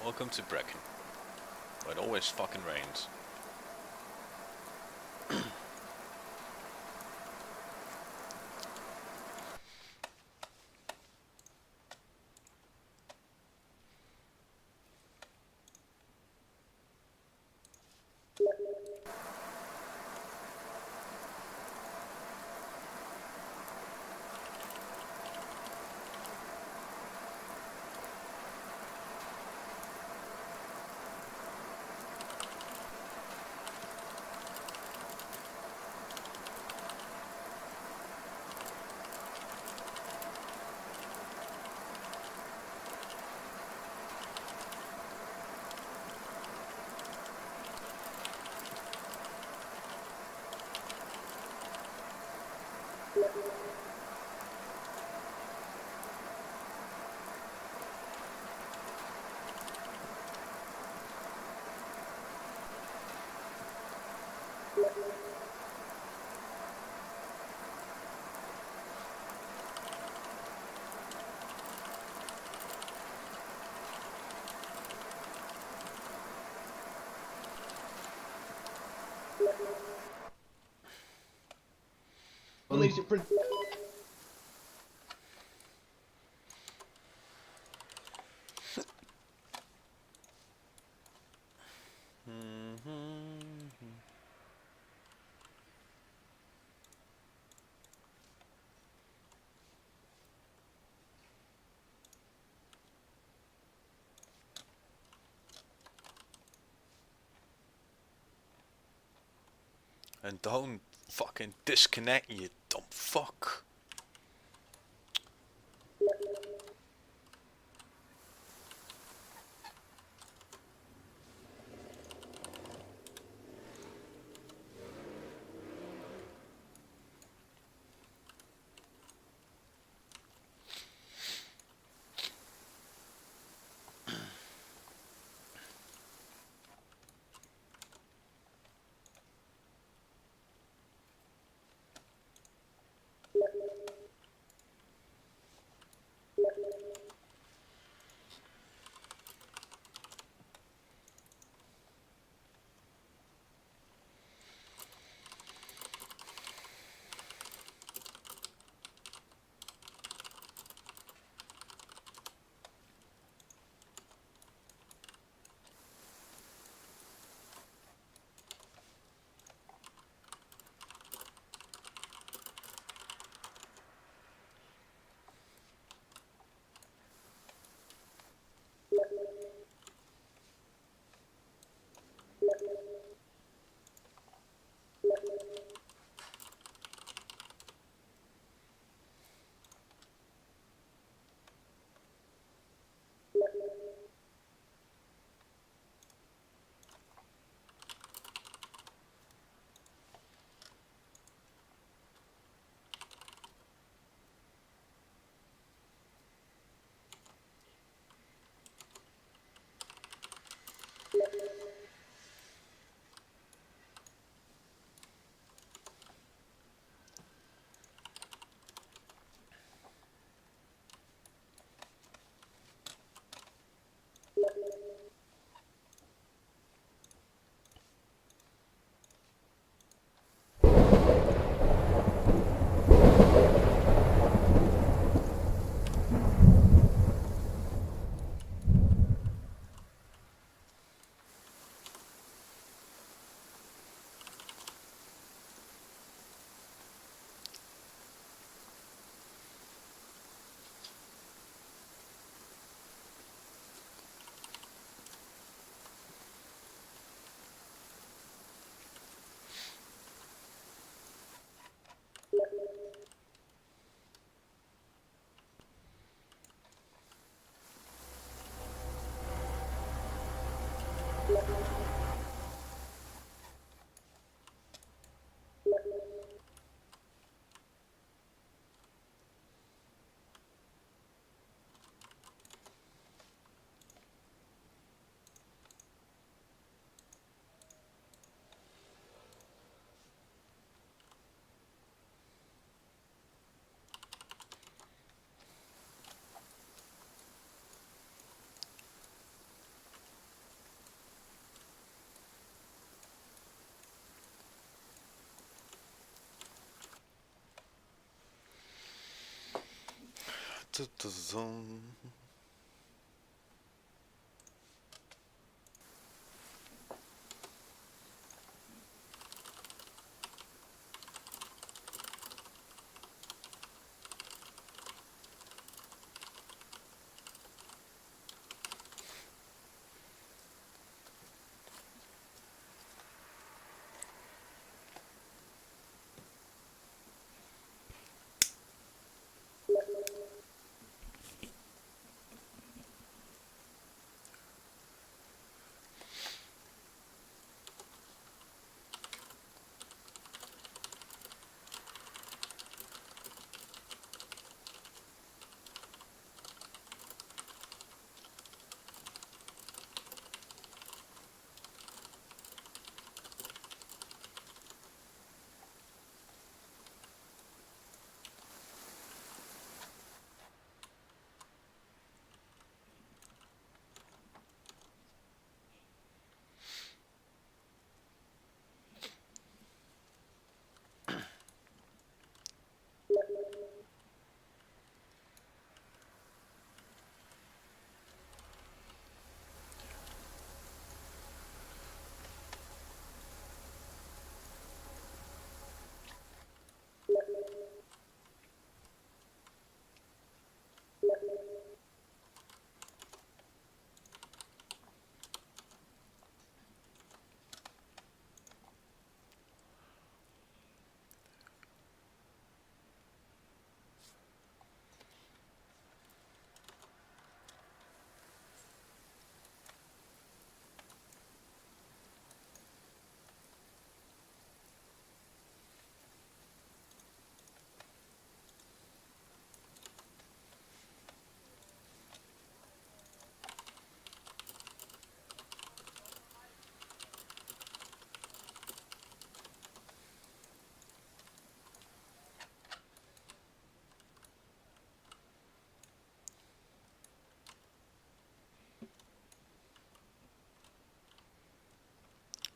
Welcome to Brecon, where it always fucking rains. Believes it. And don't fucking disconnect, you dumb fuck.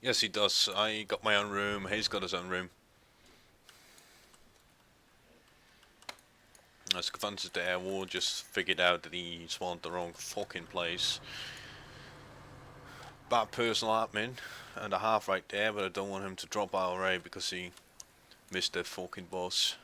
Yes, he does. I got my own room. He's got his own room. As Advances the Air War just figured out that he spawned the wrong fucking place. Bad personal admin and a half right there, but I don't want him to drop IRA because he missed that fucking boss.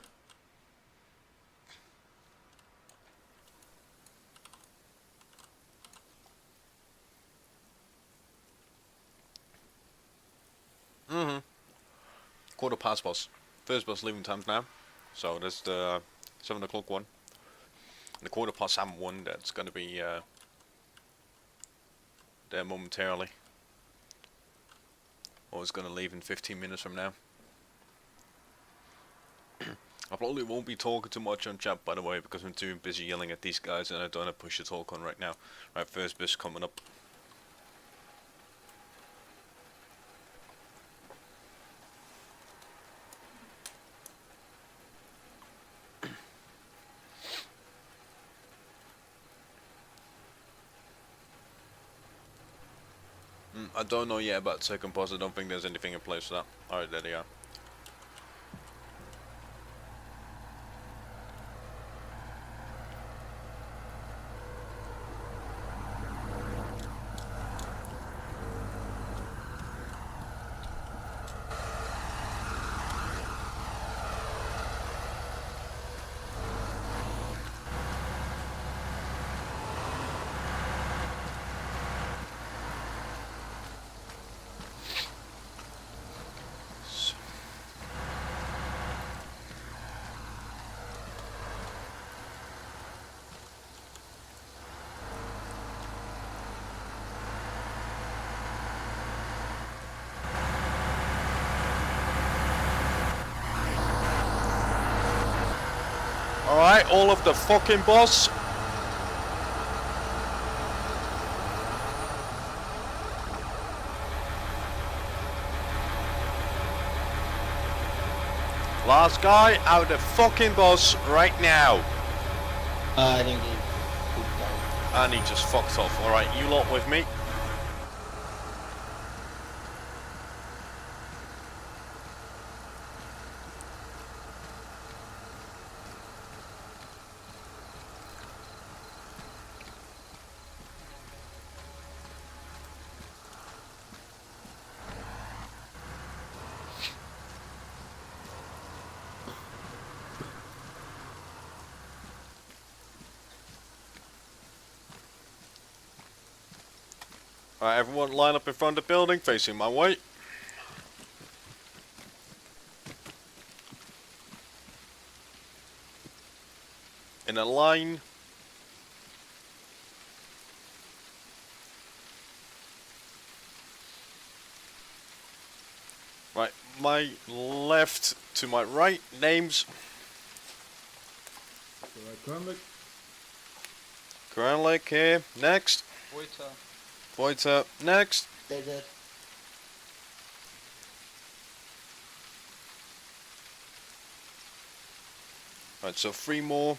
Quarter past boss. First boss leaving times now. So there's the 7 o'clock one. And the quarter past 7 one that's gonna be there momentarily. Or it's gonna leave in 15 minutes from now. I probably won't be talking too much on chat, by the way, because I'm too busy yelling at these guys and I don't have push to talk on right now. Right, first boss coming up. I don't know yet about second boss. I don't think there's anything in place for that. Alright, there they are. Alright, all of the fucking boss. Last guy out of the fucking boss right now. I think he died. And he just fucked off. Alright, you lot with me. Alright, everyone line up in front of the building, facing my way. In a line. Right, my left to my right, names. Kranlik here, next. Voita, next. Dead. Right, so 3 more.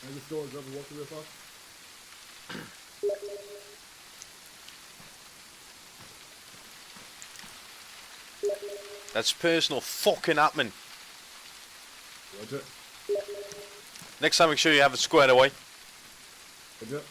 And the store is over walking real fast. That's personal fucking admin. Roger. Next time make sure you have it squared away. Roger.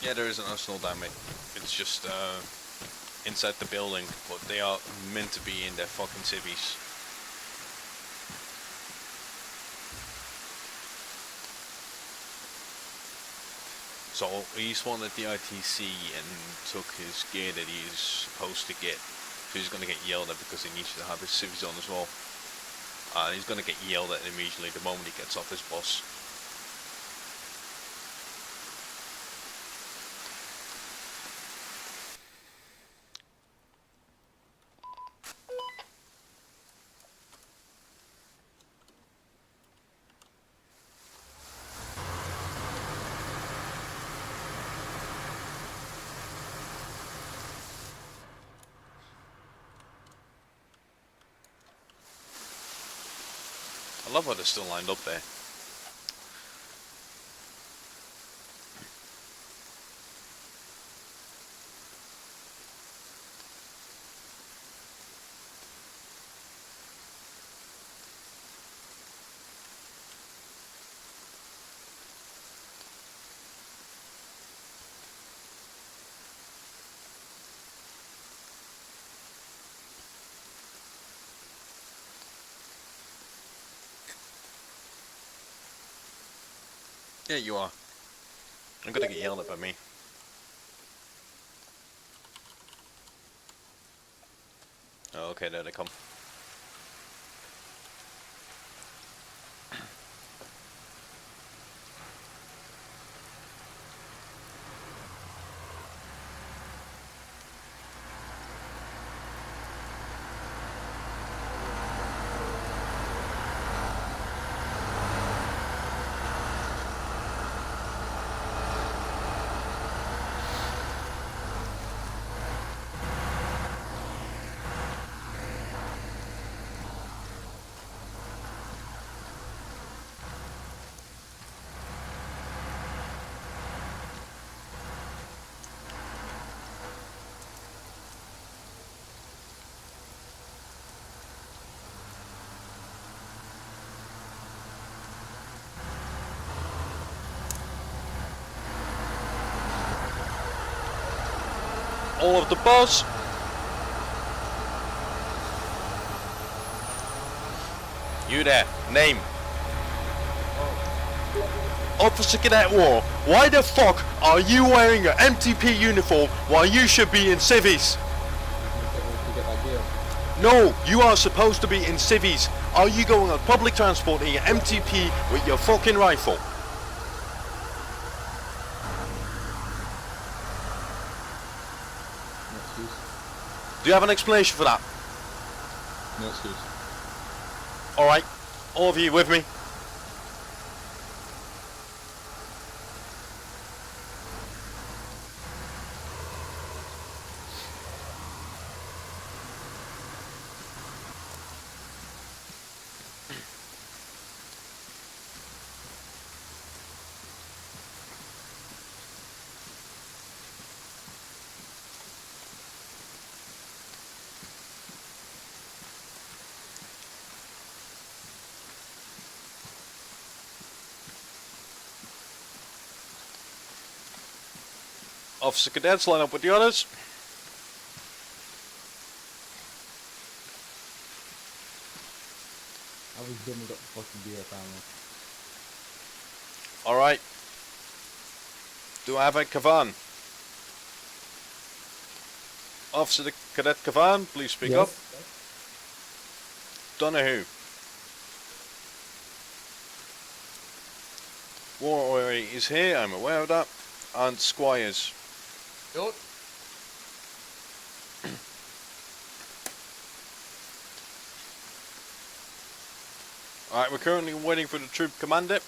Yeah, there isn't a slowdown, mate. It's just inside the building, but they are meant to be in their fucking civvies. So he's one at the ITC and took his gear that he's supposed to get. So he's gonna get yelled at because he needs to have his civvies on as well. And he's gonna get yelled at immediately the moment he gets off his bus. I love how they're still lined up there. Yeah, you are. I'm gonna get yelled at by me. Oh, okay, there they come. All of the bus. You there, name. Officer Cadet War, why the fuck are you wearing an MTP uniform while you should be in civvies? No, you are supposed to be in civvies. Are you going on public transport in your MTP with your fucking rifle? Do you have an explanation for that? No excuse. Alright, all of you with me? Officer Cadets, line up with the others. I was done with the fucking beer family. Alright. Do I have a Kavan? Officer Cadet Kavan, please speak up. Donahue. Warrior is here, I'm aware of that. And Squires. Yup. Alright, we're currently waiting for the troop commander.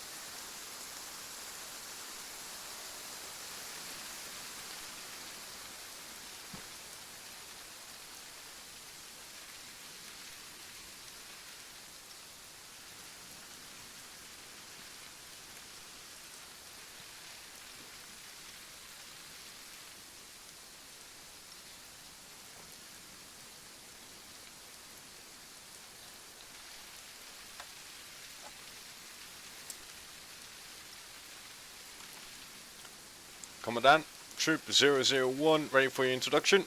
Commandant, Troop 001, ready for your introduction.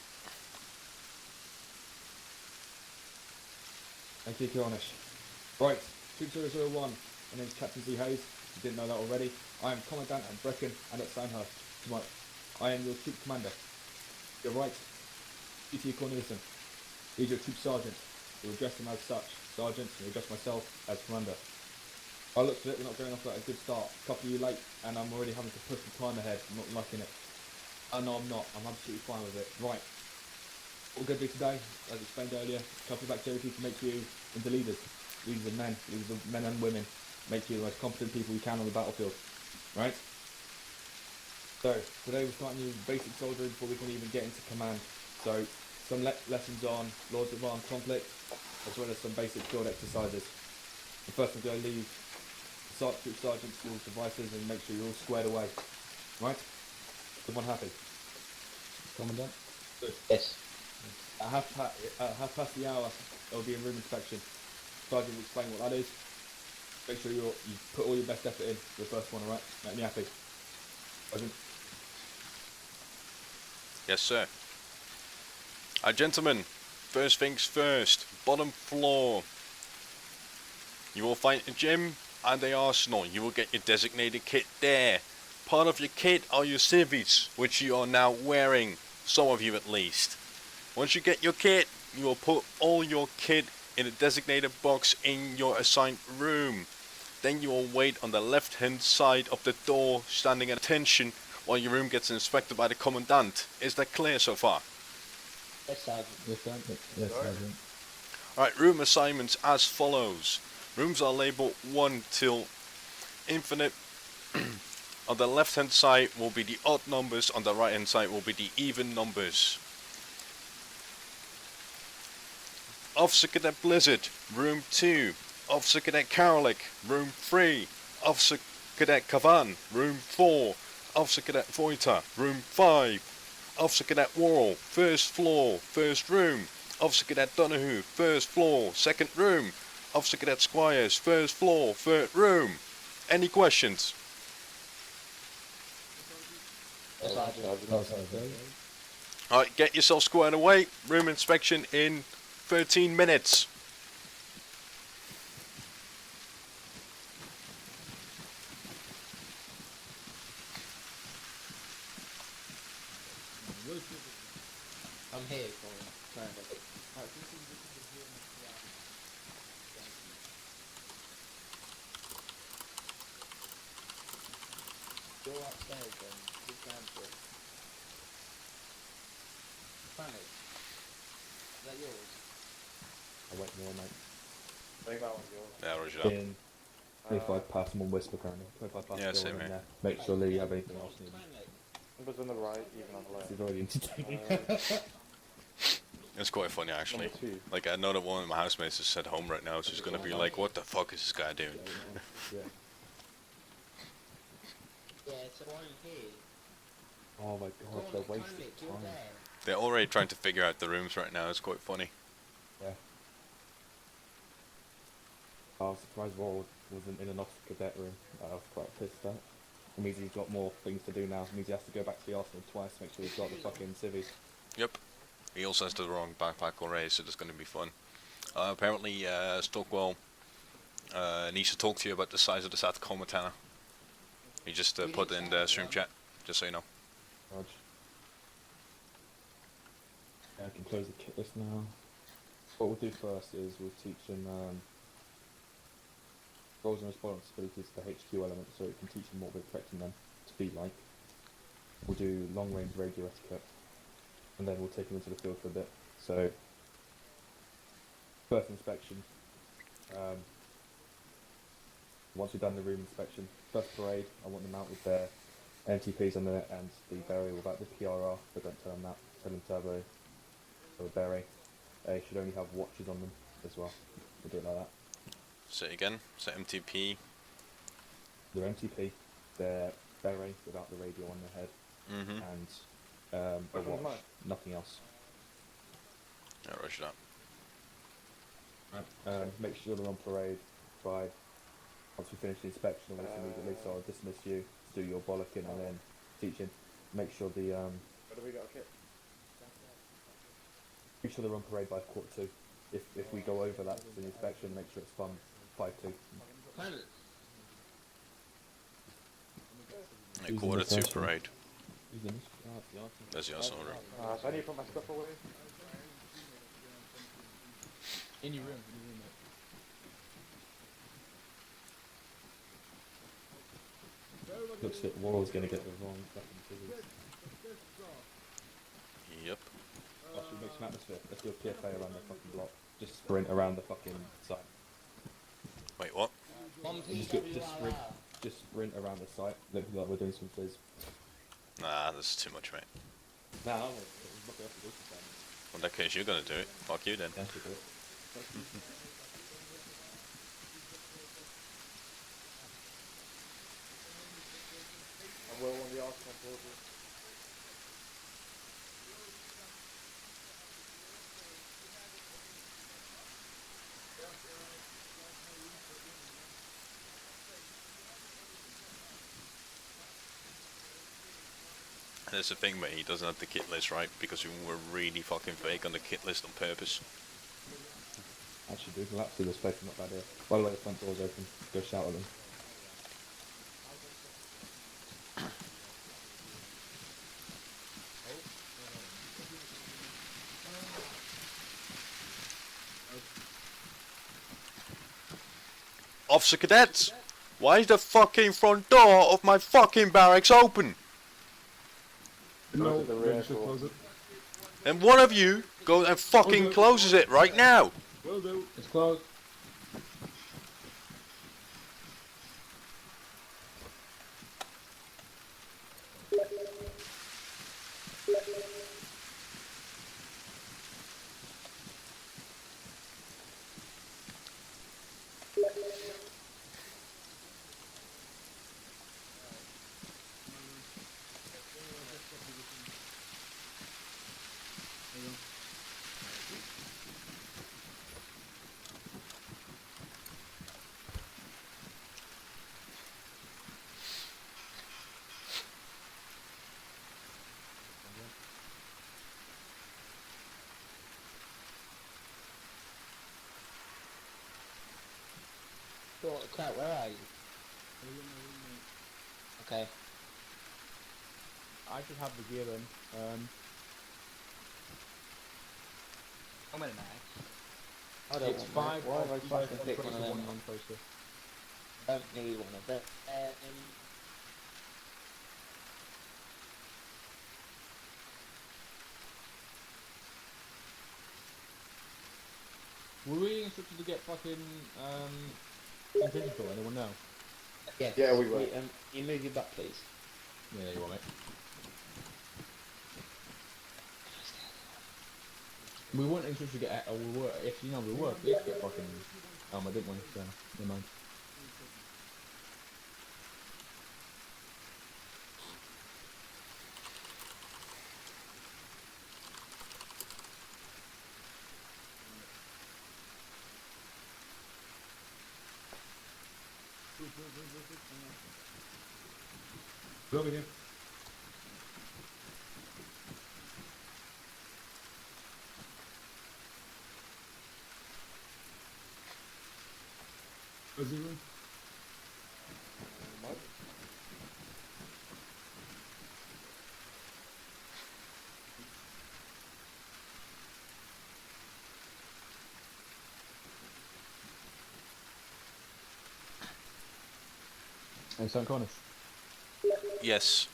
Thank you, Cornish. Right, Troop 001. My name's Captain Z. Hayes. If you didn't know that already, I am Commandant at Brecon and at Sandhurst. Tonight, I am your Troop Commander. You're right. P.T. Cornelison. He's your Troop Sergeant. You'll address him as such. Sergeant, and you'll address myself as Commander. I looked at it, we're not going off at a good start. A couple of you late, and I'm already having to push the time ahead. I'm not liking it. No, I'm not. I'm absolutely fine with it. Right. What we're going to do today, as explained earlier, a couple of activities to make you into leaders. Leaders of men. Leaders of men and women. Make you the most competent people you can on the battlefield. Right? So, today we're starting with basic soldiering before we can even get into command. So, some lessons on Lords of Armed Conflict, as well as some basic field exercises. The first we're going to leave Troop Sergeant's tools, devices, and make sure you're all squared away. Right? Everyone happy? Commandant? Good. Yes. At half past the hour, there will be a room inspection. Sergeant will explain what that is. Make sure you put all your best effort in for the first one, alright? Make me happy. Sergeant? Yes, sir. Alright, gentlemen, first things first, bottom floor. You will find a gym and a arsenal. You will get your designated kit there. Part of your kit are your civvies, which you are now wearing, some of you at least. Once you get your kit, you will put all your kit in a designated box in your assigned room. Then you will wait on the left hand side of the door, standing at attention while your room gets inspected by the commandant. Is that clear so far? Yes, Sergeant. Yes, Sergeant. Yes, Sergeant. Alright, room assignments as follows. Rooms are labeled 1 till infinite. On the left hand side will be the odd numbers, on the right hand side will be the even numbers. Officer Cadet Blizzard, room 2. Officer Cadet Karalik, room 3. Officer Cadet Kavan, room 4. Officer Cadet Voita, room 5. Officer Cadet Worrell, first floor, first room. Officer Cadet Donahue, first floor, second room. Officer Cadet Squires, first floor, third room. Any questions? Yes, Sergeant. Alright, get yourself squared away. Room inspection in 13 minutes. I'm here for you. Go upstairs then. Sit down for it. Panic. Is that yours? I'll wait more, mate. I think that one's yours. Yeah, Roger. In 25 past someone whisper currently. 25 past Yeah, still same in here. there. Make sure that you have anything else needed. Panic. Numbers on the right, even on the left. This is already entertaining. It's quite funny actually. Number 2. Like I know that one of my housemates is at home right now, so she's gonna be like, "What the fuck is this guy doing?" Yeah. Yeah, so why are you here? Oh my god, they're wasting Panic, you're time. there. They're already trying to figure out the rooms right now. It's quite funny. Yeah. I was surprised Worrell wasn't in an officer cadet room. I was quite pissed at. It means he's got more things to do now. It means he has to go back to the arsenal twice to make sure he's got the fucking civvies. Yep. He also has the wrong backpack already, so it's gonna be fun. Apparently, Stockwell needs to talk to you about the size of the South Comatana. He just put it in the stream chat, just so you know. Rog. Yeah, I can close the kit list now. What we'll do first is we'll teach him roles and responsibilities to the HQ element so it can teach them what we're expecting them to be like. We'll do long range radio etiquette, and then we'll take them into the field for a bit. So, first inspection. Once we've done the room inspection, first parade, I want them out with their NTPs on there and the beret without the PRR, but don't tell them that. Tell them turbo or beret. They should only have watches on them as well. We'll do it like that. Say it again. So MTP. Their MTP, their beret without the radio on their head, Mm-hmm. and a Which one's watch. mine? Nothing else. Yeah, rush it up. Make sure they're on parade by once we finish the inspection almost immediately, so I'll dismiss you to do your bollocking and then teaching. Make sure the Where do we got a kit? make sure they're on parade by 1:45. If we go over that for the inspection, make sure it's from 5:2. A quarter to parade. Who's in? There's your order. So I need to put my stuff away. In your room, mate. Looks like Warrell's going to get the wrong fucking figures. Yep. Oh, should we make some atmosphere? Let's do a PFA around the fucking block. Just sprint around the fucking site. Wait, what? Just sprint around the site. Look like we're doing some fizz. Nah, that's too much, mate. Nah, I'm going to look it up and do some things. Well, in that case, you're gonna do it. Fuck you then. Yeah, should do it. And we're on the Arsenal board. And that's the thing, mate. He doesn't have the kit list, right? Because we were really fucking fake on the kit list on purpose. Actually, do collapse through this place, not bad here. By the way, the front door's open. Go shout at them. Officer cadets, why is the fucking front door of my fucking barracks open? No, the ready rear to door. close it. And one of you goes and fucking closes it right now. Will do. It's closed. Crap, where are you? Okay. I should have the gear in. How many knives? It's 5 Why have I five fucking picked one of them? on poster. Don't need one of them. Were we instructed to get fucking invisible? Anyone know? Yeah, Yeah, we will. wait, you move your back, please. Yeah, you want it. We weren't instructed to get, or we were, if you know, we were, we had to get fucking Arma, didn't we? So, never mind. Over here. Where's the room? And St. Connors, Yes.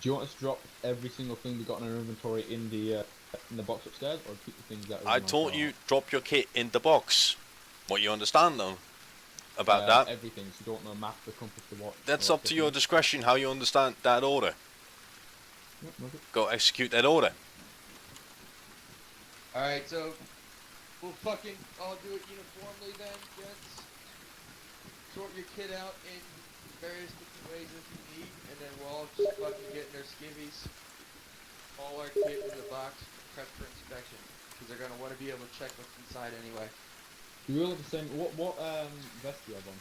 do you want us to drop every single thing we got in our inventory in the box upstairs, or keep the things that are I in our told car? you drop your kit in the box. What you understand though about that? Everything, so you don't know map, the compass, the watch. That's or up to your anything. discretion how you understand that order. Yep, love it. Go execute that order. Alright, so we'll fucking all do it uniformly then, gents. Sort your kit out in various different ways if you need, and then we'll all just fucking get in our skivvies. All our kit in the box, prep for inspection. Because they're gonna want to be able to check what's inside anyway. Do you all have the same? What vest do you have on?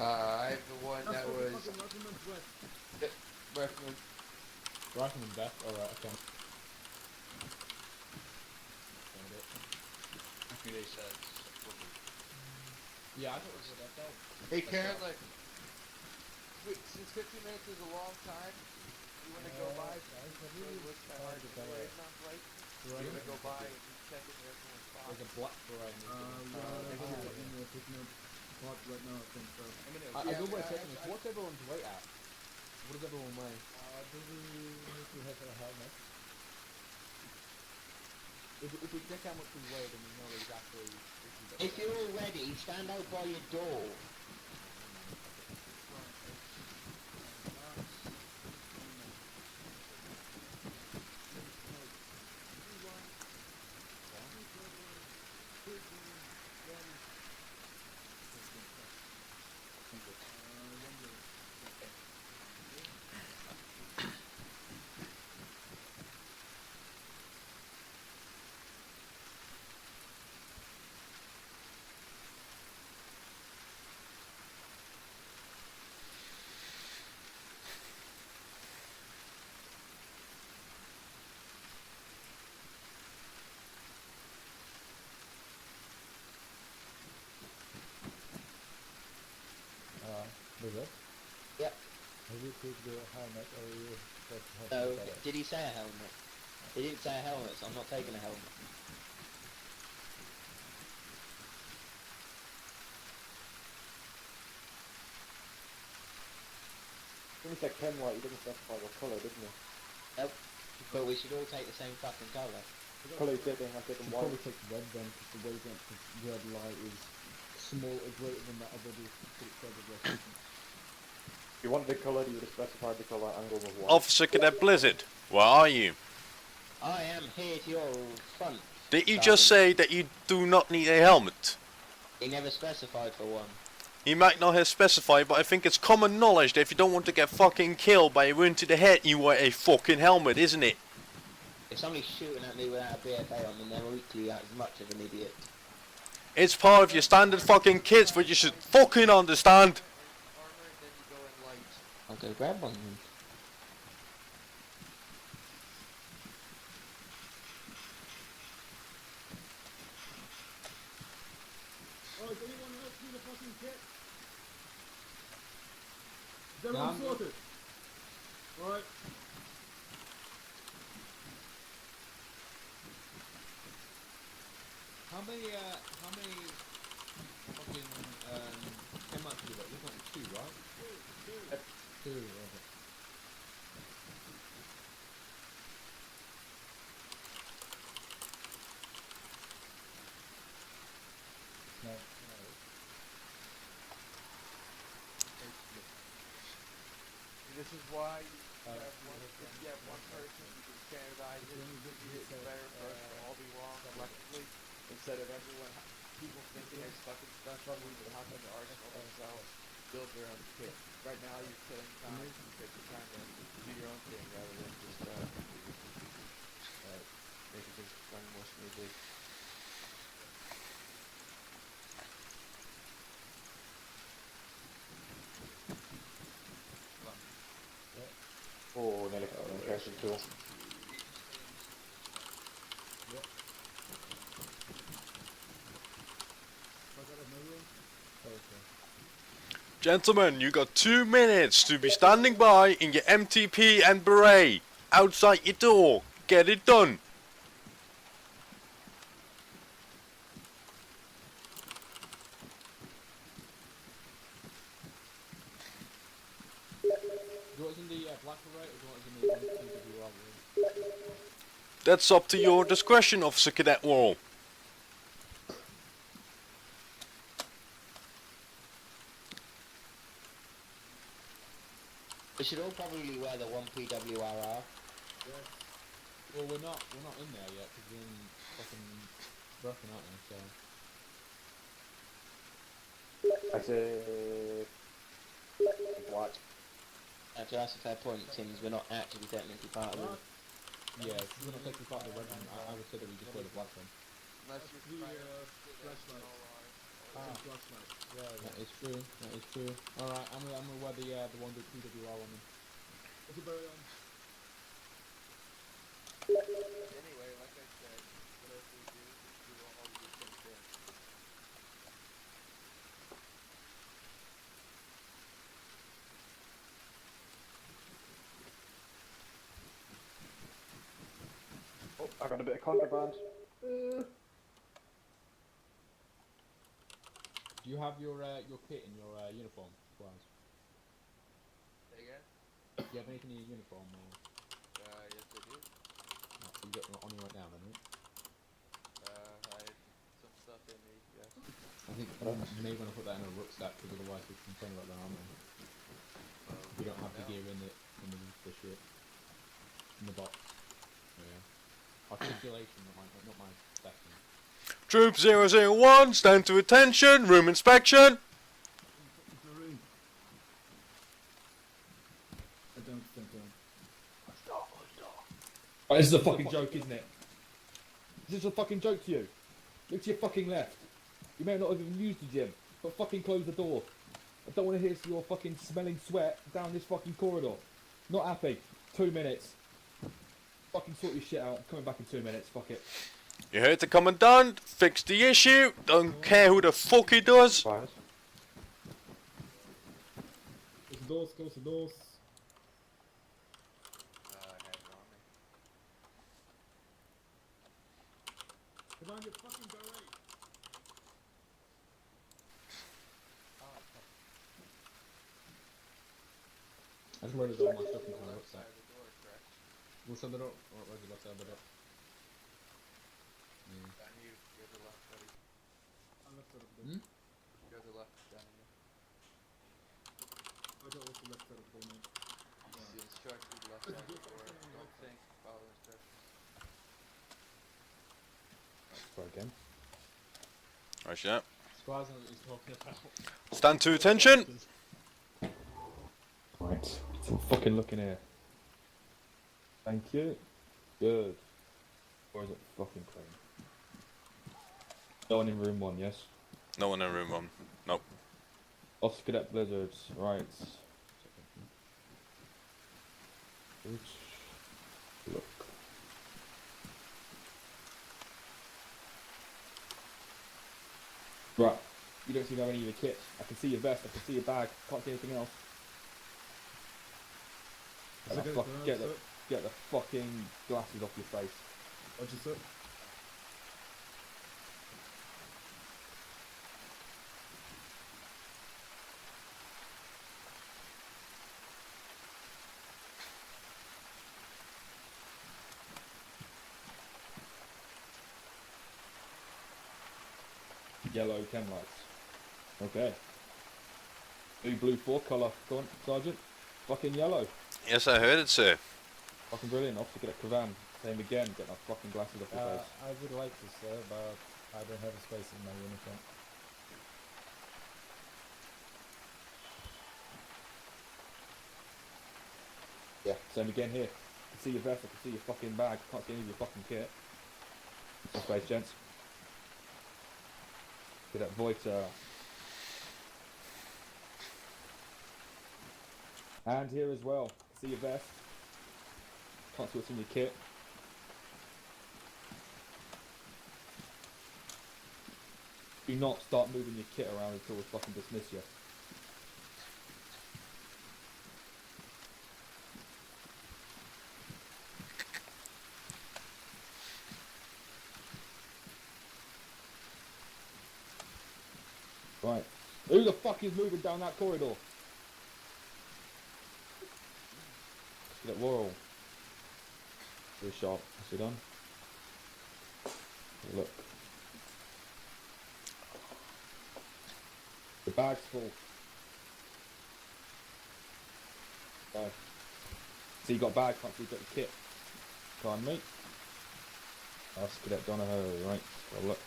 I have the one that was Rifleman's West. Rifleman. Rifleman vest. All right, okay. Yeah, I thought it was what I said. Hey Karen, like, wait, since 15 minutes is a long time, you wanna go by? What's that hard to say? Right? You wanna go by and just check it in everyone's box? There's a black variety. Yeah, I'm putting a picking up part right now, I think so. I go by checking this. What's everyone's weight at? What does everyone weigh? Do we need to have a helmet? If we check how much we weigh, then we know exactly. If you're all ready, stand out by your door. Does it? Yep. Have you took the helmet or you got to No, have did he say a helmet? He didn't say a helmet, so I'm not taking a helmet. When he said chem light, he didn't specify what colour, didn't he? Nope. But we should all take the same fucking colour. Colour he's taking, I'm taking Should white. probably take red then, because the wavelength of red light is small, greater than that of the radiation. If you wanted the colour, you would have specified the colour angle of white. Officer Cadet Blizzard, where are you? I am here to your front. Did you just say that you do not need a helmet? He never specified for one. He might not have specified, but I think it's common knowledge that if you don't want to get fucking killed by a wound to the head, you wear a fucking helmet, isn't it? If somebody's shooting at me without a BFA on them, they're equally as much of an idiot. It's part of your standard fucking kits, but you should fucking understand. Armor, and then you go in light. I'll go grab one then. Oh, is anyone else need a fucking kit? Is No, everyone I'm- sorted? Alright. How many fucking chem lights do you got? You've got two, right? Two, okay. No. This is why you have one, if you have one person, you can standardize it, it's better for us to all be wrong collectively, instead of everyone, people thinking they're fucking special, and how can the arsenal themselves build their own kit. Right now, you're killing time, because you're trying to do your own thing, rather than just, making things run more smoothly. Oh, nearly got an interesting tool. Gentlemen, you got 2 minutes to be standing by in your MTP and beret. Outside your door. Get it done. black or red, or do you want to need PWR? That's up to your discretion, Officer Cadet Wall. We should all probably wear the one PWRR. Well, we're not in there yet because we're in fucking Brecon, aren't we? So. I say black. Actually, that's a fair point, since we're not actually technically part of it. Yeah, because we're not taking part of the red one. I would say that we just wear the black one. Unless you're trying to flashlight. Flashlight. Yeah, that is true. That is true. All right, I'm gonna wear the one with PWR one. Then. What's the berry on? Anyway, like I said, whatever we do, we will all do the same thing. Oh, I got a bit of contraband. Do you have your kit in your uniform, Squires? Say again? Do you have anything in your uniform? Or... Yes I do. No, so you got it on you right now, then, right? I had some stuff in me, yes. I think you may want to put that in a rucksack because otherwise we can complain about the armor. We don't have the gear in the shit. In the box. So, yeah. Articulation, not my best thing. Troop 001, stand to attention, room inspection. Is the room? I don't think so. Oh, this is a fucking joke, isn't it? This is a fucking joke to you. Look to your fucking left. You may not have even used the gym, but fucking close the door. I don't want to hear your fucking smelling sweat down this fucking corridor. Not happy. 2 minutes. Fucking sort your shit out. I'm coming back in 2 minutes. Fuck it. You heard the commandant, fix the issue, don't care who the fuck he does. Fires. Close the doors, close the doors. I had it on me. Come on, you fucking go away. I just loaded all my stuff into my Left rucksack. side of the door, correct? What's on the door? Oh, where's the left side of the door? Down you. You're the left, buddy. I'm left side of the door. You're the left, down you. I don't what's the left side of the door, mate. The instructor, the left side of the door. Don't think, follow instructions. Try again. Right, yeah. Squires knows what he's talking about. Stand to attention. Right. So I'm fucking looking here. Thank you. Good. Or is it fucking clean? No one in room 1, yes? No one in room 1. Nope. Officer Cadet Blizzards, right. Oops. Look. Right. You don't seem to have any of your kit. I can see your vest, I can see your bag, can't see anything else. Get the fucking glasses off your face. Roger, sir. Yellow chem lights. Okay. Blue 4 colour. Go on, Sergeant. Fucking yellow. Yes, I heard it, sir. Fucking brilliant. Officer Cadet Cravan. Same again. Get my fucking glasses off your face. I would like to, sir, but I don't have a space in my uniform. Yeah. Same again here. I can see your vest. I can see your fucking bag. Can't see any of your fucking kit. Some space, gents. Cadet Voiter. And here as well. See your vest. Can't see what's in your kit. Do not start moving your kit around until we fucking dismiss you. Right. Who the fuck is moving down that corridor? Get it royal. Very sharp. That's it done. Have a look. The bag's full. Right. So you got a bag, can't see you got the kit. Can't mate. That's Cadet Donahoe, right. Have a look.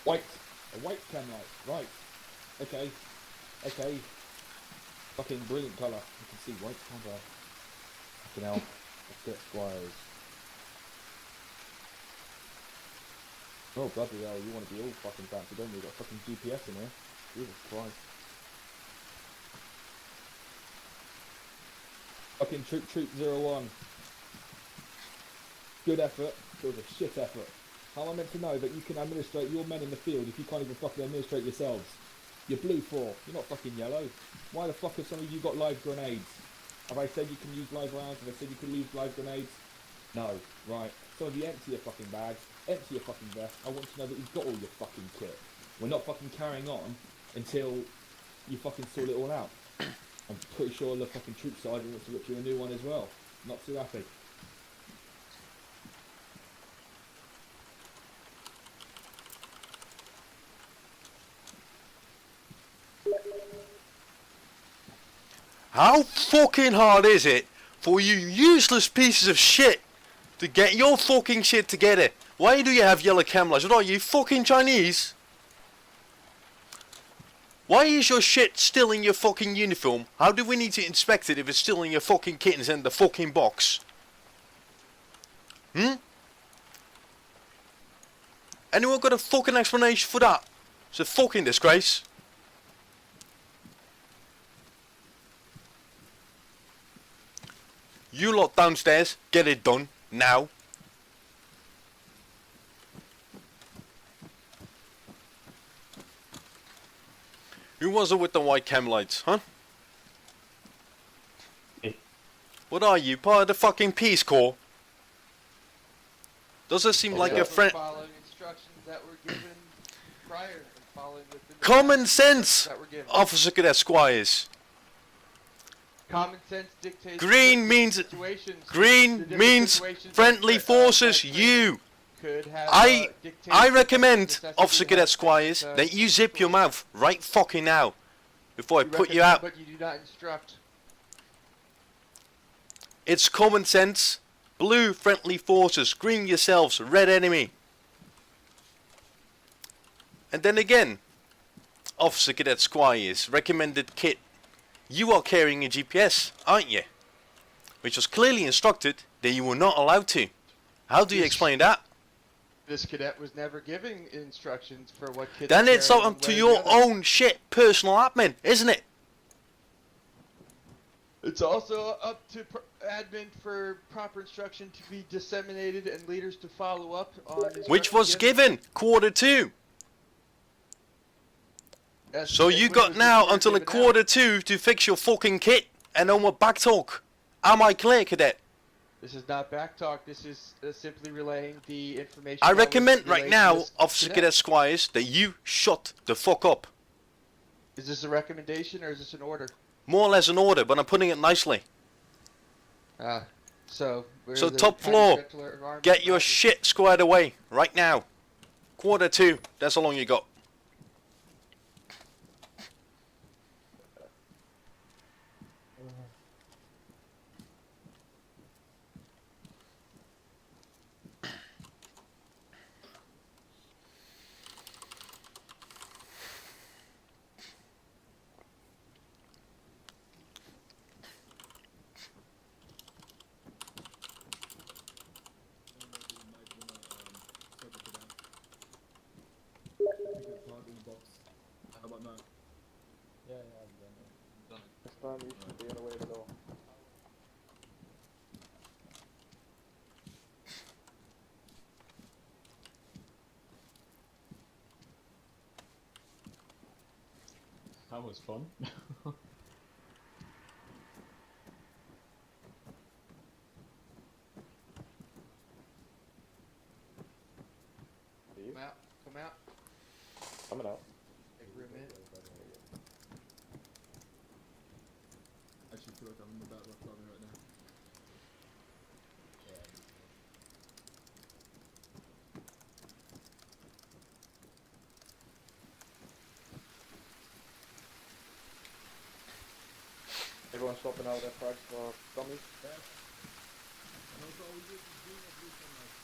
White. A white cam light. Right. Okay. Okay. Fucking brilliant colour. You can see white. Can't I? Fucking hell. Let's get Squires. Oh bloody hell, you want to be all fucking fancy, don't you? You've got fucking GPS in here. Jesus Christ. Fucking Troop 01. Good effort. It was a shit effort. How am I meant to know that you can administrate your men in the field if you can't even fucking administrate yourselves? You're blue 4. You're not fucking yellow. Why the fuck have some of you got live grenades? Have I said you can use live rounds? Have I said you can use live grenades? No. Right. Some of you empty your fucking bags. Empty your fucking vest. I want to know that you've got all your fucking kit. We're not fucking carrying on until you fucking sort it all out. I'm pretty sure the fucking troop sergeant wants to rip you a new one as well. Not too happy. How fucking hard is it for you useless pieces of shit to get your fucking shit together? Why do you have yellow cam lights? What are you, fucking Chinese? Why is your shit still in your fucking uniform? How do we need to inspect it if it's still in your fucking kittens in the fucking box? Hmm? Anyone got a fucking explanation for that? It's a fucking disgrace. You lot downstairs, get it done, now. Who was it with the white cam lights, huh? What are you, part of the fucking Peace Corps? Does it seem like a friend? Following instructions that were given prior and following within the Common sense, that were given. Officer Cadet Squires. Common sense dictates Green the means situations, the green different means situations friendly that, forces. that You. could have, I dictated recommend, necessity Officer to Cadet have, Squires, that you zip your mouth right fucking now, before I put you out. But you do not instruct. It's common sense. Blue, friendly forces. Green, yourselves. Red, enemy. And then again, Officer Cadet Squires, recommended kit. You are carrying a GPS, aren't you? Which was clearly instructed that you were not allowed to. How do you explain that? This cadet was never giving instructions for what kit. Then to it's carry up one to way or your the other. own shit, personal admin, isn't it? It's also up to admin for proper instruction to be disseminated and leaders to follow up on. Which was given Q2. As So to you when got was now this until a given out. Q2 to fix your fucking kit and no more back talk. Am I clear, Cadet? This is not back talk. This is simply relaying the information. I that was recommend right relayed to now, this Officer Cadet Squires, that you shut the fuck up. Is this a recommendation or is this an order? More or less an order, but I'm putting it nicely. So. We're So the top county floor, director of Arma get your office. shit squared away right now. Q2, that's how long you got. How about now? Yeah, I've done it. This time you should be in the way of the door. That was fun. Steve, Come out. Come out. coming out. for a minute. I actually feel like I'm in the battle of Army right now. Yeah. Everyone stopping out of their frags for dummies. Yes. And also, are we using green or blue sunlight?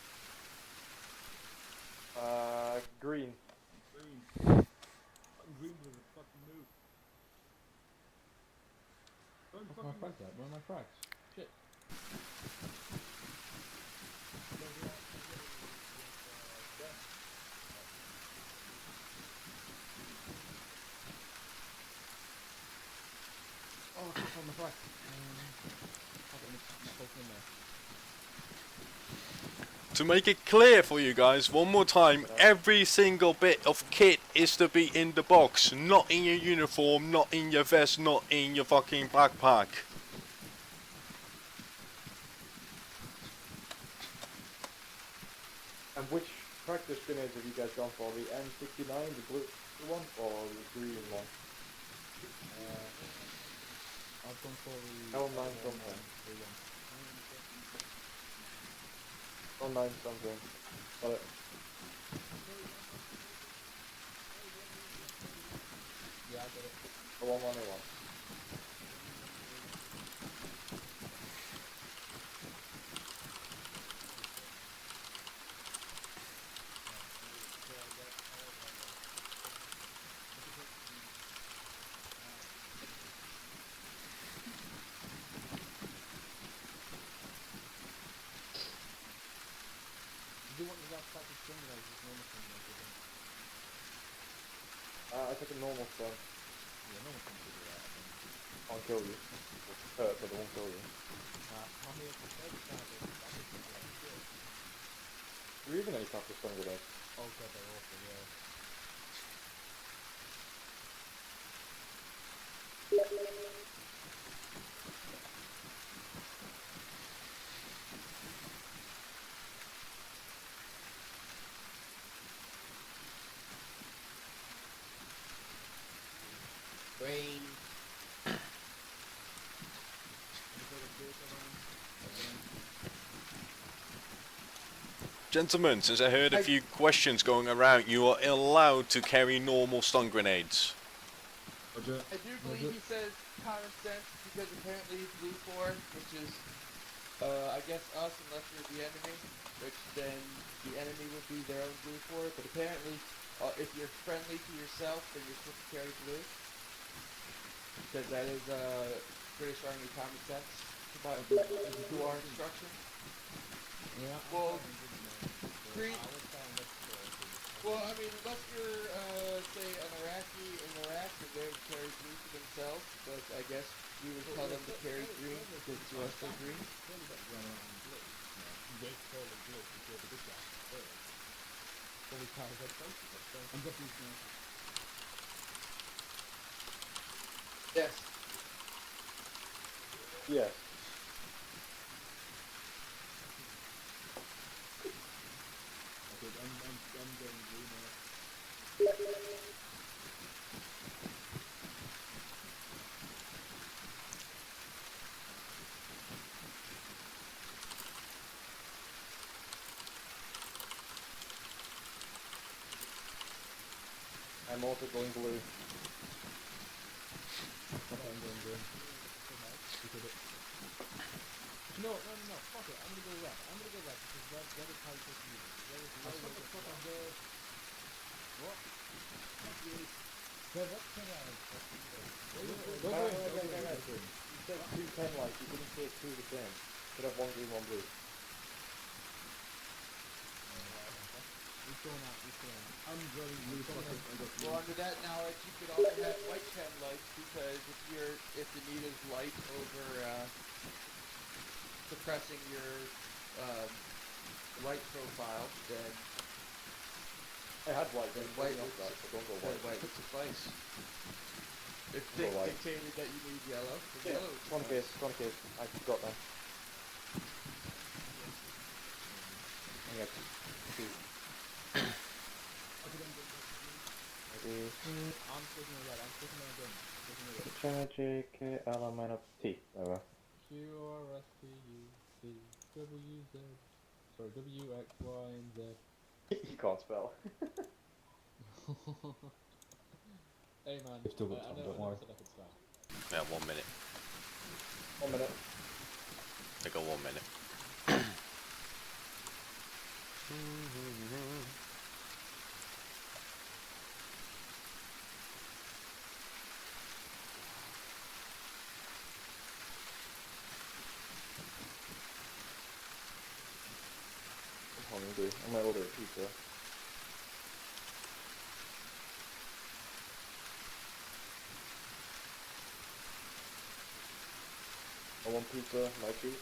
Green. Green. Fucking green was a fucking move. Don't What's my fucking frags at? Where are my frags? Shit. Oh, I can't find my frags. I've got them taken in there. To make it clear for you guys, one more time, every single bit of kit is to be in the box, not in your uniform, not in your vest, not in your fucking backpack. And which practice grenades have you guys gone for? The M69, the blue one, or the green one? I've gone for the L9 something. L9 something. Got it. Yeah, I got it. The 1101. Did you want the last practice string or is this normal string like again? I took a normal stun. Yeah, normal string should do that, I think. I'll kill you. Hurt, but it won't kill you. How many of the service have it? Practice string like good. Do you even any practice stun grenades? Oh god, they're awful, yeah. Green. Gentlemen, since I heard a few questions going around, you are allowed to carry normal stun grenades. Roger. I do believe he says common sense because apparently blue 4, which is, I guess us unless you're the enemy, which then the enemy would be their own blue 4, but apparently if you're friendly to yourself, then you're supposed to carry blue. Because that is British Army common sense to our instruction. Yeah. Well, green. I was saying let's go. Well, I mean, unless you're, say, an Iraqi in Iraq, and they would carry blue for themselves, but I guess we would tell them to carry green, because to us they're green. They call it blue because the good guys are blue. So we carry that both of us, don't we? I'm definitely now. Yes. Yes. Okay, I'm going blue now. I'm also going blue. Okay, I'm going green. You did it. No, fuck it. I'm gonna go red. Because red is how you're supposed to use it. Red is low. What the fuck I'm there? What? Fuck you. Red, what's the red? You said 210 lights, you didn't say 2 the same. Could have 1 green, 1 blue. Who's going out? I'm going blue. Fuck it, I got blue. Well, under that knowledge, you could also have white 10 lights, because if the need is light over, suppressing your, light profile, then I had white, then white white would that, so don't go then white. white would suffice. If Go things white. dictated that you need yellow, then Yeah, yellow would one suffice. case, I got that. I got 2. Okay, then go back to blue. is I'm sticking with red. I'm sticking with green. Sticking with red. tragic element of T. There we go. Q R S T U V W Z. Sorry, W X Y and Z. You can't spell. Hey man, You've still got I time, know, don't I never worry. said I could spell. Yeah, 1 minute. 1 minute. They go 1 minute. I'm hungry. I might order a pizza. I want pizza, my treat.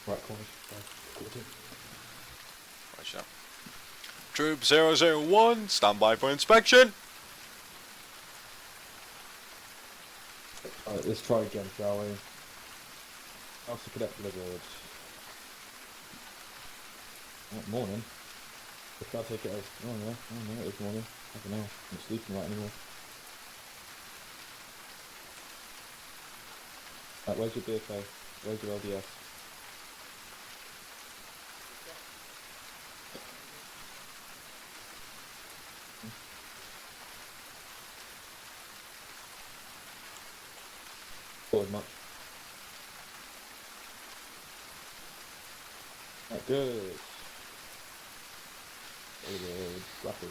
Right, corners. Right, shut up. Troop 001, stand by for inspection. Alright, let's try again, shall we? Alpha Cadet delivered. What, morning? If I take it as... Oh yeah, it's morning. I don't know. I'm not sleeping right anymore. Right, where's your BFA? Where's your LDS? Forward much. Right, good. Very good. Rapid.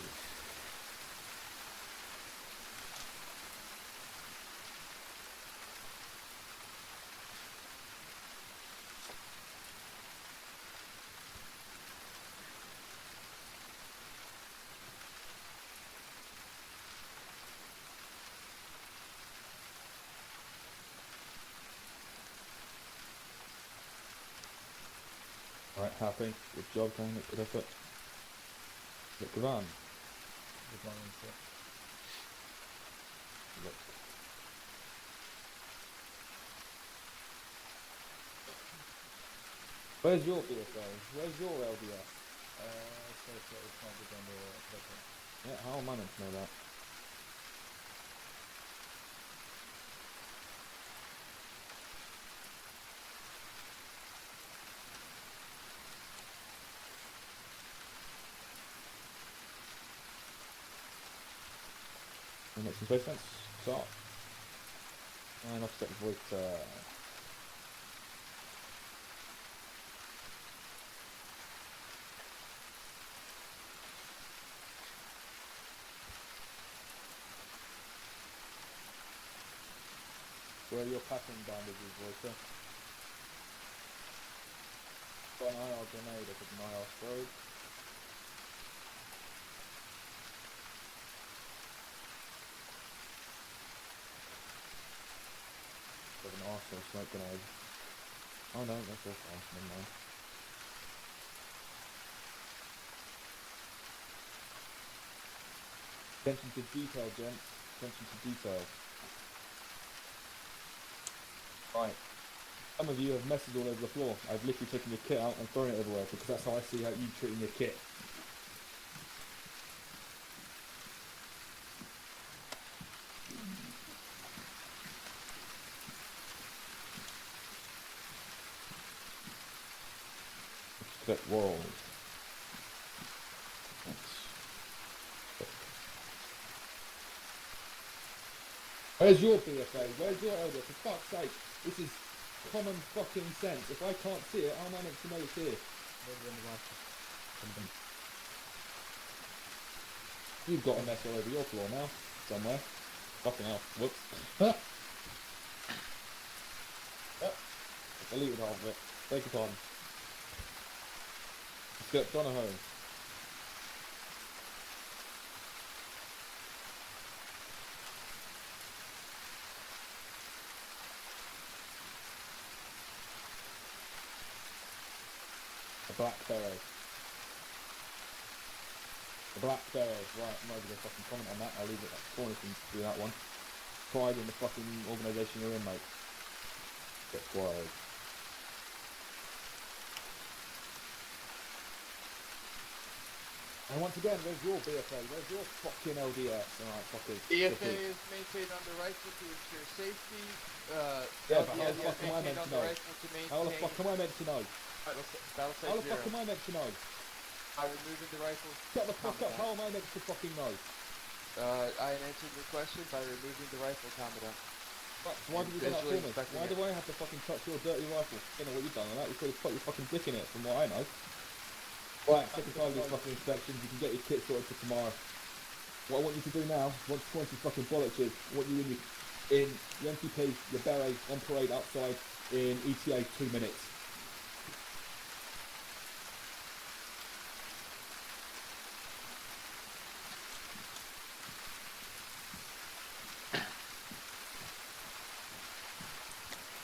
Right, happy. Good job, Dan. Good effort. Look, Gavan. Good morning, sir. Look. Where's your BFA? Where's your LDS? So it's not good on the record. Yeah, how am I meant to know that? That makes some sense. Start. And offset void. Where are your passing bandages, Voicer? Got an IR grenade up at an IR strobe. Got an arsenal smoke grenade. Oh no, that's all fine, never mind. Attention to detail, gents. Attention to detail. Right. Some of you have messes all over the floor. I've literally taken your kit out and thrown it everywhere because that's how I see how you treating your kit. Cadet world. Where's your BFA? Where's your elder? For fuck's sake, this is common fucking sense. If I can't see it, how am I meant to know it's here? You've got a mess all over your floor now, somewhere. Fucking hell. Whoops. Deleted half of it. Beg your pardon. Let's get Donahoe. Black Beret. The Black Beret, right, I'm not even gonna fucking comment on that, I'll leave it at the corner if you do that one. Pride in the fucking organisation you're in, mate. Get pride. And once again, where's your BFA? Where's your fucking LDS? Alright, fuckers. EFA is maintained on the rifle to ensure safety. Yeah, but how LDS the fuck is am I maintained meant on to the know? rifle to maintain How the fuck am I meant to know? battle How sight the fuck am zero. I meant to know? By removing the rifle. Shut the fuck up, Commandant. how am I meant to fucking know? I answered your question by removing the rifle, Commandant. Right, so why did you do that for Visually me? inspecting Why it. do I have to fucking touch your dirty rifle? I don't know what you've done on that, you could have put your fucking dick in it, from what I know. Right, second time of these fucking inspections, you can get your kit sorted for tomorrow. What I want you to do now, once 20 fucking bollocks is, I want you in your MTP, your beret, on parade outside in ETA 2 minutes.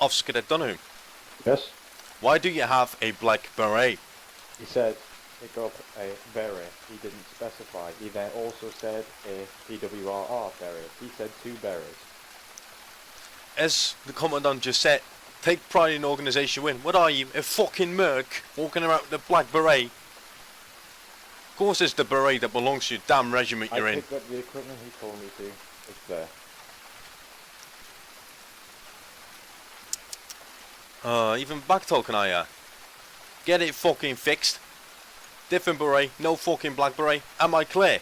Officer Cadet Dunham, Yes? why do you have a black beret? He said pick up a beret. He didn't specify. He then also said a PWRR beret. He said 2 berets. As the Commandant just said, take pride in the organisation win. What are you, a fucking merc walking around with a black beret? Of course it's the beret that belongs to your damn regiment you're I in. picked up the equipment he told me to. It's there. Even back talking are ya? Get it fucking fixed. Different beret, no fucking black beret. Am I clear?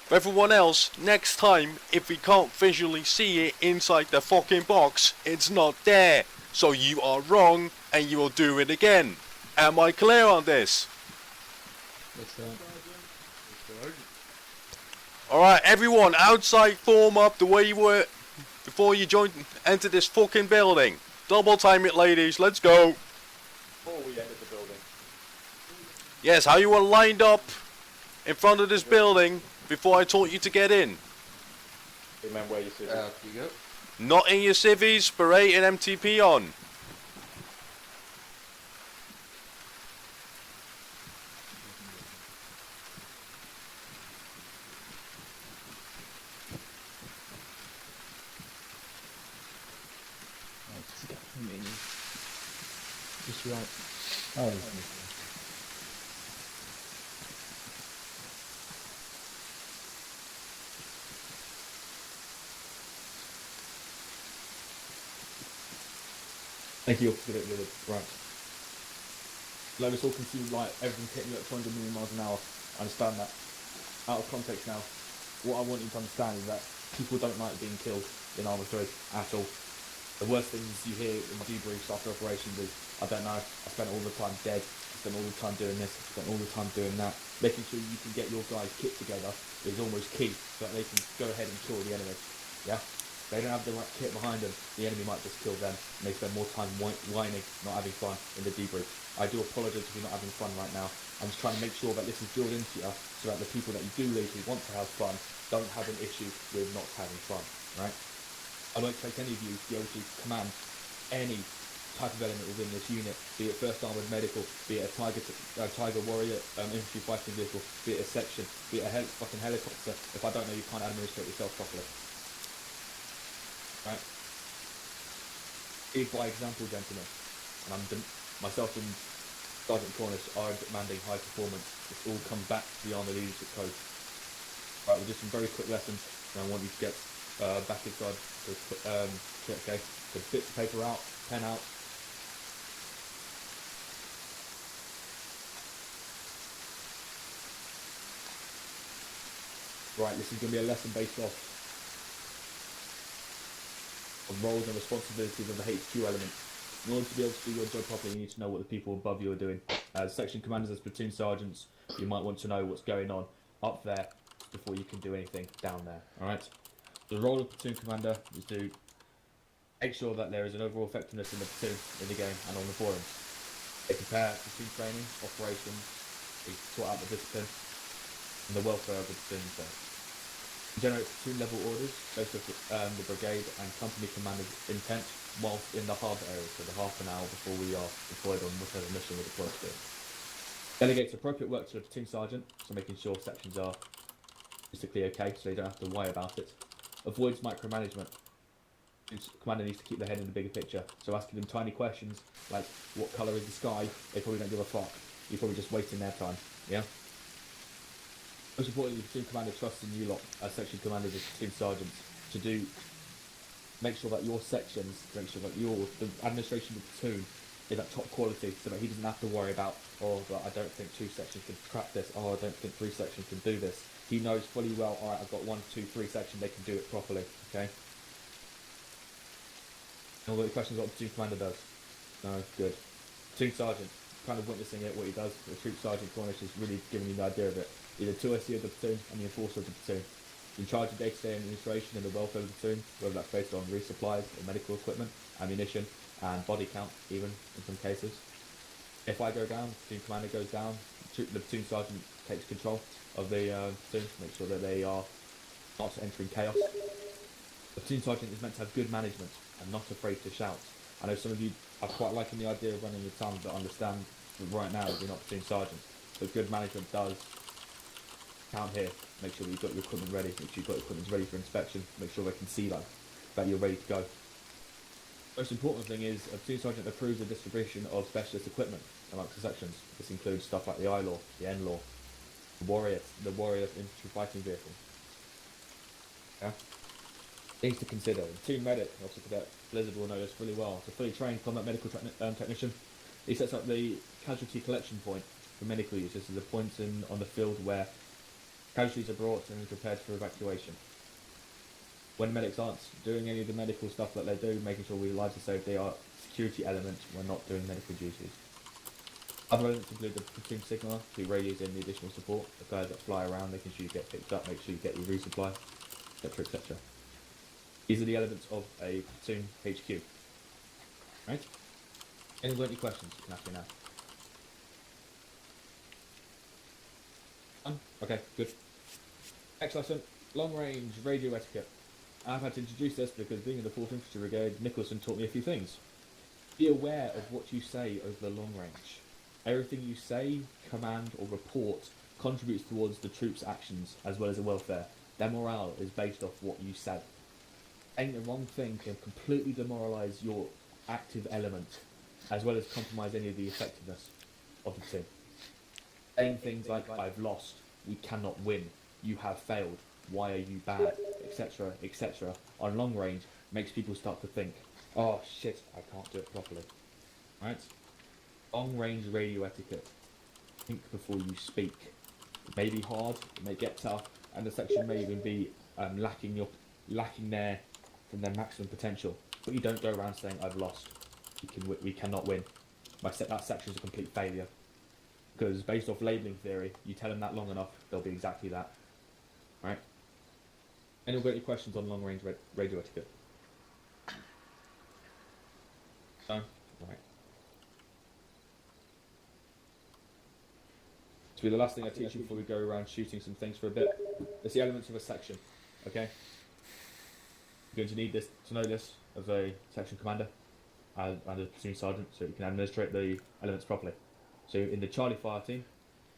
For everyone else, next time, if we can't visually see it inside the fucking box, it's not there. So you are wrong, and you will do it again. Am I clear on this? Yes, sir. Alright, everyone, outside form up the way you were before you enter this fucking building. Double time it, ladies, let's go. Before we entered the building. Yes, how you were lined up in front of this building before I taught you to get in. Remember where you sit. You go. Not in your civvies, beret and MTP on. Just right. Oh, thank you for it, right. Like this all can seem like everything's hitting you at 200 million miles an hour. I understand that. Out of context now, what I want you to understand is that people don't like being killed in Arma 3 at all. The worst things you hear in debriefs after operations is, I don't know, I spent all the time dead, I spent all the time doing this, I spent all the time doing that. Making sure you can get your guys' kit together is almost key, so that they can go ahead and kill the enemy. Yeah? They don't have the right kit behind them, the enemy might just kill them, and they spend more time whining, not having fun in the debrief. I do apologise if you're not having fun right now. I'm just trying to make sure that this is drilled into you, so that the people that you do lead who want to have fun don't have an issue with not having fun, right? I won't expect any of you to be able to command any type of element within this unit, be it 1st Armoured Medical, be it a Tiger Warrior infantry fighting vehicle, be it a section, be it a fucking helicopter, if I don't know you can't administrate yourself properly. Right? Lead by example, gentlemen. And myself and Sergeant Cornish are demanding high performance. This all comes back to the Army Leadership Code. Right, we'll do some very quick lessons, and I want you to get back inside the kit, okay? So bits of paper out, pen out. Right, this is going to be a lesson based off of roles and responsibilities of the HQ element. In order to be able to do your job properly, you need to know what the people above you are doing. As section commanders, as platoon sergeants, you might want to know what's going on up there before you can do anything down there, alright? The role of platoon commander is to make sure that there is an overall effectiveness in the platoon, in the game, and on the forums. They prepare platoon training, operations, they sort out the discipline, and the welfare of the platoon themselves. Generate platoon level orders based off the brigade and company commander's intent whilst in the harbour area, so the half an hour before we are deployed on whatever mission we're deployed to. Delegates appropriate work to the platoon sergeant, so making sure sections are logistically okay, so they don't have to worry about it. Avoids micromanagement. Commander needs to keep their head in the bigger picture, so asking them tiny questions like what colour is the sky, they probably don't give a fuck. You're probably just wasting their time, yeah? Most importantly, the platoon commander trusts in you lot as section commanders and platoon sergeants to make sure that your sections, make sure that the administration of the platoon is at top quality, so that he doesn't have to worry about, oh, but I don't think 2 sections can crack this, oh, I don't think 3 sections can do this. He knows fully well, alright, I've got 1, 2, 3 sections, they can do it properly, okay? All the questions what the platoon commander does. No, good. Platoon sergeant, kind of witnessing it, what he does. The troop sergeant Cornish is really giving you the idea of it. You're the 2SC of the platoon and the enforcer of the platoon. In charge of day-to-day administration and the welfare of the platoon, whether that's based on resupplies or medical equipment, ammunition, and body count, even in some cases. If I go down, the platoon commander goes down, the platoon sergeant takes control of the platoon to make sure that they are not entering chaos. The platoon sergeant is meant to have good management and not afraid to shout. I know some of you are quite liking the idea of running your tongue, but understand that right now you're not platoon sergeant. But good management does count here. Make sure that you've got your equipment ready, make sure you've got your equipment ready for inspection, make sure they can see that you're ready to go. Most important thing is a platoon sergeant approves the distribution of specialist equipment amongst the sections. This includes stuff like the I-Law, the N-Law, the Warrior infantry fighting vehicle. Yeah? Things to consider. The team medic, also cadet Blizzard will know this really well. It's a fully trained combat medical technician. He sets up the casualty collection point for medical use. This is a point on the field where casualties are brought and prepared for evacuation. When medics aren't doing any of the medical stuff that they do, making sure our lives are safe, they are security elements when not doing medical duties. Other elements include the platoon signaller, who radios in the additional support, the guys that fly around, making sure you get picked up, make sure you get your resupply, etc, etc. These are the elements of a platoon HQ. Right? Anyone got any questions? You can ask me now. Okay, good. Next lesson, long range radio etiquette. I've had to introduce this because being in the 4th Infantry Brigade, Nicholson taught me a few things. Be aware of what you say over the long range. Everything you say, command or report contributes towards the troops' actions as well as the welfare. Their morale is based off what you said. Saying the wrong thing can completely demoralise your active element as well as compromise any of the effectiveness of the team. Saying things like, I've lost, we cannot win, you have failed, why are you bad, etc, etc, on long range makes people start to think, oh shit, I can't do it properly. Right? Long range radio etiquette. Think before you speak. It may be hard, it may get tough, and the section may even be lacking there from their maximum potential. But you don't go around saying, I've lost, we cannot win. That section's a complete failure. Because based off labelling theory, you tell them that long enough, they'll be exactly that. Right? Anyone got any questions on long range radio etiquette? No? Right. This will be the last thing I teach you before we go around shooting some things for a bit. It's the elements of a section. Okay? You're going to need this to know this as a section commander and a platoon sergeant, so you can administrate the elements properly. So in the Charlie Fire team,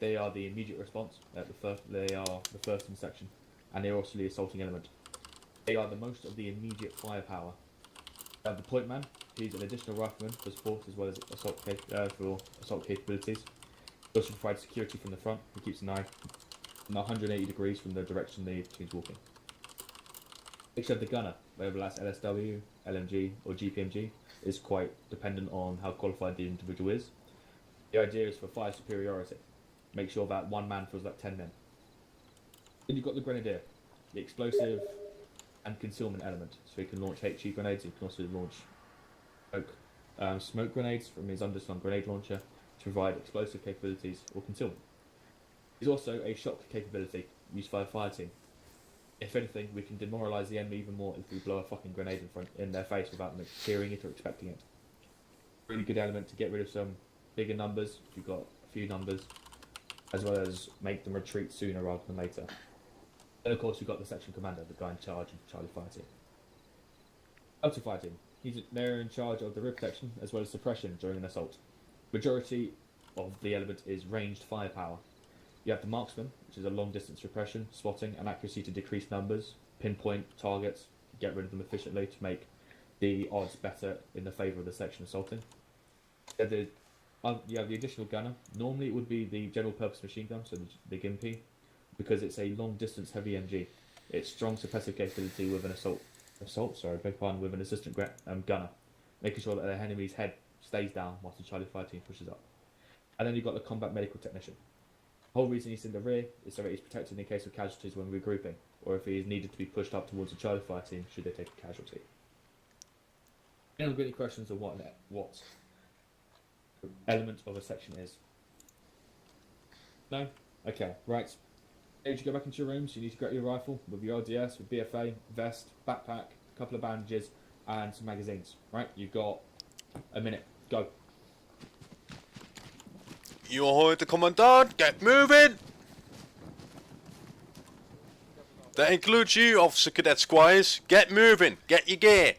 they are the immediate response. They are the first in the section, and they are also the assaulting element. They are the most of the immediate firepower. The point man, he's an additional rifleman for support as well as assault capabilities. He also provides security from the front. He keeps an eye 180 degrees from the direction the platoon's walking. Picture of the gunner, whether that's LSW, LMG, or GPMG, is quite dependent on how qualified the individual is. The idea is for fire superiority. Make sure that one man feels like 10 men. Then you've got the grenadier, the explosive and concealment element. So he can launch HE grenades, he can also launch smoke grenades from his underslung grenade launcher to provide explosive capabilities or concealment. He's also a shock capability used by a fire team. If anything, we can demoralise the enemy even more if we blow a fucking grenade in their face without them hearing it or expecting it. Really good element to get rid of some bigger numbers, if you've got a few numbers, as well as make them retreat sooner rather than later. Then of course you've got the section commander, the guy in charge of Charlie fighting. Auto fighting. They're in charge of the rear protection as well as suppression during an assault. Majority of the element is ranged firepower. You have the marksman, which is a long distance suppression, spotting and accuracy to decrease numbers, pinpoint targets, get rid of them efficiently to make the odds better in the favour of the section assaulting. You have the additional gunner. Normally it would be the general purpose machine gun, so the Gimpy, because it's a long distance heavy MG. It's strong suppressive capability with an with an assistant gunner, making sure that the enemy's head stays down whilst the Charlie fire team pushes up. And then you've got the combat medical technician. The whole reason he's in the rear is so that he's protected in case of casualties when regrouping, or if he is needed to be pushed up towards the Charlie fire team should they take a casualty. Anyone got any questions on what element of a section is? No? Okay, right. As you go back into your rooms, you need to grab your rifle with your RDS, with BFA, vest, backpack, a couple of bandages, and some magazines. Right, you've got a minute. Go. You heard the commandant. Get moving. That includes you, Officer Cadet Squires. Get moving. Get your gear.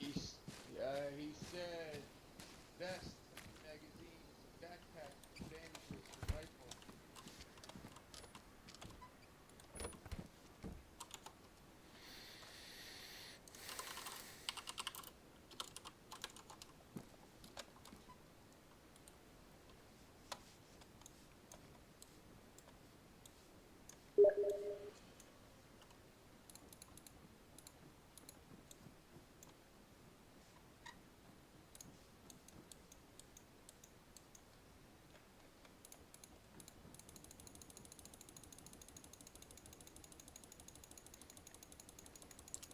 He said vest, magazines, backpack, bandages, and rifle.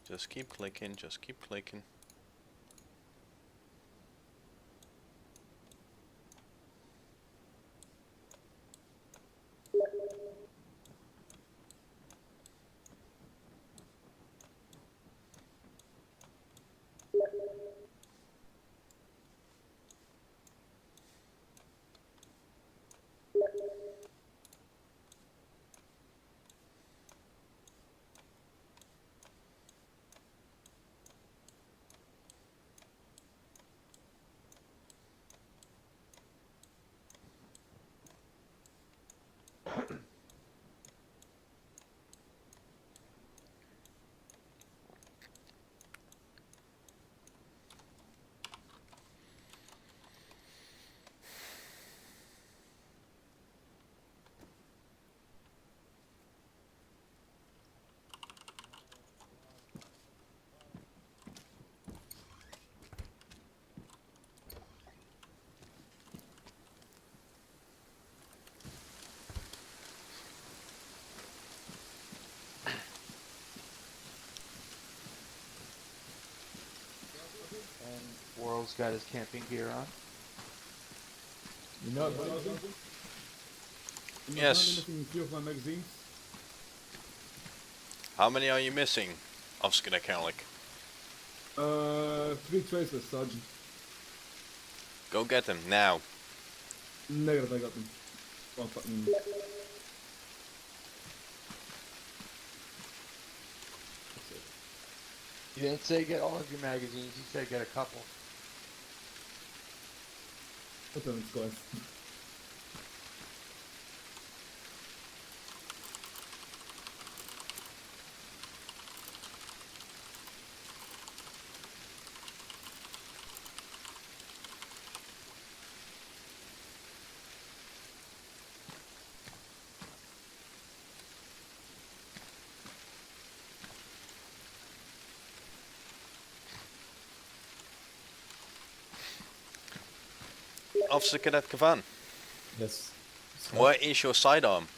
Just keep clicking, just keep clicking. And World's got his camping gear on. You know what, buddy? I'm Yes. currently missing 3 of my magazines. How many are you missing, Officer Cadet Cowlick? 3 tracers, Sergeant. Go get them now. Negative, I got them. One fucking... He didn't say get all of your magazines, he said get a couple. What them, guys? Officer Cadet Kavan, Yes. where is your sidearm?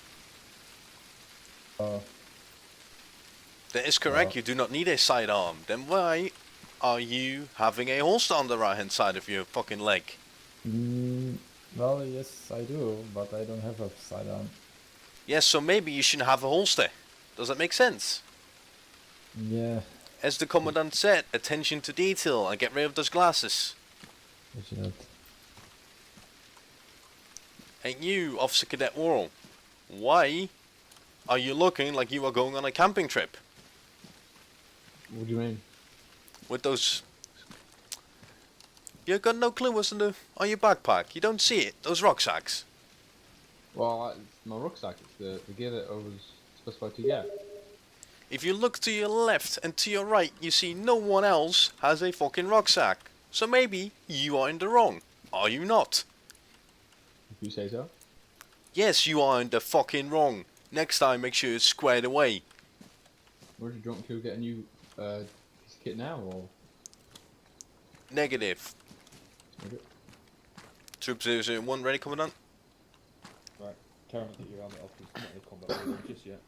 Uh, That is correct, you do not need a sidearm. Then why are you having a holster on the right hand side of your fucking leg? well, yes, I do, but I don't have a sidearm. Yes, so maybe you shouldn't have a holster. Does that make sense? Yeah. As the commandant said, attention to detail and get rid of those glasses. Is it? And you, Officer Cadet Worrell, why are you looking like you are going on a camping trip? What do you mean? With those... You got no clue what's on your backpack. You don't see it. Those rucksacks. Well, it's my rucksack. It's the gear that I was specified to get. If you look to your left and to your right, you see no one else has a fucking rucksack. So maybe you are in the wrong. Are you not? If you say so. Yes, you are in the fucking wrong. Next time, make sure it's squared away. Where's your drunk to get a new piece of kit now, or? Negative. Okay. Troop 001 ready, Commandant? Right, Karen, get your helmet off because it's not in the combat room just yet.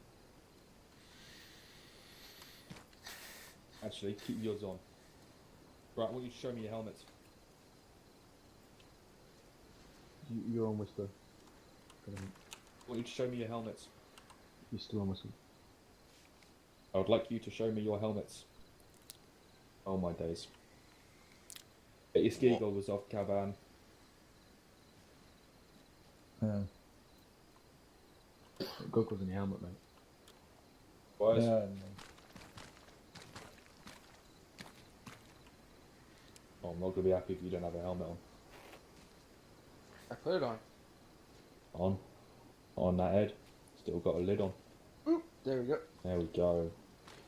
Actually, keep yours on. Right, I want you to show me your helmets. You're on whisper. I want you to show me your helmets. You're still on whisper. I would like you to show me your helmets. Oh my days. Get your ski What? goggles off, Cavan. Goggles in your helmet, mate. Boys. Oh, I'm not gonna be happy if you don't have a helmet on. I put it on. On that head. Still got a lid on. Oop, there we go. There we go.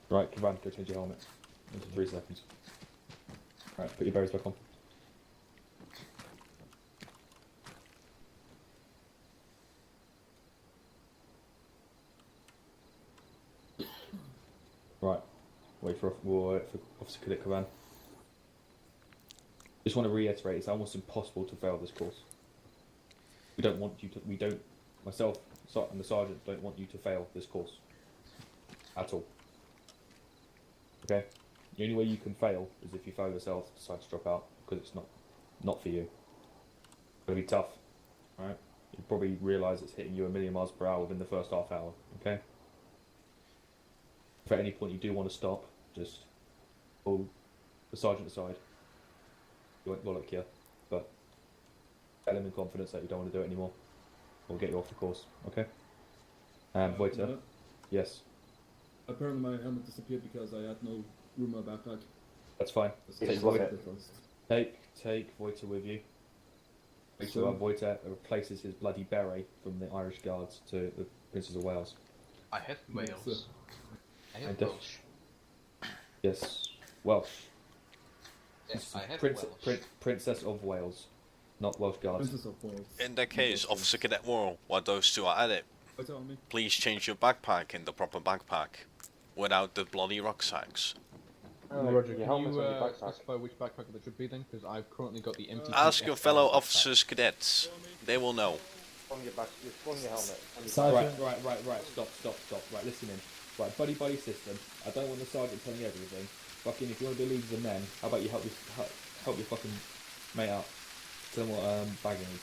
Right, Cavan, go change your helmet. Into 3 seconds. Right, put your berries back on. Right, we'll wait for Officer Cadet Cavan. Just want to reiterate, it's almost impossible to fail this course. Myself and the sergeant don't want you to fail this course. At all. Okay? The only way you can fail is if you fail yourself, decide to drop out, because it's not for you. It's gonna be tough, alright? You'll probably realise it's hitting you 1,000,000 miles per hour within the first half hour, okay? If at any point you do want to stop, just pull the sergeant aside. You won't bollock here, but tell him in confidence that you don't want to do it anymore. We'll get you off the course, okay? And Voiter, yes, Apparently my helmet disappeared because I had no room in my backpack. that's fine. That's Take what Voiter, it was. take Voiter with you. Make sure Voiter replaces his bloody beret from the Irish Guards to the Princess of Wales. I have Wales. I have And Welsh. Yes, Welsh. Yes, I have Prince, Welsh. Princess of Wales, not Welsh Guards. Princess of Wales. In that case, Officer Cadet Worrell, while those two are at it, What's on me? please change your backpack in the proper backpack. Without the bloody rucksacks. Roger, your can helmet's you on your backpack. specify which backpack that should be then? Because I've currently got the MTT. Ask your fellow officers, cadets. They will know. Swung your back, you swung your helmet. On your Right, stop. Right, listen in. Right, buddy system. I don't want the sergeant telling you everything. Fucking, if you want to be leaders of men, how about you help your fucking mate out? Tell them what bagging is.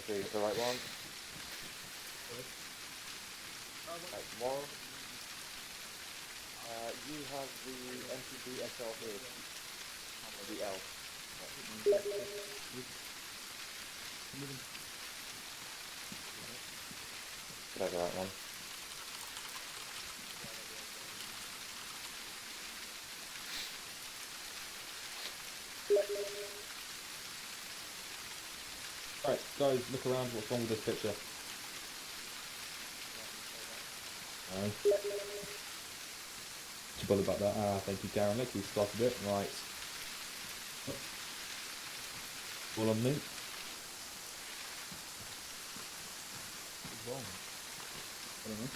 Okay, the right one. Right, one. You have the MTB SL here. The L. That's the right one. Right, guys, look around. What's wrong with this picture? To bother about that. Thank you, Karen. Look, we started it. Right. All on me. Wrong. I don't know.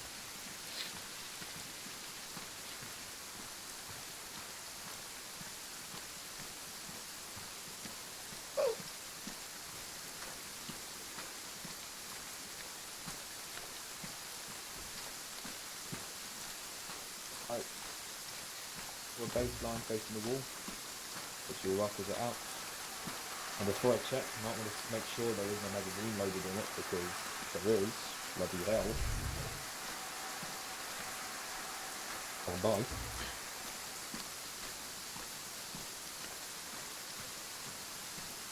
Right. We're baseline facing the wall. Put your rifles out. And before I check, I might want to make sure there isn't a magazine loaded in it because There is. Bloody hell. Stand by.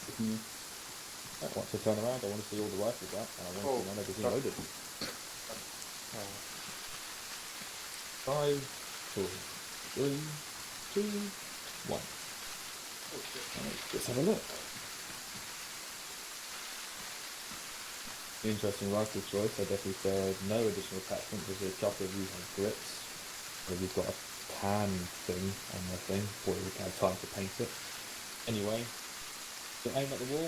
If you don't want to turn around, I want to see all the rifles out, and I want to see when everything loaded. 5, 4, 3, 2, 1. Let's have a look. Interesting rifle choice. I definitely said no additional attachment because a couple of you have grips. Or you've got a pan thing on the thing, or you can have time to paint it. Anyway, so aim at the wall.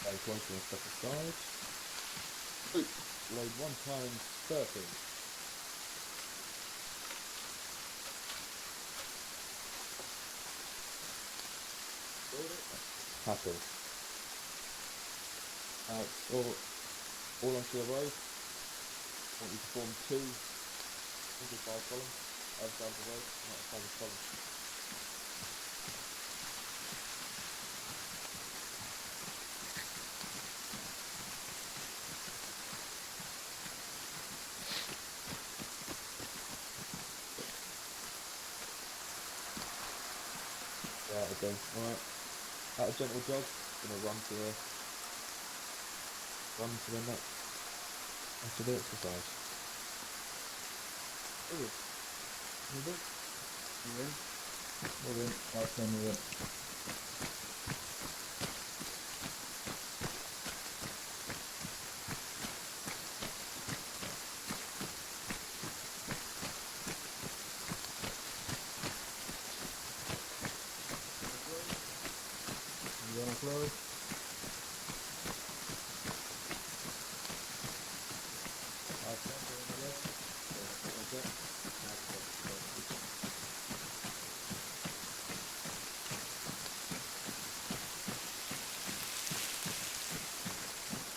Very close and step aside. Load 1 times 30. Happy. All onto the road. I want you to form 2 single file columns either side of the road, not a single column. Yeah, okay. Alright. At a gentle jog, gonna run to the next after the exercise. You in? We're in. Last time we went. You wanna close?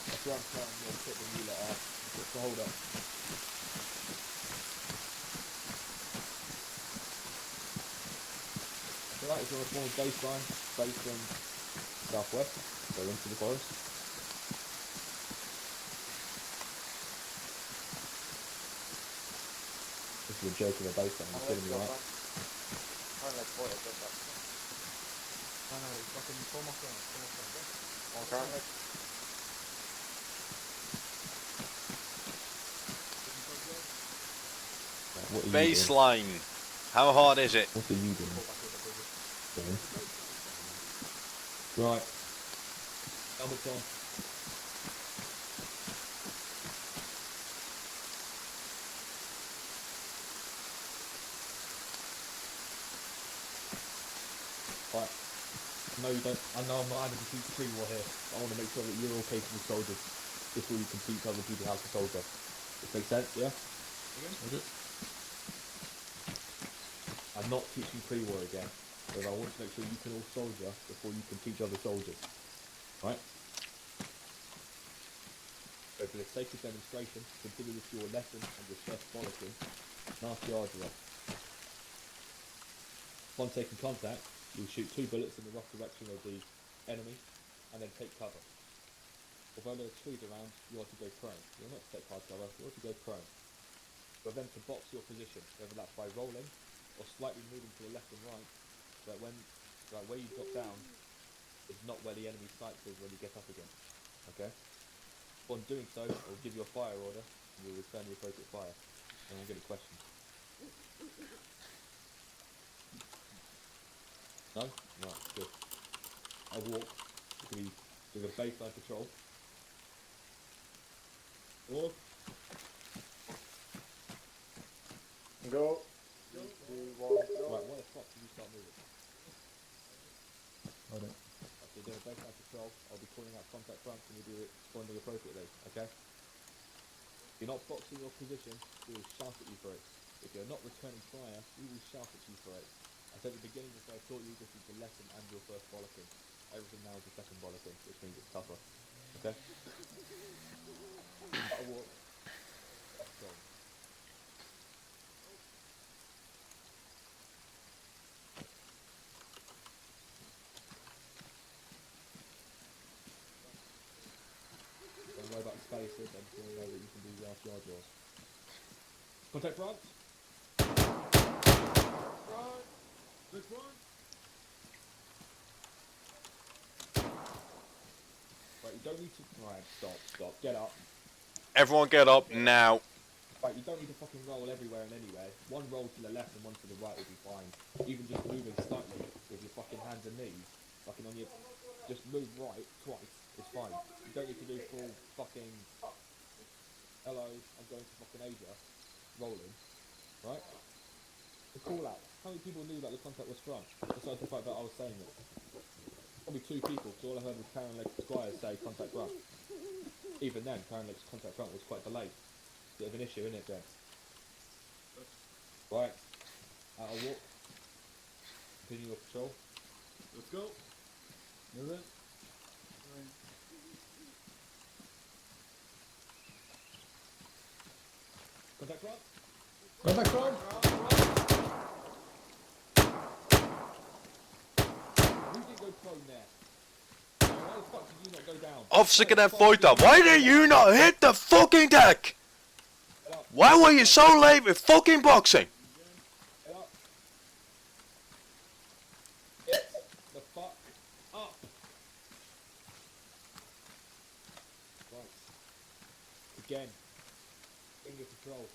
That's where I'm trying to put the wheeler out. What's the hold up? Alright, so we're form a baseline facing southwest, so into the forest. This is a joke of a baseline, I'm kidding you, right? What are you doing? Baseline. How hard is it? What are you doing? Right. Helmet's on. Right. No, you don't. I know I'm not having to keep pre-war here. But I want to make sure that you're all capable soldiers before you can teach other people how to soldier. This makes sense, yeah? Okay. I'm not teaching pre-war again, but I want to make sure you can all soldier before you can teach other soldiers. Right? So for the sake of demonstration, consider this your lesson and your first bollocking. Nasty Ardra. Upon taking contact, you'll shoot 2 bullets in the rough direction of the enemy, and then take cover. Although there are trees around, you are to go prone. You're not to take hard cover, you are to go prone. You're then to box your position, whether that's by rolling, or slightly moving to the left and right, so that where you drop down is not where the enemy's sights is when you get up again. Okay? Upon doing so, I'll give you a fire order, and you'll return the appropriate fire. And we'll get a question. No? Right, good. I'll walk. It's going to be doing a baseline patrol. Walk. Go. 3, 2, 1, go. Right, what the fuck did you start moving? Hold on. So you're doing a baseline patrol, I'll be calling out contact fronts and you'll be responding appropriately, okay? If you're not boxing your position, we will shout at you for it. If you're not returning fire, we will shout at you for it. I said at the beginning before I taught you, this is the lesson and your first bollocking. Everything now is the second bollocking, which means it's tougher. Okay? Gotta walk. Let's go. Don't worry about space. good. I just want to know that you can do last yard yours. Contact front. Front. This one? Right, you don't need to. Right, stop. Get up. Everyone get up now. Right, you don't need to fucking roll everywhere and anywhere. One roll to the left and one to the right will be fine. Even just moving slightly with your fucking hands and knees, fucking on your, just move right twice. It's fine. You don't need to do full fucking. Hello, I'm going to fucking Asia. Rolling, right? The call out. How many people knew that the contact was from? Besides the fact that I was saying it. Probably 2 people, because all I heard was Karen Legs Squire say contact front. Even then, Karen Legs contact front was quite delayed. Bit of an issue, isn't it, James? Right. Out of walk. Continue your patrol. Let's go. Move in. Contact front. Contact front. Who did go prone there? Why the fuck did you not go down? Officer Cadet Fighter, why did you not hit the fucking deck? Why were you so late with fucking boxing? Get up. Get the fuck up. Right. Again. In your patrol.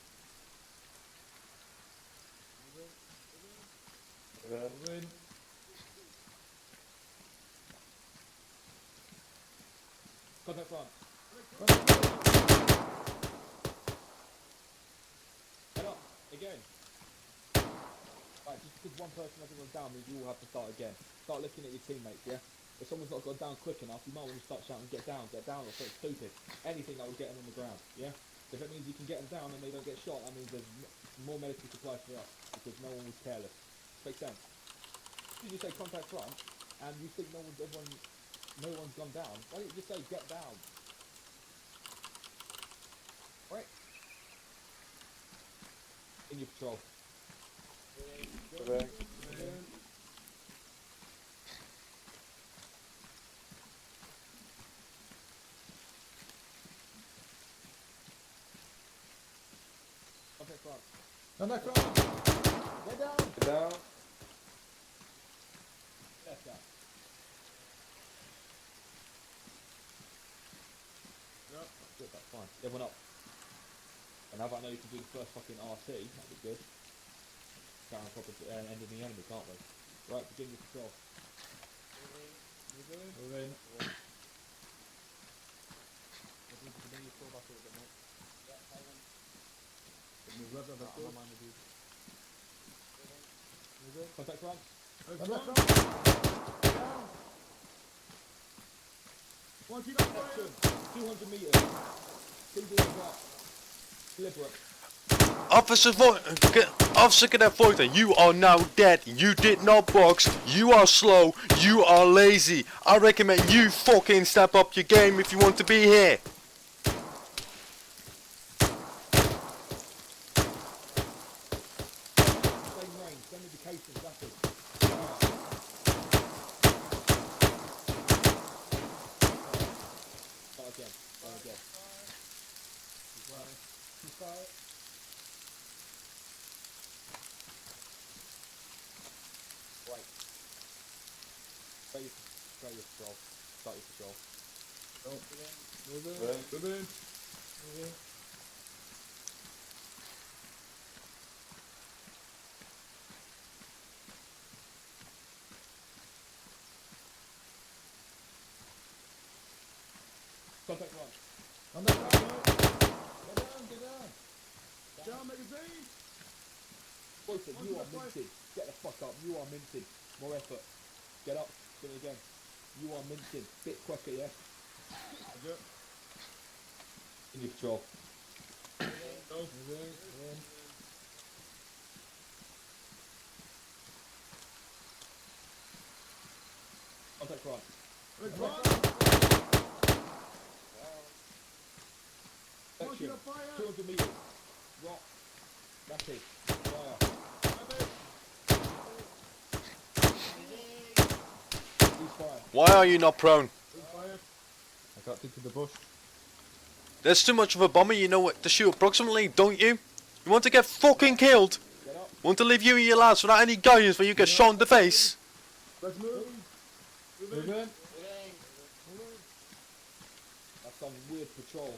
Move in. Contact front. Head up. Again. Right, just because one person hasn't gone down means you all have to start again. Start looking at your teammates, yeah? If someone's not gone down quick enough, you might want to start shouting, get down, or something stupid. Anything that will get them on the ground, yeah? If it means you can get them down and they don't get shot, that means there's more medical supplies for us, because no one was careless. Makes sense? If you say contact front, and you think no one's gone down, why don't you just say get down? Right? In your patrol. Move in. Contact front. Contact front. Get down! Get down. Left down. Yep. Good, that's fine. Everyone up. And now that I know you can do the first fucking RC, that'd be good. Down proper ending the enemy, can't we? Right, begin your patrol. Move in. Continue to pull back a little bit, mate. Move left, I'm let's go. on with you. Move in. Contact front. Let's Contact go. front. Down. One, keep up Section. fire. 200 meters. Single drop. Deliberate. Officer Cadet Fighter, you are now dead. You did not box. You are slow. You are lazy. I recommend you fucking step up your game if you want to be here. Same range. Same indications. That's it. Start again. Start again. Fire. Right. Start your patrol. Start your patrol. Move in. Move in. Move in. Move in. Contact front. Contact front. Get down. Down magazine. Wilson, you are minted. Get the fuck up. You are minted. More effort. Get up. Do it again. You are minted. Bit quicker, yeah? Yep. In your patrol. Go. Move in. Contact front. Let's go. One, Section. keep up fire. 200 meters. Rock. That's it. Fire. Cease fire. Why are you not prone? Fire. I got into the bush. There's too much of a bomber, you know what to shoot approximately, don't you? You want to get fucking killed? Get up. Want to leave you and your lads without any guidance when you get shot in the face? Let's move. Move in. That's some weird patrol.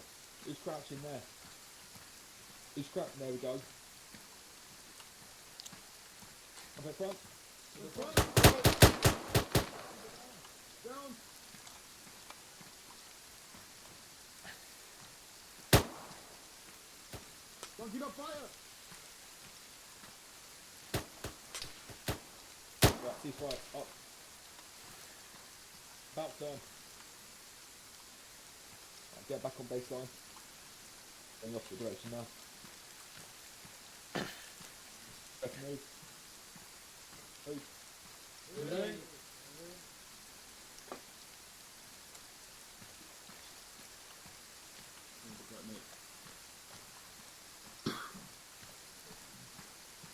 Who's crouching there? Who's crouching? There we go. Up at front. Down. Don't keep up fire. Right, ceasefire. Up. About turn. Right, get back on baseline. In the opposite direction now. Left move. Move. Moving.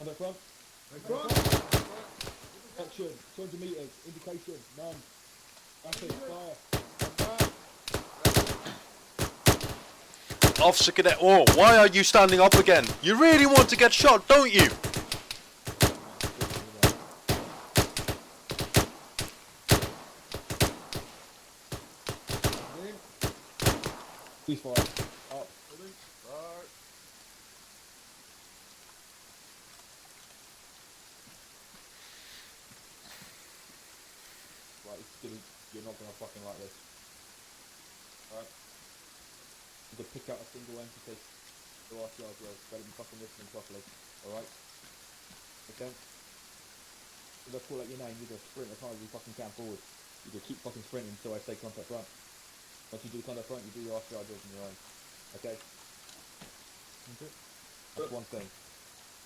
On the front. Front. Action. 200 meters. Indication. None. Rapid. Fire. Officer Cadet War, why are you standing up again? You really want to get shot, don't you? Ceasefire. Up. Start. Right, you're not gonna fucking like this. Alright. You can pick out a single entity. The last yard row. Better than fucking listening properly. Alright? Okay? If I call out your name, you're gonna sprint as hard as you fucking can forward. You're gonna keep fucking sprinting until I say contact front. Once you do the contact front, you do your last yard drills on your own. Okay? That's one thing.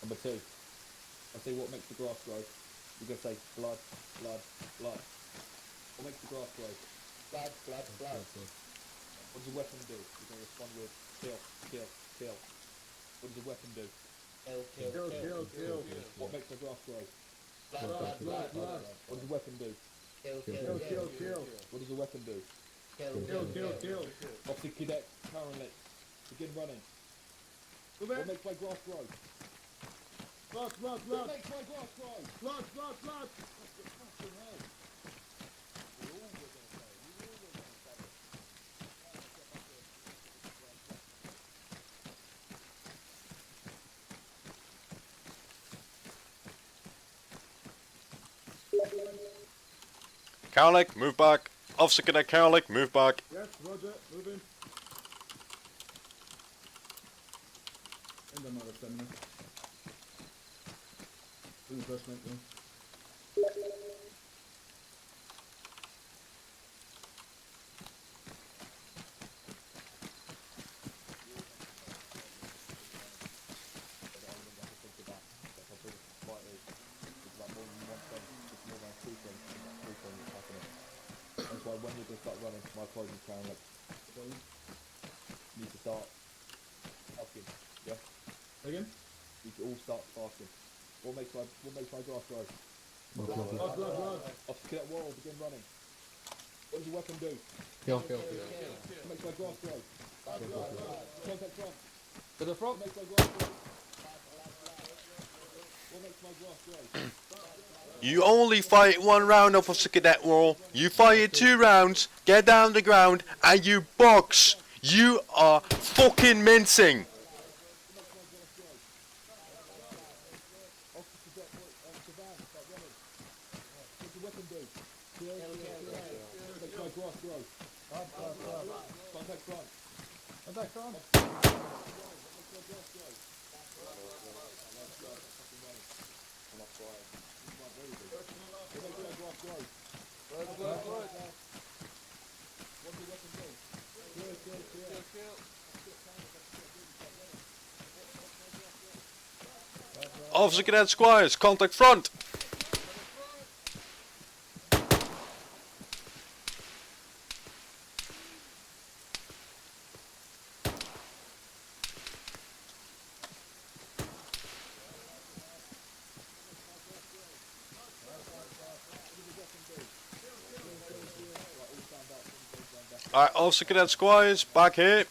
Number two. I say what makes the grass grow. You're gonna say blood, blood, blood. What makes the grass grow? Blood, blood, blood. What does a weapon do? You're going to respond with kill, kill, kill. What does a weapon do? Kill, kill, Kill, kill. kill, kill. What makes the grass grow? Blood, blood, blood. Blood. What does a weapon do? Kill, Kill, kill, kill, kill. kill. What does a weapon do? Kill, Kill, kill, kill. Officer Cadet, currently. Begin running. Move What in. makes my grass grow? Blood, blood, What blood. makes my grass grow? Blood, blood, blood. Fucking hell. We all were going to say it. We all were going to say it. Cowlick, move back. Officer Cadet Cowlick, move back. Yes, Roger. Move in. And another stamina. Doing first mate though. That's why when you're going to start running, my closing crown, like, you need to start asking, yeah? Again? You can all start asking. What makes my grass grow? Blood, blood, blood. Officer Cadet Wall, begin running. What does a weapon do? Kill, kill, kill. What makes my grass grow? Contact front. To the front. What makes my grass grow? What makes my grass grow? You only fight one round, Officer Cadet War. You fight 2 rounds, get down the ground, and you box. You are fucking mincing. Officer Cadet Savannah, start running. What's the weapon do? What makes my grass grow? Contact front. Contact front. Officer Cadet Squires, contact front. Alright, Officer Cadet Squires, back here.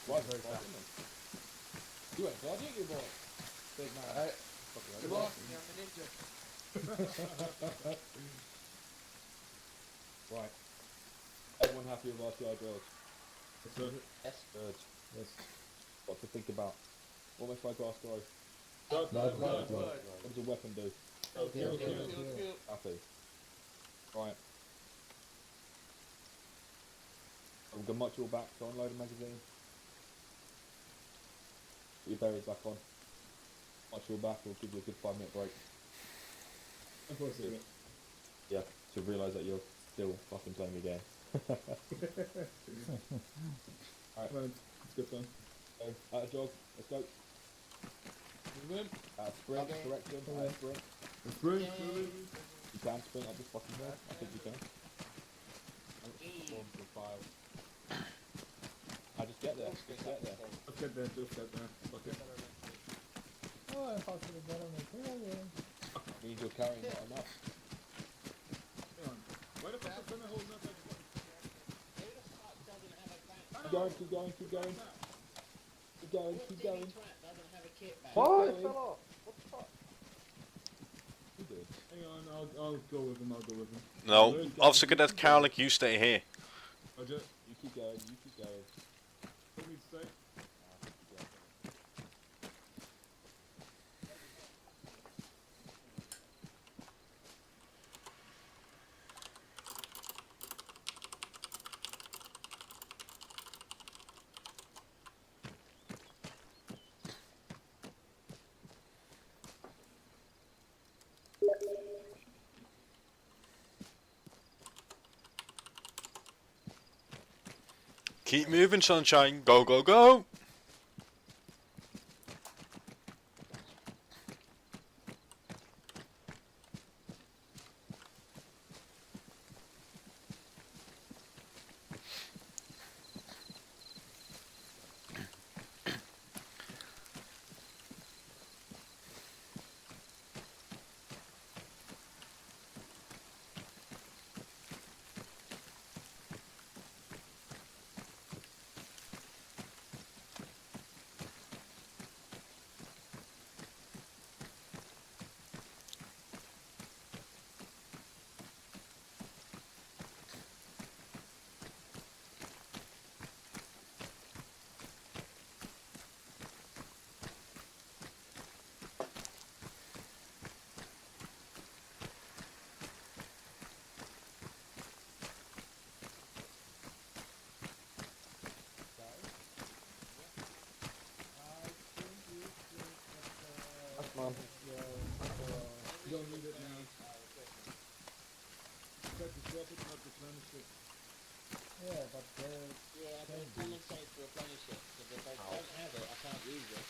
Right, very right, fast. isn't it? You ain't bloody, ain't you, boy? Big man. Fucking You right. lost me, I'm a ninja. Right. Everyone happy with RTI drills? Yes, sir. Yes. Good. Yes. What to think about? Almost like grass grow. Blood, Blood. What does a weapon do? Kill. Happy. Right. We've got much all back, so unload a magazine. Put your berries back on. Much all back, we'll give you a good 5-minute break. Unfortunately. Yeah, to realise that you're still fucking playing the game. Alright, Right, it's good fun. so, out of jog, let's go. Out of sprint, Okay. correction, out of sprint. It's great. Yeah. You can sprint up this fucking hill, I think you can. Form to file. I just get there, just get there. Let's get there, just get there. Fuck it. Oh, if I could have got on the tail, Means you're carrying not enough. Hang on. Why the fuck is Brennan holding up like this? Who the fuck doesn't have a back? Keep going, keep going, keep going. Keep going, What keep dilly going. twat doesn't have a kit bag? What? going. It fell off. What the fuck? You did. Hang on, I'll go with him, I'll go with him. No, Officer Cadet Carlick, you stay here. Roger. You keep going, you keep going. What needs to say? Keep moving, sunshine. Go, go, go. That's mine. You don't need it now. Check the drop it, not replenish it. Yeah, but Yeah, but compensate to replenish it. Because if I don't have it, I can't use it.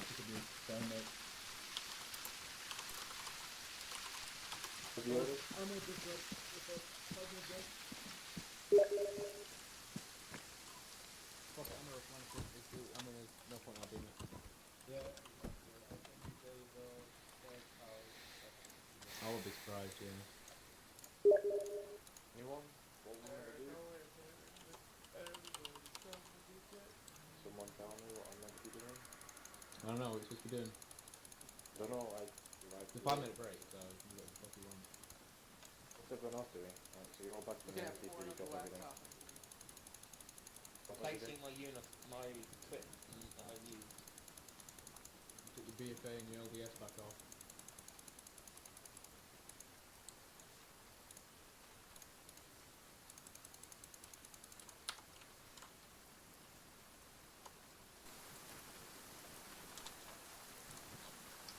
It could be standard. Have you ordered? I'm gonna just wait. Just wait. 5 minutes break. fuck it, I'm gonna replenish it. I mean, there's no point in doing it. Yeah. I would be surprised, yeah. Anyone? What we want to do? Someone tell me what I'm meant to be doing? I don't know what you're supposed to be doing. Don't know, It's a 5-minute break, so you can do what the fuck you want. What's everyone else doing? Right, so you go back to We the can have NCP, porn on drop the everything. laptop. Drop everything. Replacing my equipment that I use. You took your BFA and your LDS back off.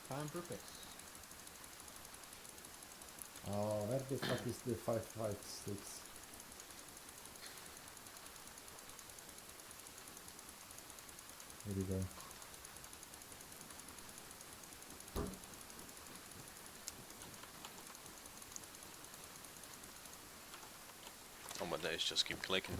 Time for a piss. Oh, where the fuck is the 556? There you go. Oh my days, just keep clicking.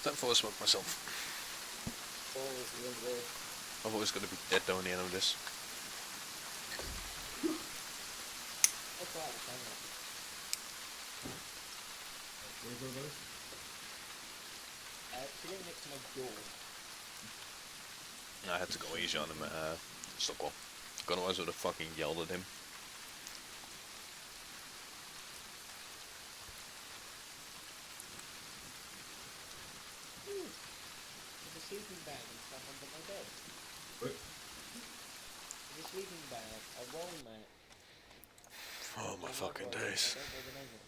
Don't fall asleep myself. balls in there. I thought it was going to be dead down the end of this. That's right, it's hang on. Where you go, guys? Sitting next to my door. I had to go easy on him at Stockwell. Otherwise I would have fucking yelled at him. There's a sleeping bag and stuff under my bed. Wait. There's a sleeping bag, a roll mat. Oh my a fucking microwave, days. I don't know the name of it.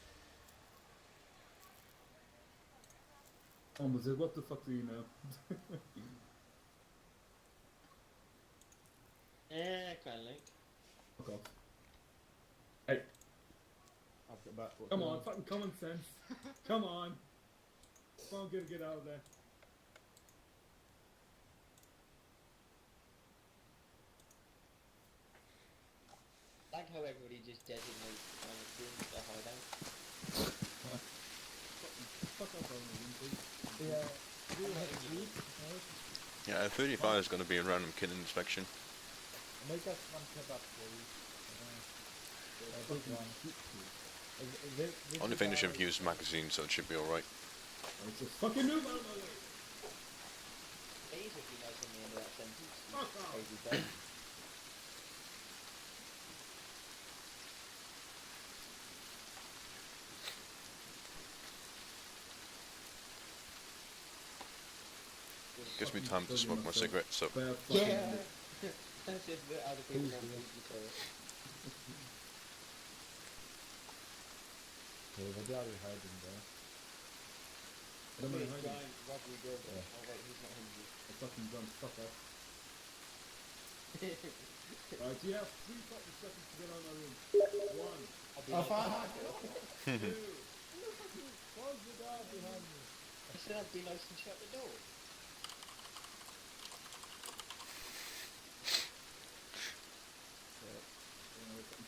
Oh, but what the fuck do you know? Crown Link. Fuck off. Hey, I've got back. come on, fucking common sense. Come on. Come on, get out of there. Like how everybody just designates Crown Link rooms to hide out. Fuck off, please. Yeah. Do you have to leave? Yeah, 35 is going to be a random kid inspection. Make us one kebab, please. Big one. Only thing they should have used magazine, so it should be alright. It's just fucking move out of my way. Please, if you know from the end of that sentence. Fuck off. Crazy dog. Gives me time to smoke my cigarette, so Fair fucking Yeah! That's just the other people don't think you for it. Okay, but they are hiding there. I don't mind Big hiding. giant rubbery doorbell. Yeah. Oh wait, he's not hungry. I'm fucking drunk. Fuck off. Right, you have 3 fucking seconds to get out of my room. 1, I'll be Oh, nice fuck! and shut 2. Close the door behind me. I said I'd be nice and shut the door.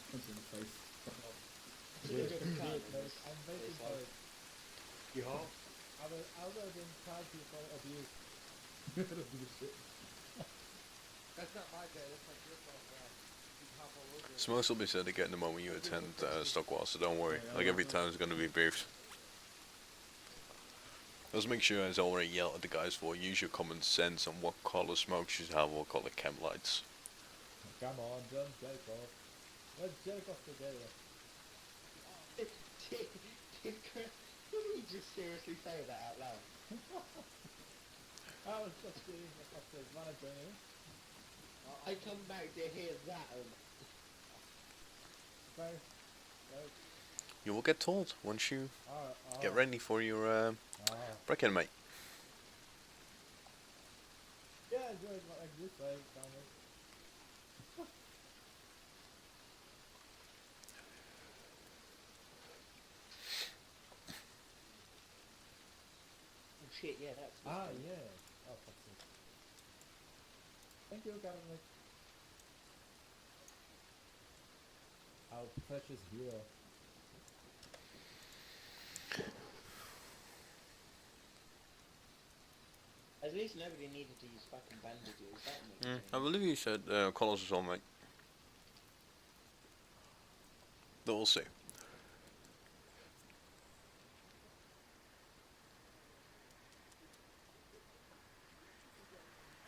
Punch in the face. Fuck off. I'm waiting for it. Yeah. I will charge you for abuse. I don't give a shit. That's not my bed, that's like your fault, man. You hop all over it. smokes will be said again the moment you attend Stockwell, so don't worry. Like every time it's going to be briefed. Just make sure, as I already yelled at the guys for, use your common sense on what color smokes you have, what color chem lights. Come on, don't jerk off. Let's jerk off together. Did you just seriously say that out loud? I was just doing a cocktail manager. I come back to hear that. Very, You will get told once you get ready for your break-in, mate. Yeah, do it like this way, kind of. Oh shit, yeah, that's Yeah. Oh, fuck's sake. Thank you, government. Our precious hero. At least nobody needed to use fucking bandages. That makes sense. I believe you said colours as well, mate. But we'll see.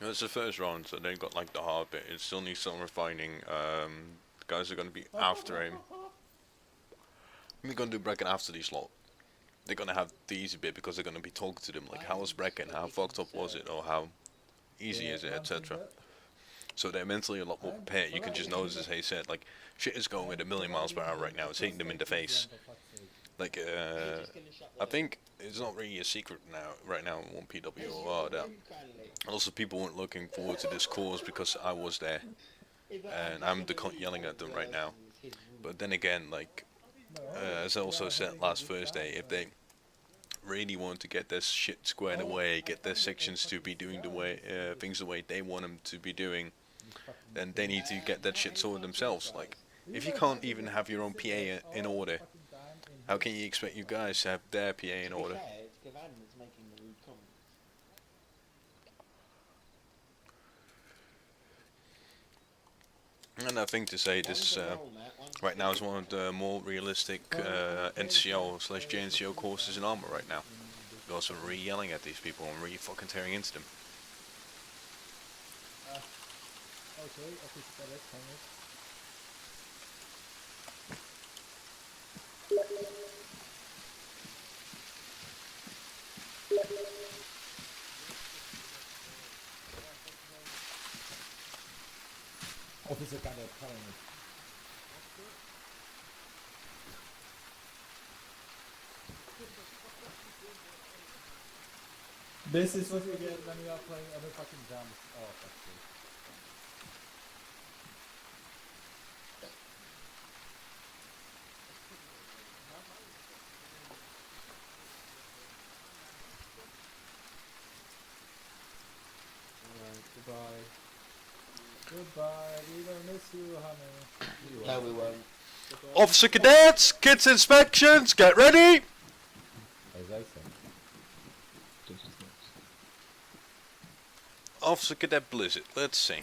It's the first round, so they got like the hard bit. It still needs some refining. The guys are going to be after him. We're going to do Brecon after these lot. They're going to have the easy bit because they're going to be talking to them like, how was Brecon? How fucked up was it? Or how easy is it, etc. So they're mentally a lot more prepared. You can just notice, as he said, like, shit is going at 1,000,000 miles per hour right now. It's hitting them in the face. Like, I think it's not really a secret now, right now, in 1PWR, that also people weren't looking forward to this course because I was there. And I'm the cunt yelling at them right now. But then again, like, as I also said last Thursday, if they really want to get this shit squared away, get their sections to be doing the way, things the way they want them to be doing, then they need to get that shit sorted themselves. Like, if you can't even have your own PA in order, how can you expect you guys to have their PA in order? It's Gavan that's making the rude comments. Another thing to say, this right now is one of the more realistic NCO/JNCO courses in Arma right now. You're also really yelling at these people and really fucking tearing into them. Okay, officer cadet, hang on. Officer cadet, hang on. This is what you get when you are playing other fucking drums. Oh, fuck's sake. Alright, goodbye. Goodbye, we will miss you, honey. No, we won't. Officer cadets, kids inspections, get ready! As I said. Officer Cadet Blizzard, let's see.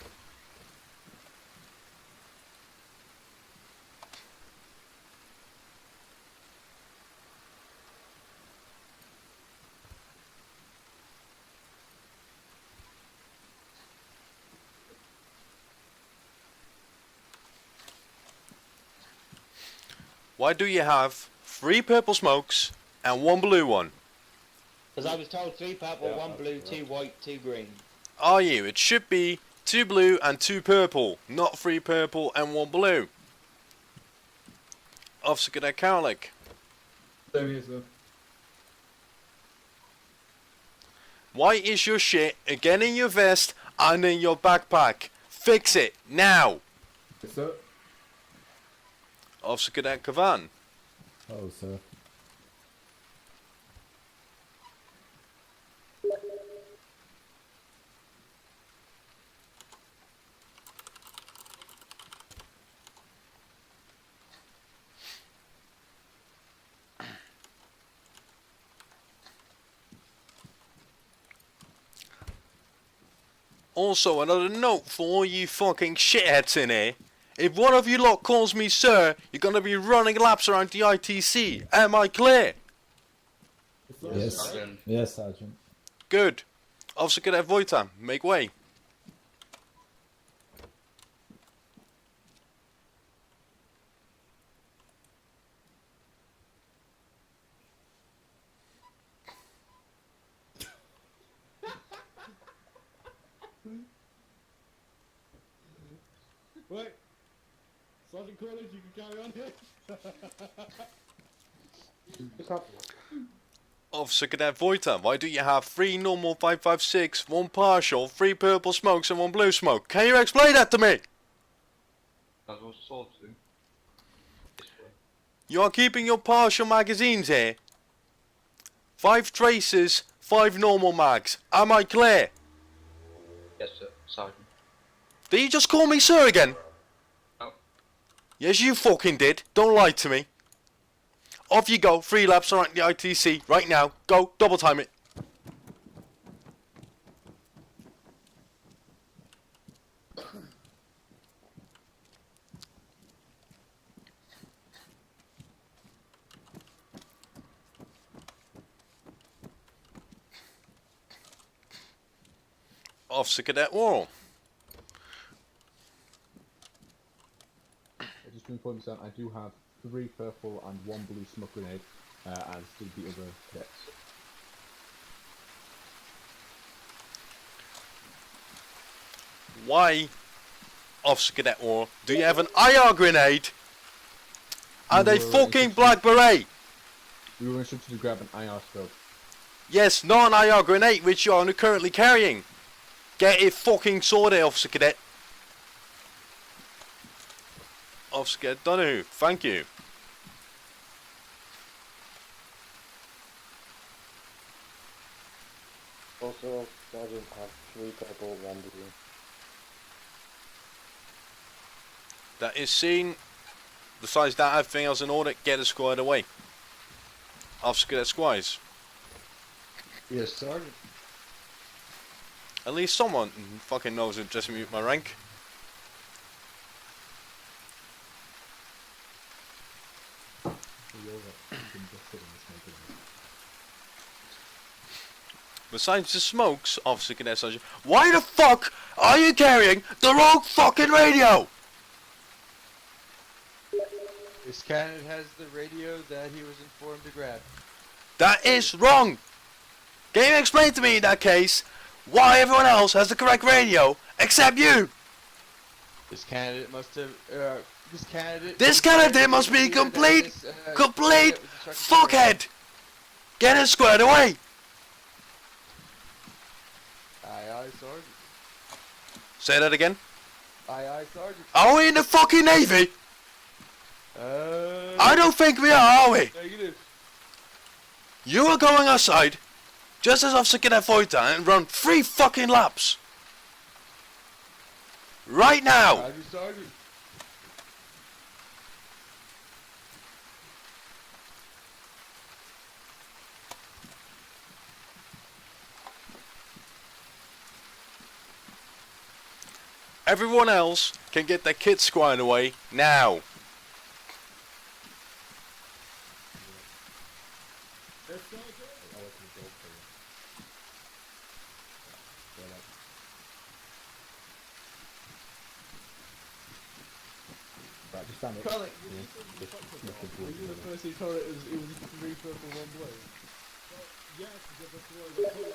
Why do you have 3 purple smokes and 1 blue one? Because I was told 3 purple, 1 blue, 2 white, 2 green. Are you? It should be 2 blue and 2 purple, not 3 purple and 1 blue. Officer Cadet Cowlick. Same here, sir. Why is your shit again in your vest and in your backpack? Fix it now. Yes, sir. Officer Cadet Kavan. Oh, sir. Also, another note for all you fucking shitheads in here. If one of you lot calls me sir, you're gonna be running laps around the ITC. Am I clear? Yes. Sergeant. Yes, Sergeant. Good. Officer Cadet Voitam, make way. Wait. Sergeant Cornish, you can carry on here. Officer Cadet Voitam, why do you have 3 normal 5.56, 1 partial, 3 purple smokes and 1 blue smoke? Can you explain that to me? That was told to. You are keeping your partial magazines here. 5 traces, 5 normal mags. Am I clear? Yes, sir, Sergeant. Did you just call me sir again? No. Yes, you fucking did. Don't lie to me. Off you go. 3 laps around the ITC right now. Go. Double time it. Officer Cadet Worrell. Just to inform you, sir, I do have 3 purple and 1 blue smoke grenade, and still the other cadets. Why, Officer Cadet Worrell, do you have an IR grenade and a fucking black beret? We were instructed to grab an IR scope. Yes, not an IR grenade, which you are currently carrying. Get it fucking sorted, Officer Cadet. Officer Cadet Donahue, thank you. Also, Sergeant have 3 purple, 1 blue. That is seen. Besides that, everything else in order. Get it squared away. Officer Cadet Squires. Yes, Sergeant. At least someone fucking knows to just mute my rank. just sitting and smoking. Besides the smokes, Officer Cadet Sergeant, why the fuck are you carrying the wrong fucking radio? This candidate has the radio that he was informed to grab. That is wrong. Can you explain to me in that case why everyone else has the correct radio except you? This candidate must have. This candidate must be complete fuckhead. Get it squared away. Aye, aye, Sergeant. Say that again. Aye, aye, Sergeant. Are we in the fucking Navy? I don't think we are we? Negative. You are going outside, just as Officer Cadet Voita, and run 3 fucking laps. Right now. Roger, Sergeant. Everyone else can get their kids squared away now. Let's go, go. I'll open the door for you. Yeah, like, right, just stand up. Carly, Yeah, just looking were towards you the the first who told it was 3 purple, 1 blue? Yes, because that's what I was told.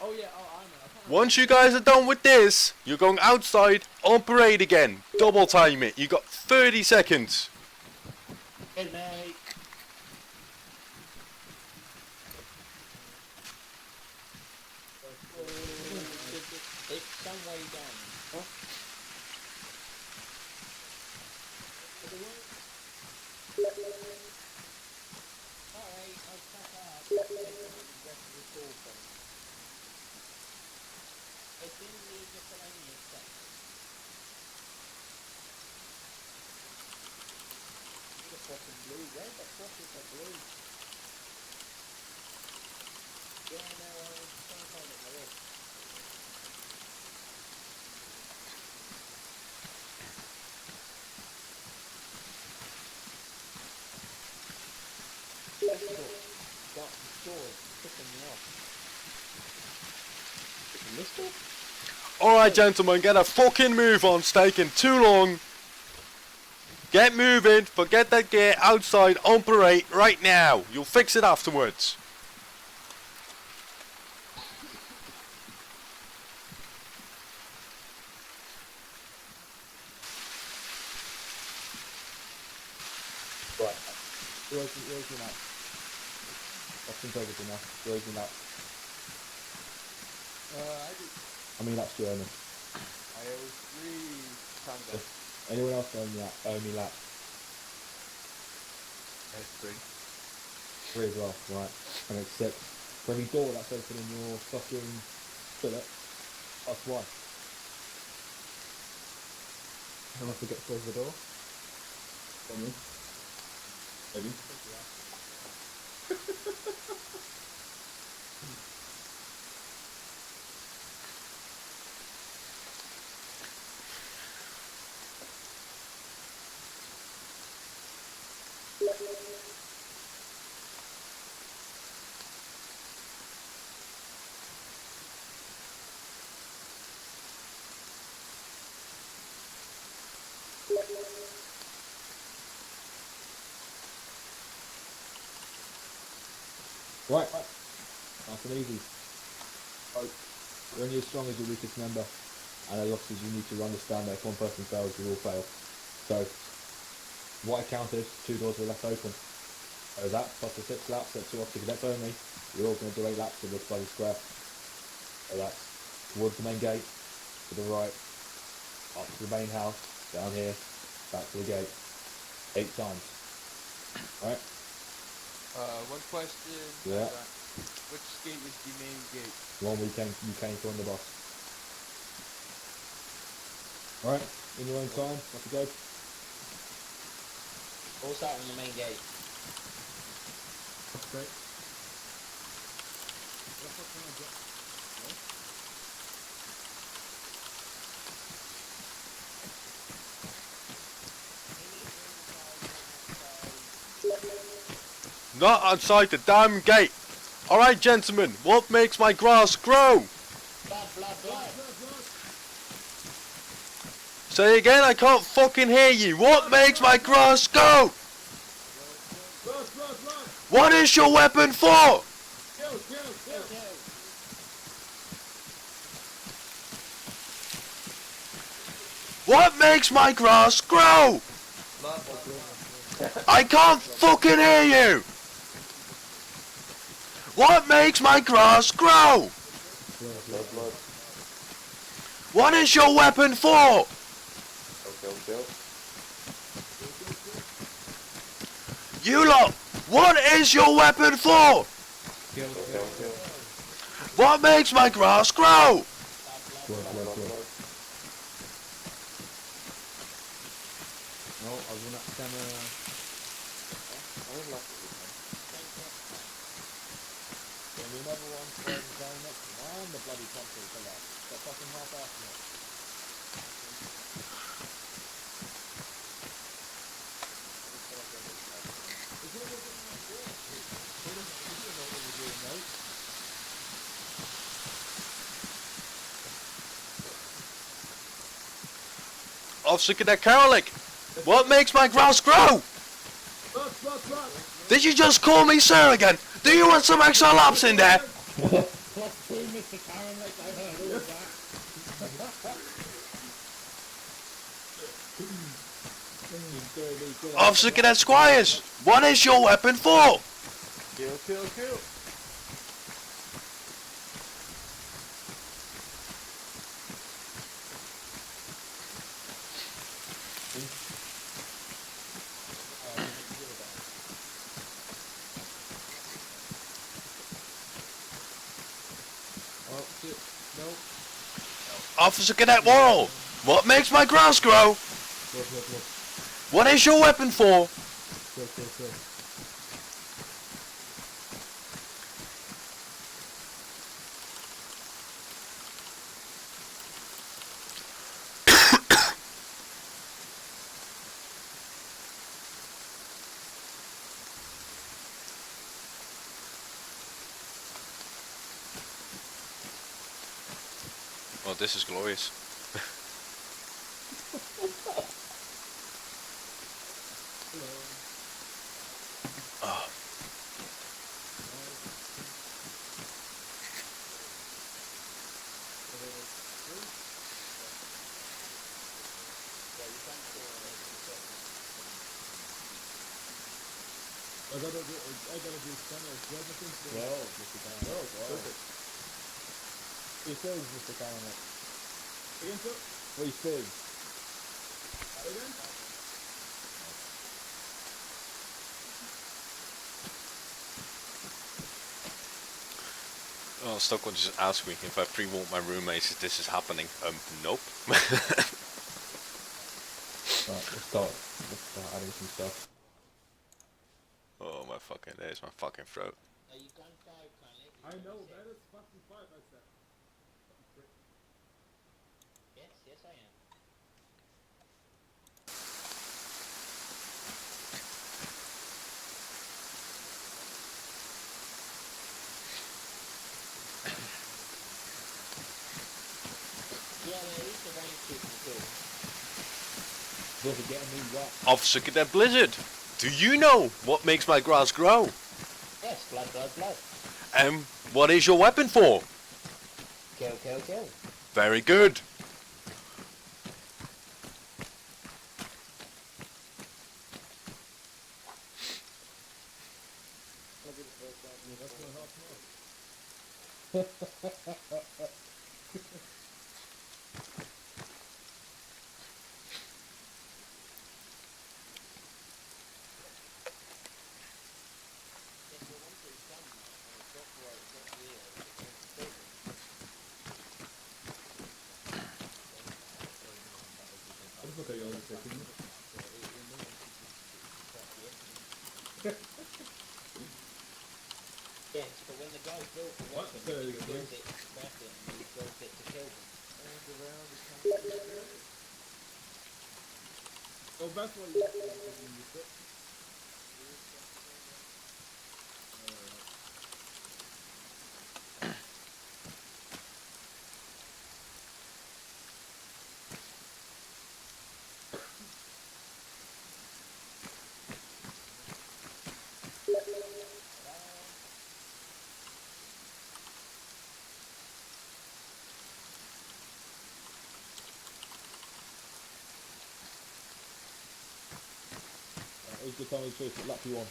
Oh yeah, oh I know. I can't Once you guys are done with this, you're going outside on parade again. Double time it. You got 30 seconds. Good night. It's some way down. Alright, I'll cut out. Take the rest of the call from you. It's in the miscellaneous section. The fucking blue. Where the fuck is the blue? Yeah, no, I was trying to find it in the list. Got the sword pissing me off. Alright gentlemen, get a fucking move on. It's taking too long. Get moving. Forget that gear outside on parade right now. You'll fix it afterwards. Right. Where's your map? I've sent everything now. Where's your map? I did. I mean, that's German. I owe 3 Tango. Anyone else owe me that? Owe me that? That's 3. 3 as well, right. And it's 6. For every door that's open in your fucking billet, that's 1. Don't have to get to close the door. Maybe. Maybe. Right. Nice and easy. So, you're only as strong as your weakest member, and as officers you need to understand that if one person fails, you all fail. So, what I counted, 2 doors were left open. So that, plus the 6 laps, that's 2 officer cadets only, you're all going to do 8 laps of this bloody square. So that's towards the main gate, to the right, up to the main house, down here, back to the gate. 8 times. Right? One question. Yeah. Which gate is the main gate? The one you came for on the bus. Alright, in your own time, off you go. All start on the main gate. That's great. What the fuck can I get? Not outside the damn gate. Alright, gentlemen, what makes my grass grow? Blood, blood, blood. Say again, I can't fucking hear you. What makes my grass go? What is your weapon for? Kill, kill, kill. What makes my grass grow? I can't fucking hear you. What makes my grass grow? Blood, blood. What is your weapon for? Kill. You lot, what is your weapon for? Kill. What makes my grass grow? Blood. No, I will not stand We never want to go next to mine, the bloody console killer. They're fucking half-assed it. Officer Cadet Karalik, what makes my grass grow? Did you just call me sir again? Do you want some extra laps in there? +2, Mr. Karen, like I heard all of that. Officer Cadet Squires, what is your weapon for? Kill. Oh shit, no. Officer Cadet Worrell, what makes my grass grow? Look. What is your weapon for? Kill. Oh, this is glorious. Oh. I gotta do center. Do everything to No, Mr. Karen. No, perfect. He says, Mr. Karen. Again, sir? What he says. Again? Oh, Stockwell just asked me if I pre-warned my roommates if this is happening. Nope. Right, let's start adding some stuff. Oh my fucking, there's my fucking throat. Are you going to go, Karen? I know, that is fucking 5, I said. Yes, I am. Yeah, there is a range shooting too. Those are getting me wet. Officer Cadet Blizzard, do you know what makes my grass grow? Yes, blood. What is your weapon for? Kill. Very good. Let's look at your other second. Yes, but when the guy built the What? weapon, Sorry, he again, built please. it to scrap it and he built it to kill them. Oh, that's why you sit. Who's going to tell me the truth? What lap you on?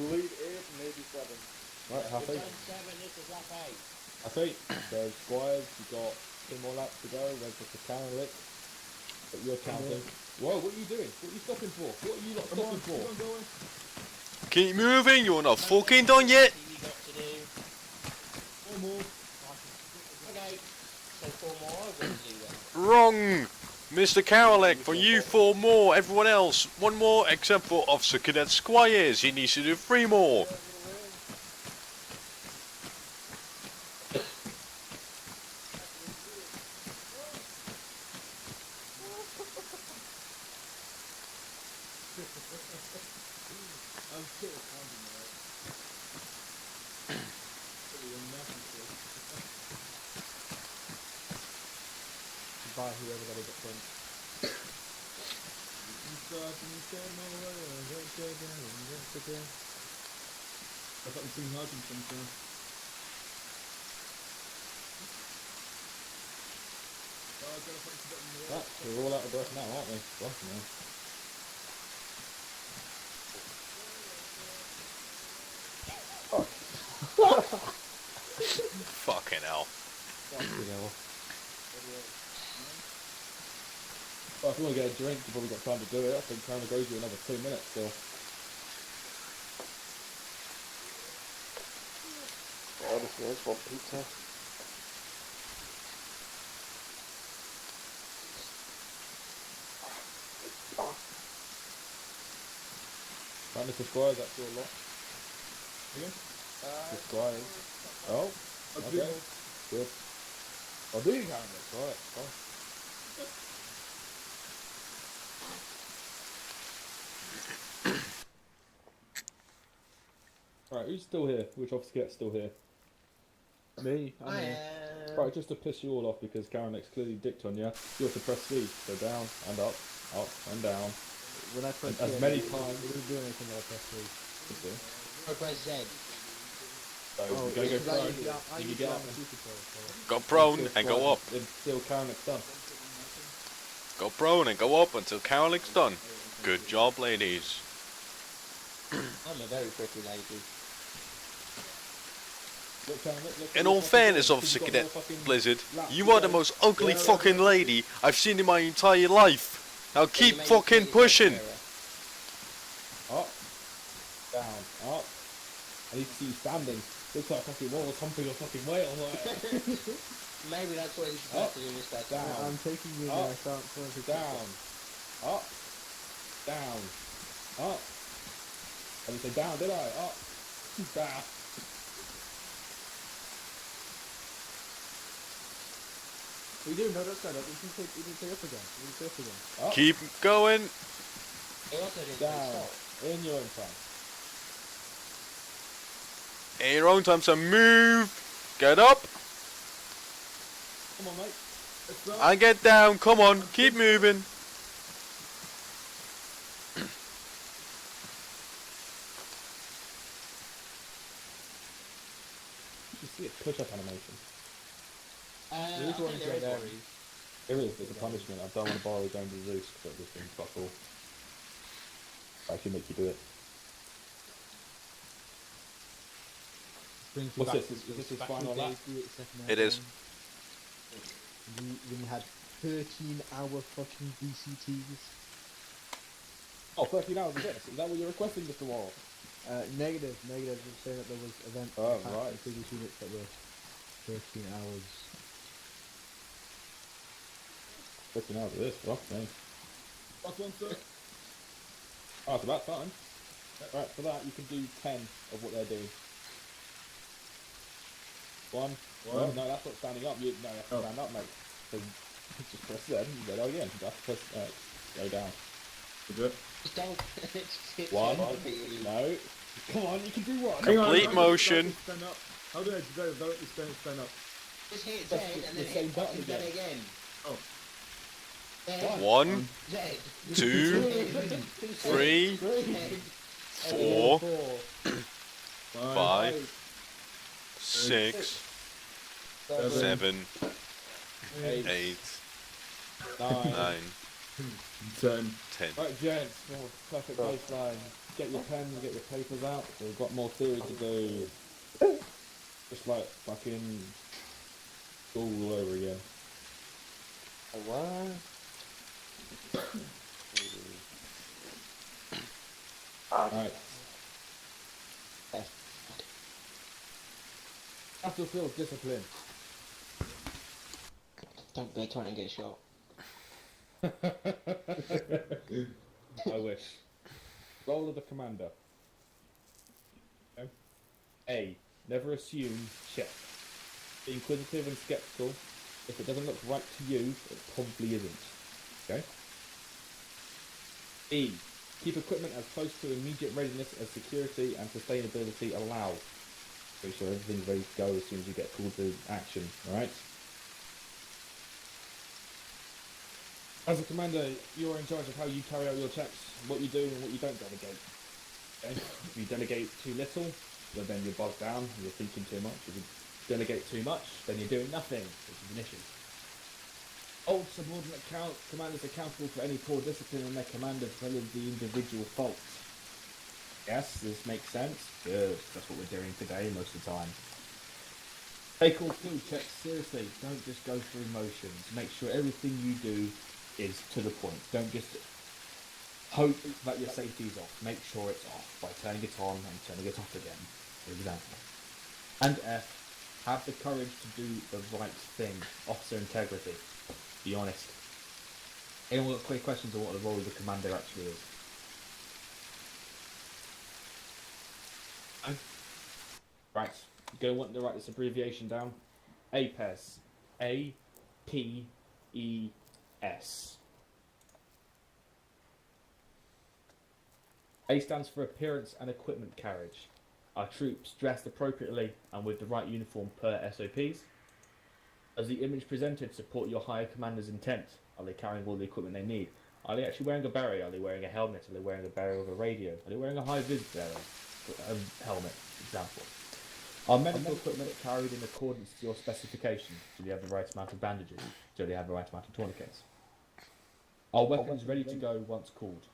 Lead 8, maybe 7. Right, happy? We've done 7, this is lap 8. Happy? So, Squires, you've got 2 more laps to go. Where's the Karen lick? But you're counting. Whoa, what are you doing? What are you stopping for? What are you not stopping for? Keep on going. Keep moving, you're not fucking done yet. You got to do. 4 more. Okay. So 4 more I've got to do then. Wrong! Mr. Karolek, for you 4 more, everyone else 1 more except for Officer Cadet Squires, he needs to do 3 more. I'm still pounding right. Pretty unnecessary. Goodbye, whoever got it up front. You start and you say no way, I don't go down, I don't go down. I thought we sing Martin sometimes. Oh, I've got to put some button in the Right, we're all out of breath now, aren't we? Fucking hell. Fucking hell. Well, if you want to get a drink, you've probably got time to do it. I think Karen goes you another 2 minutes still. Honestly, I just want pizza. Right, Mr. Squires, that's your lot. Again? Mr. Squires. Oh, okay. Good. Oh, do you, Karen? That's right. Oh. Right, who's still here? Which officer cadet's still here? Me, I'm I here. am. Right, just to piss you all off because Karen X clearly dicked on you, you have to press C. So down and up and down. When I pressed As it, many it times- didn't do anything when I pressed it. I press Z. So Oh, you gotta go because I prone, used to- I then you used get to up have a and super pro, so- Go prone until and go up. Squires- Until Karen X done. Go prone and go up until Karolek's done. Good job, ladies. I'm a very pretty lady. Look, Karen, look, In look, all look, fairness, look, Officer you've got Cadet more fucking Blizzard, laps you to are the go. most ugly Yeah, fucking lady I've seen in my entire life. Now keep You made- fucking made yourself pushing. fairer. Up, down, up. I need to see you standing. Looks like a fucking wall humping your fucking weight. I'm like, Maybe that's what you're Up, supposed to do, Mr. down. I'm taking you Up, there, so I'm trying to down, up, down, up. I didn't say down, did I? Up, down. We do, no, that's not up. We can say up again. We can say up again. Up, Keep going. He also didn't down. stop. In your own time. In your own time, so move. Get up Come on, mate. Let's go. and get down. Come on, keep moving. You should see a push-up animation. There I is one think in there is St. one. Mary's. There is, there's a punishment. I don't want to borrow going to Zeus because this thing's fuck all. I actually make you do it. Brings me What's back this? to Is those this his back final in the lap? days, the 8 It is. When you had 13-hour fucking DCTs. Oh, 13 hours of this? Is that what you're requesting, Mr. Worrell? Negative. I'm saying that there was events Oh, in the past right. in previous units that were 13 hours. 13 hours of this, fuck me. Last one, sir. Oh, it's about time. Right, for that you can do 10 of what they're doing. One. One. No, that's not standing up. You have to Oh. stand up, mate. So just press Z and go down again. Just press X. Go down. You do it. Just don't. Just hit One. repeatedly. No. Come on, you can do one. Hang on. Complete how do motion. you stand up? How do I directly stand up? Just hit Z That's and the then same hit button fucking Z again. again. Oh. Z. One, Z. 2, Z. 3, Z. 4, 5, 5, 6, 7, 8, 9, 9, 10. 10. Right, gents, well, perfect baseline. Get your pens, get your papers out. We've got more theory to do. Just like fucking school all over again. What? Right. Battlefield discipline. Don't be trying to get shot. I wish. Role of the commander. Okay. A. Never assume. Check. Be inquisitive and skeptical. If it doesn't look right to you, it probably isn't. Okay. E. Keep equipment as close to immediate readiness as security and sustainability allow. Make sure everything's ready to go as soon as you get called to action. Alright? As a commander, you're in charge of how you carry out your checks, what you do and what you don't delegate. Okay? If you delegate too little, well, then you're bogged down, you're thinking too much. If you delegate too much, then you're doing nothing, which is an issue. Hold subordinate commanders accountable for any poor discipline in their command as well as the individual faults. Yes, this makes sense. Good, that's what we're doing today most of the time. Take all food checks seriously. Don't just go through motions. Make sure everything you do is to the point. Don't just hope that your safety is off. Make sure it's off by turning it on and turning it off again, for example. And F, have the courage to do the right thing. Officer integrity. Be honest. Anyone got quick questions on what the role of the commander actually is? Right, you're going to want to write this abbreviation down. APES. A-P-E-S. A stands for appearance and equipment carriage. Are troops dressed appropriately and with the right uniform per SOPs? Does the image presented support your higher commander's intent? Are they carrying all the equipment they need? Are they actually wearing a beret? Are they wearing a helmet? Are they wearing a beret with a radio? Are they wearing a high-vis helmet, for example? Are medical equipment carried in accordance to your specification? Do they have the right amount of bandages? Do they have the right amount of tourniquets? Are weapons ready to go once called?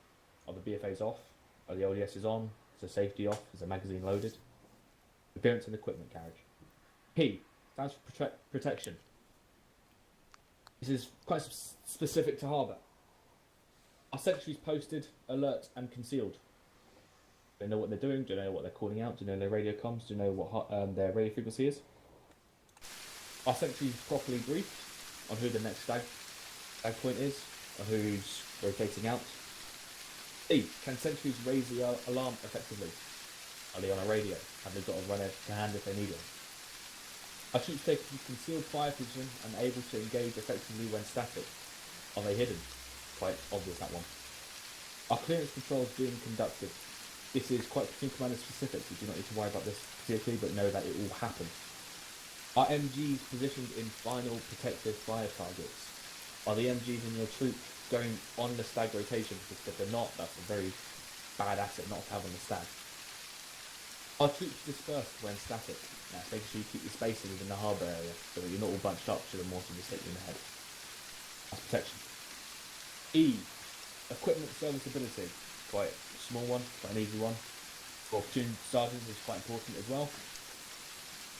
Are the BFAs off? Are the LDSs on? Is the safety off? Is the magazine loaded? Appearance and equipment carriage. P stands for protection. This is quite specific to harbour. Are sentries posted, alert and concealed? Do they know what they're doing? Do they know what they're calling out? Do they know their radio comms? Do they know what their radio frequency is? Are sentries properly briefed on who the next stag point is? Or who's rotating out? E. Can sentries raise the alarm effectively? Are they on a radio? Have they got a runner to hand if they need it? Are troops taking concealed fire position and able to engage effectively when static? Are they hidden? Quite obvious, that one. Are clearance controls being conducted? This is quite team commander specific, so you do not need to worry about this particularly, but know that it will happen. Are MGs positioned in final protective fire targets? Are the MGs in your troop going on the stag rotation? Because if they're not, that's a very bad asset not to have on the stag. Are troops dispersed when static? That's making sure you keep your spacing within the harbour area so that you're not all bunched up should a mortar just hit you in the head. That's protection. E. Equipment serviceability. Quite a small one, quite an easy one. For platoon sergeants is quite important as well.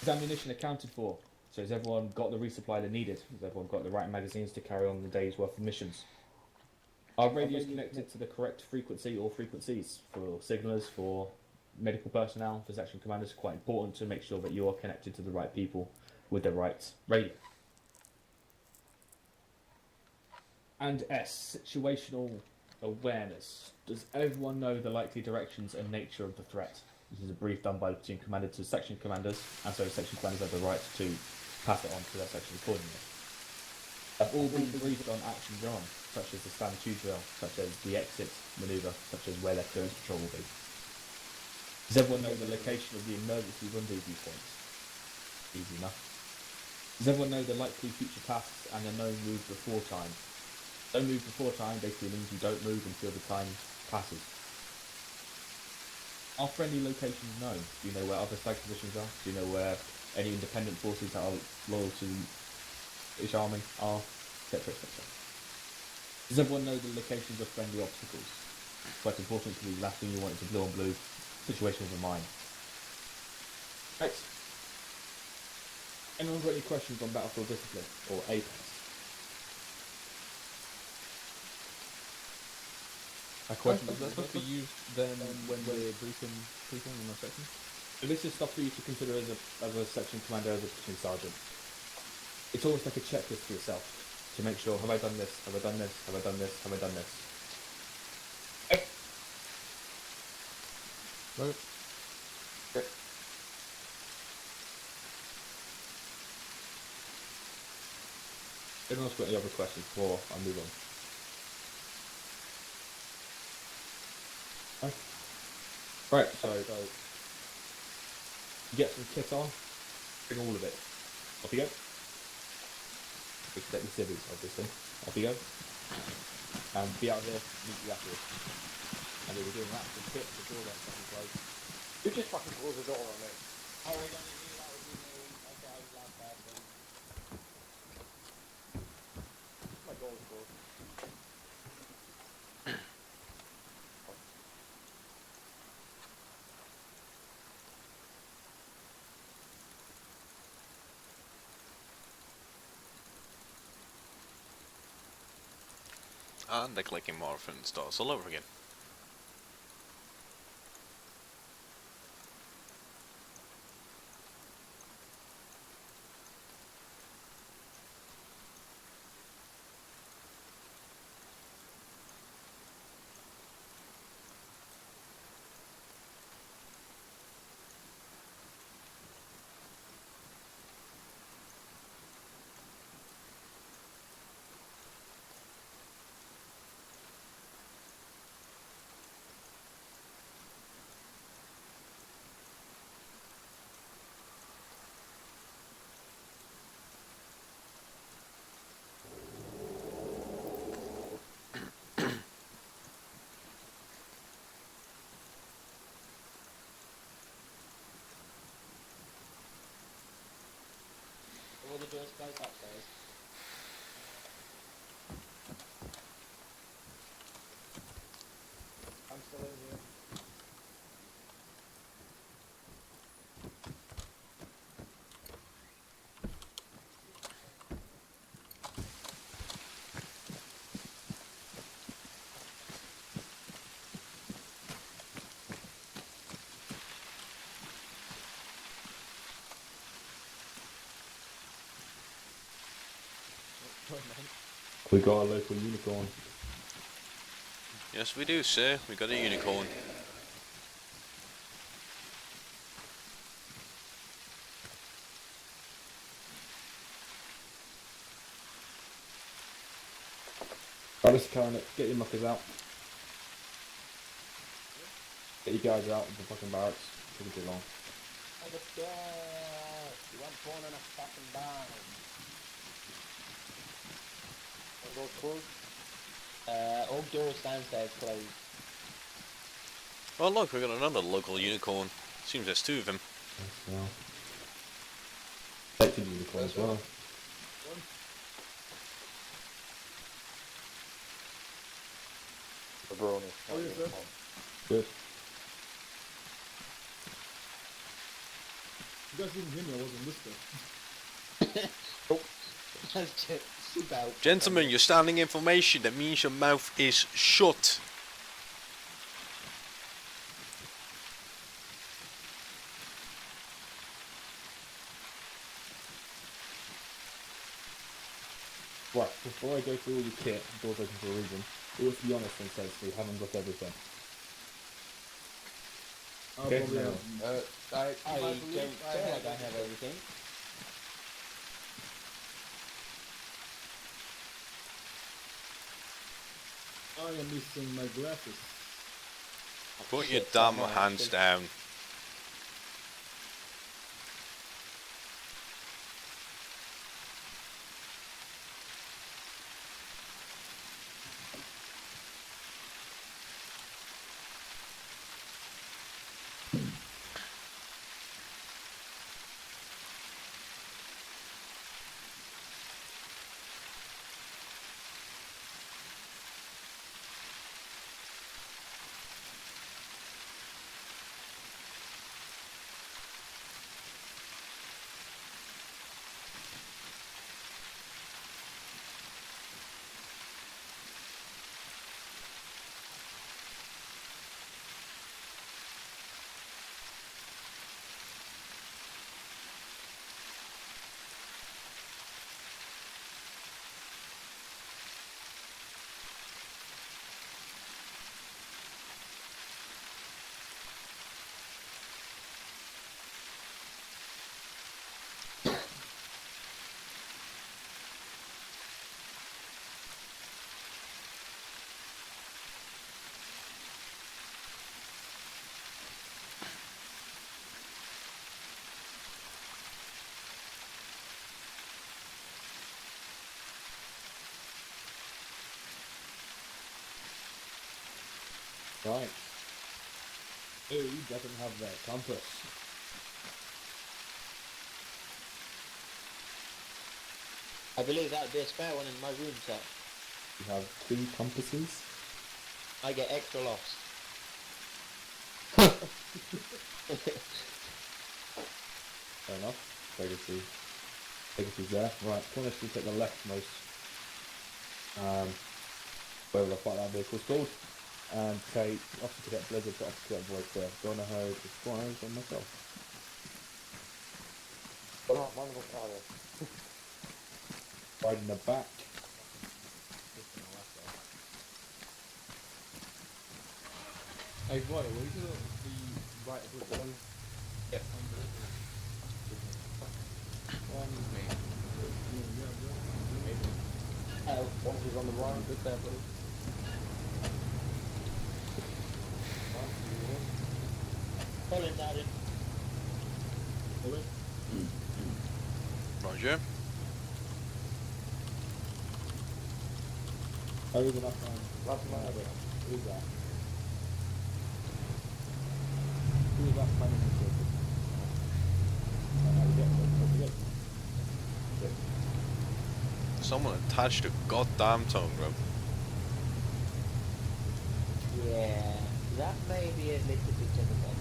Is ammunition accounted for? So has everyone got the resupply they needed? Has everyone got the right magazines to carry on the day's worth of missions? Are radios connected to the correct frequency or frequencies? For signallers, for medical personnel, for section commanders, quite important to make sure that you are connected to the right people with the right radio. And S, situational awareness. Does everyone know the likely directions and nature of the threat? This is a brief done by the platoon commander to section commanders, and so section commanders have the right to pass it on to their section accordingly. Have all been briefed on actions on, such as the stand to drill, such as the exit manoeuvre, such as where their clearance patrol will be. Does everyone know the location of the emergency rendezvous points? Easy enough. Does everyone know the likely future tasks and the known move before time? Don't move before time basically means you don't move until the time passes. Are friendly locations known? Do you know where other flag positions are? Do you know where any independent forces that are loyal to each army are? Etc. etc. Does everyone know the locations of friendly obstacles? Quite important to the last thing you want is a blue on blue situation with a mine. Right. Anyone got any questions on battlefield discipline or Apex? A question, is that supposed to be used then when we're briefing people in our section? So this is stuff for you to consider as a section commander, as a platoon sergeant. It's almost like a checklist for yourself to make sure, have I done this, have I done this, have I done this, have I done this? Right. Anyone else got any other questions before I move on? Right, so get some kit on, bring all of it. Off you go. Except the civvies, obviously. Off you go. And be out here, meet you afterwards. And we were doing that for kit, the door went fucking closed. You just fucking close the door on me. Oh, we don't knew that would be me. Okay, I was last person. My door's closed. And they're clicking Morphin starts all over again. All the doors closed upstairs. I'm still in here. We got a local unicorn. Yes, we do, sir. We got a unicorn. Right, let's carry on it. Get your muckers out. Get you guys out of the fucking barracks. Taking too long. Let's go! You weren't born in a fucking barn. My door's closed. All doors downstairs closed. Oh look, we got another local unicorn. Seems there's two of them. Yes, well. Detected unicorn as well. The brony. Oh, yes, sir. Good. You guys didn't hear me, I wasn't listening. That's just about. Gentlemen, you're standing in formation. That means your mouth is shut. Right, before I go through all your kit, the door's open for a reason. Always be honest and says we haven't got everything. I'll Okay, probably no. have I I don't believe I feel have like I have everything. I am missing my glasses. Put your Shit, damn someone hands else. down. Right. Who doesn't have their compass? I believe that would be a spare one in my room, sir. You have 2 compasses. I get extra lost. Fair enough. Legacy's there. Right, Cornish will take the leftmost. Whatever the fuck that vehicle's called. And take opposite to get Blizzard, but opposite to get Void clear. Going to herd the squires on myself. Right in the back. Hey, right, well, you can the right of the one. Yep. Oh, One is on the right, good there, buddy. Colin, Darren. Roger. Oh, there's enough time. Last man ever. Who's that? Who's that man in the circle? Someone attached a goddamn tone rope. Yeah, that may be a little bit difficult.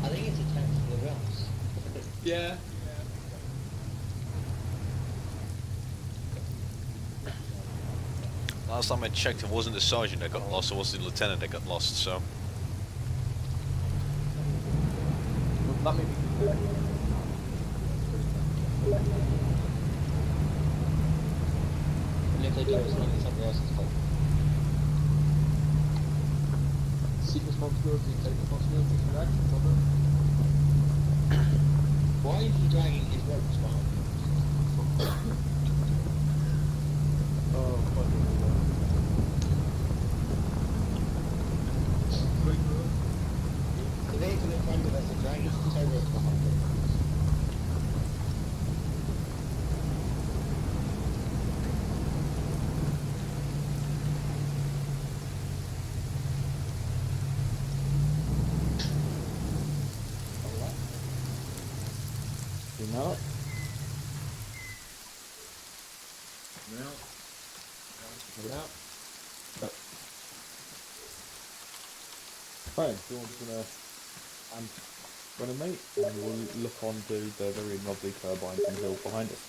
I think it's attached to the realms. Yeah. Last time I checked, it wasn't the sergeant that got lost, it was the lieutenant that got lost, so. That may be good. And if they do, it's not somebody else's fault. Seek responsibility and take responsibility for your actions, brother. Why is he dragging his ropes behind him? Oh, fuck it. The vehicle in front of us is dragging his tow ropes behind him. You know it? Now. Moving out. Right, so I'm just gonna run a mate, and we'll look onto the very lovely turbines on the hill behind us.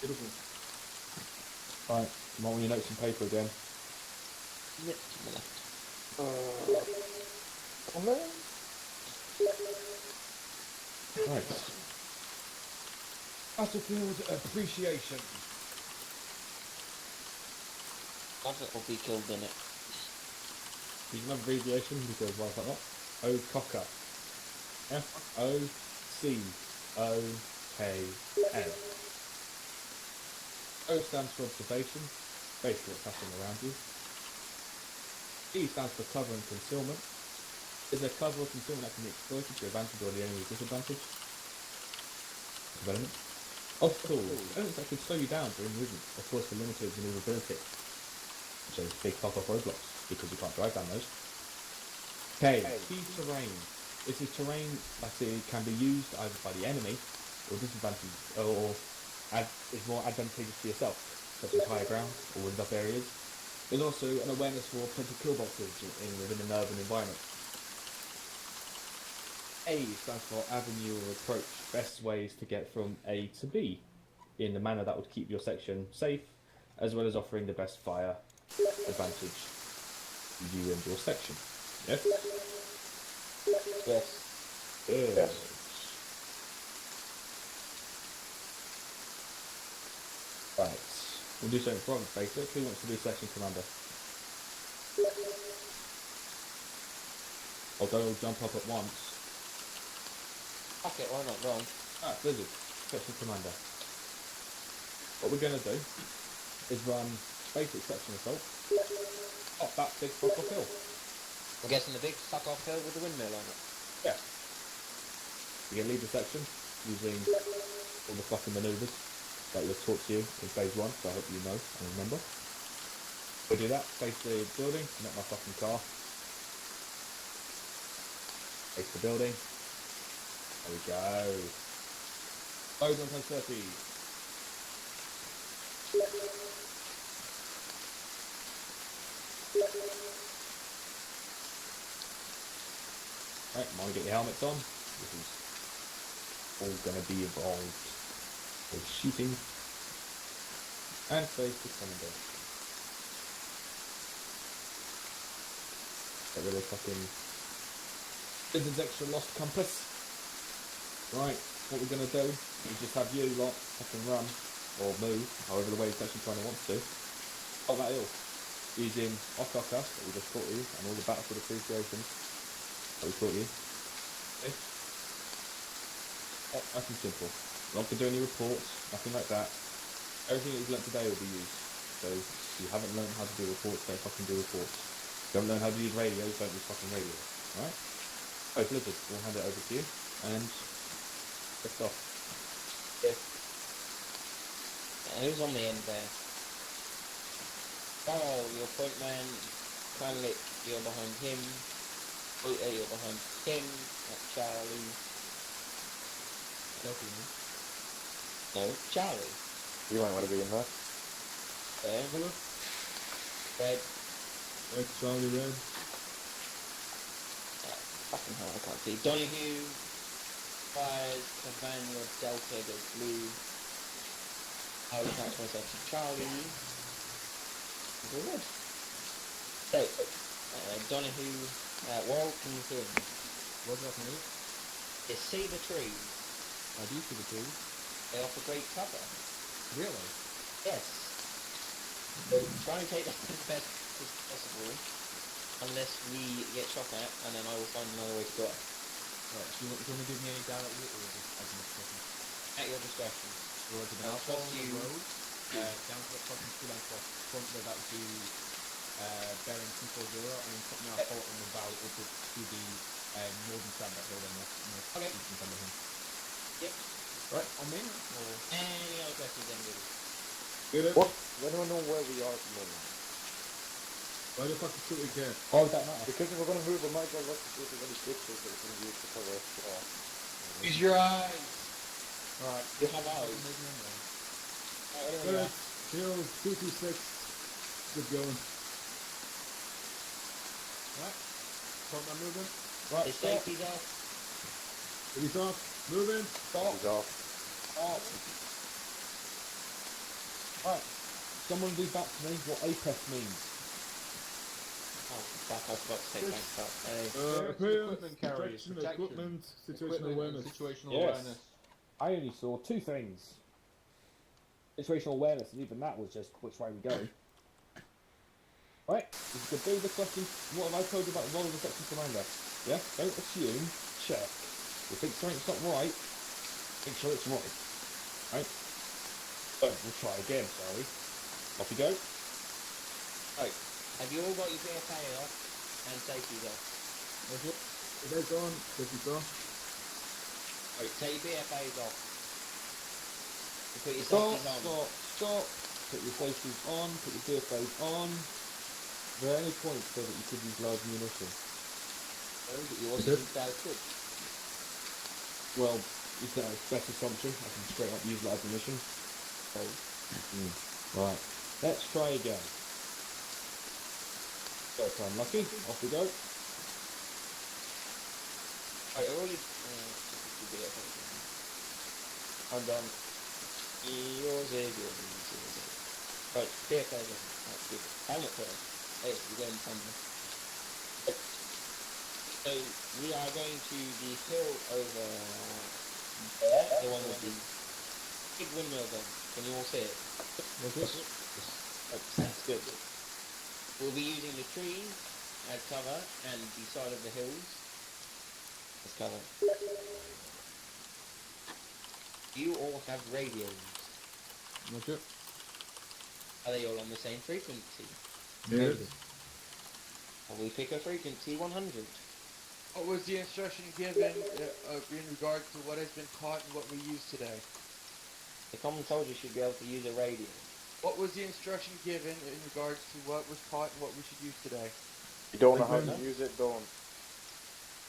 Beautiful. Right, might want your notes and paper again. Yep, to the left. Right. Battlefield appreciation. Budget will be killed in it. You can have abbreviation because why like that? OCOCA. FOCOKN. O stands for observation, basically what's happening around you. E stands for cover and concealment. Is there cover or concealment that can be exploited to your advantage or the enemy's disadvantage? Development. Obstacles. Elements that could slow you down during movement, of course for limited maneuverability. So big fuck off roadblocks, because you can't drive down those. K. Key terrain. This is terrain that can be used either by the enemy or disadvantage or is more advantageous to yourself, such as higher ground or wind up areas. There's also an awareness for potential kill boxes within an urban environment. A stands for avenue or approach, best ways to get from A to B in a manner that would keep your section safe, as well as offering the best fire advantage to you and your section. Yes? Yes. Good. Yes. Right. We'll do something from basic. Who wants to be section commander? Although we'll jump up at once. Fuck it, why not? Wrong. Ah, Blizzard, section commander. What we're going to do is run basic section assault up that big fuck off hill. I'm guessing the big fuck off hill with the windmill on it. Yeah. You can lead the section using all the fucking manoeuvres. that was taught to you in phase 1, so I hope you know and remember. We'll do that, face the building, not my fucking car. Face the building. There we go. Load 1 times 30. Right, mind get your helmets on. This is all gonna be involved with shooting and face the commander. Get rid of fucking Blizzard's extra lost compass. Right, what we're gonna do is just have you lot fucking run or move, however the way it's actually trying to want to, up that hill using Okaka that we just taught you and all the battlefield appreciations that we taught you. Okay. Oh, nice and simple. Not to do any reports, nothing like that. Everything that you've learnt today will be used. So if you haven't learned how to do reports, don't fucking do reports. If you haven't learned how to use radios, don't use fucking radios. Alright? Oh, Blizzard, we'll hand it over to you and let's off. Who's on the end there? Oh, your point man, Cranlick, you're behind him. Booter, you're behind him. That's Charlie. No, Charlie. You might want to be in there. There. Hello? Red. Red, Charlie, red. Fucking hell, I can't see. Donahue. Fires. Cavan, your Delta goes blue. I will attach myself to Charlie. Go red. So, Donahue, Worrell, can you hear me? What do I can do? You see the trees? I do see the trees. They offer great cover. Really? Yes. So try and take that as best as possible, unless we get shot at, and then I will find another way to go. Right, do you want to give me any direct route or just as an discussion? At your discretion. Or to the I'll follow trust the you. road, down to the crossing school and cross front where that would be bearing 240 and then put me out forward on the valley up to the northern side of that building, north Okay. eastern side of him. Yep. Right, on me or Any other questions, anybody? Get it? What? I don't know where we are at the moment. Why the fuck should we care? Why would that matter? Because if we're going to move, we might as well look to see if there's any pictures that we can use to cover us. Use your eyes. Alright, You have eyes. maybe I'm wrong. Alright, Hill 226. Good going. Right, front man moving. Right, His stop. safety's off. He's off. Moving. Stop. He's off. Stop. Right. Someone read back to me what APES means. Oh, fuck, I forgot to take Yes. that part. Appearance, equipment carriers, protection, protection. equipment, situational Equipment and awareness. situational Yes. awareness. I only saw two things. Situational awareness, and even that was just which way we go. Right, this could be the question, what have I told you about the role of the section commander? Yeah, don't assume, check. If you think something's not right, make sure it's right. Right? So, we'll try again, shall we? Off you go. Right. Have you all got your BFA off and safety's off? Okay. That's on. Safety's on. Right, take your BFAs off. You put your Stop, safeties on. stop. Put your safeties on, put your DFAs on. Are there any points so that you could use large munition? No, but you also Okay. use that quick. Well, is that a best assumption? I can straight up use large munition. So, Right, let's try again. First time lucky, off we go. right, already. Your BFA. I'm done. Yours is yours. Right, BFAs on. That's good. Helmet first. Hey, you're going to So we are going to the hill over there, the one with the big windmill there. Can you all see it? Oh, that's good. We'll be using the trees as cover and the side of the hills as cover. You all have radios. Okay. Are they all on the same frequency? Yes. Will we pick a frequency 100? What was the instruction given in regard to what has been caught and what we used today? The common soldier should be able to use a radio. What was the instruction given in regards to what was taught and what we should use today? You don't know Thank how you to very use it, don't.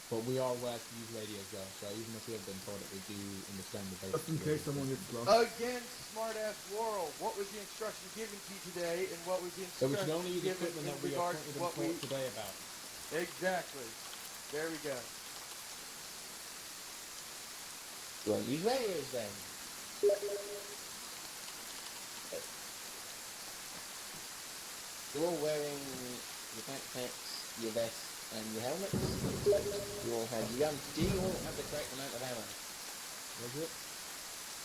But we are aware to use radios though, so even if we have been told it, we do understand the basics. Just in of case it. someone gets lost. Against smartass Laurel, what was the instruction given to you today, and what was the So we instruction should only use given equipment in that we are regards currently to been what we... taught today about. Exactly. There we go. You won't use radios then. You're all wearing your backpacks, your vests, and your helmets. You all have your guns. Do you all have the correct amount of ammo? Was it?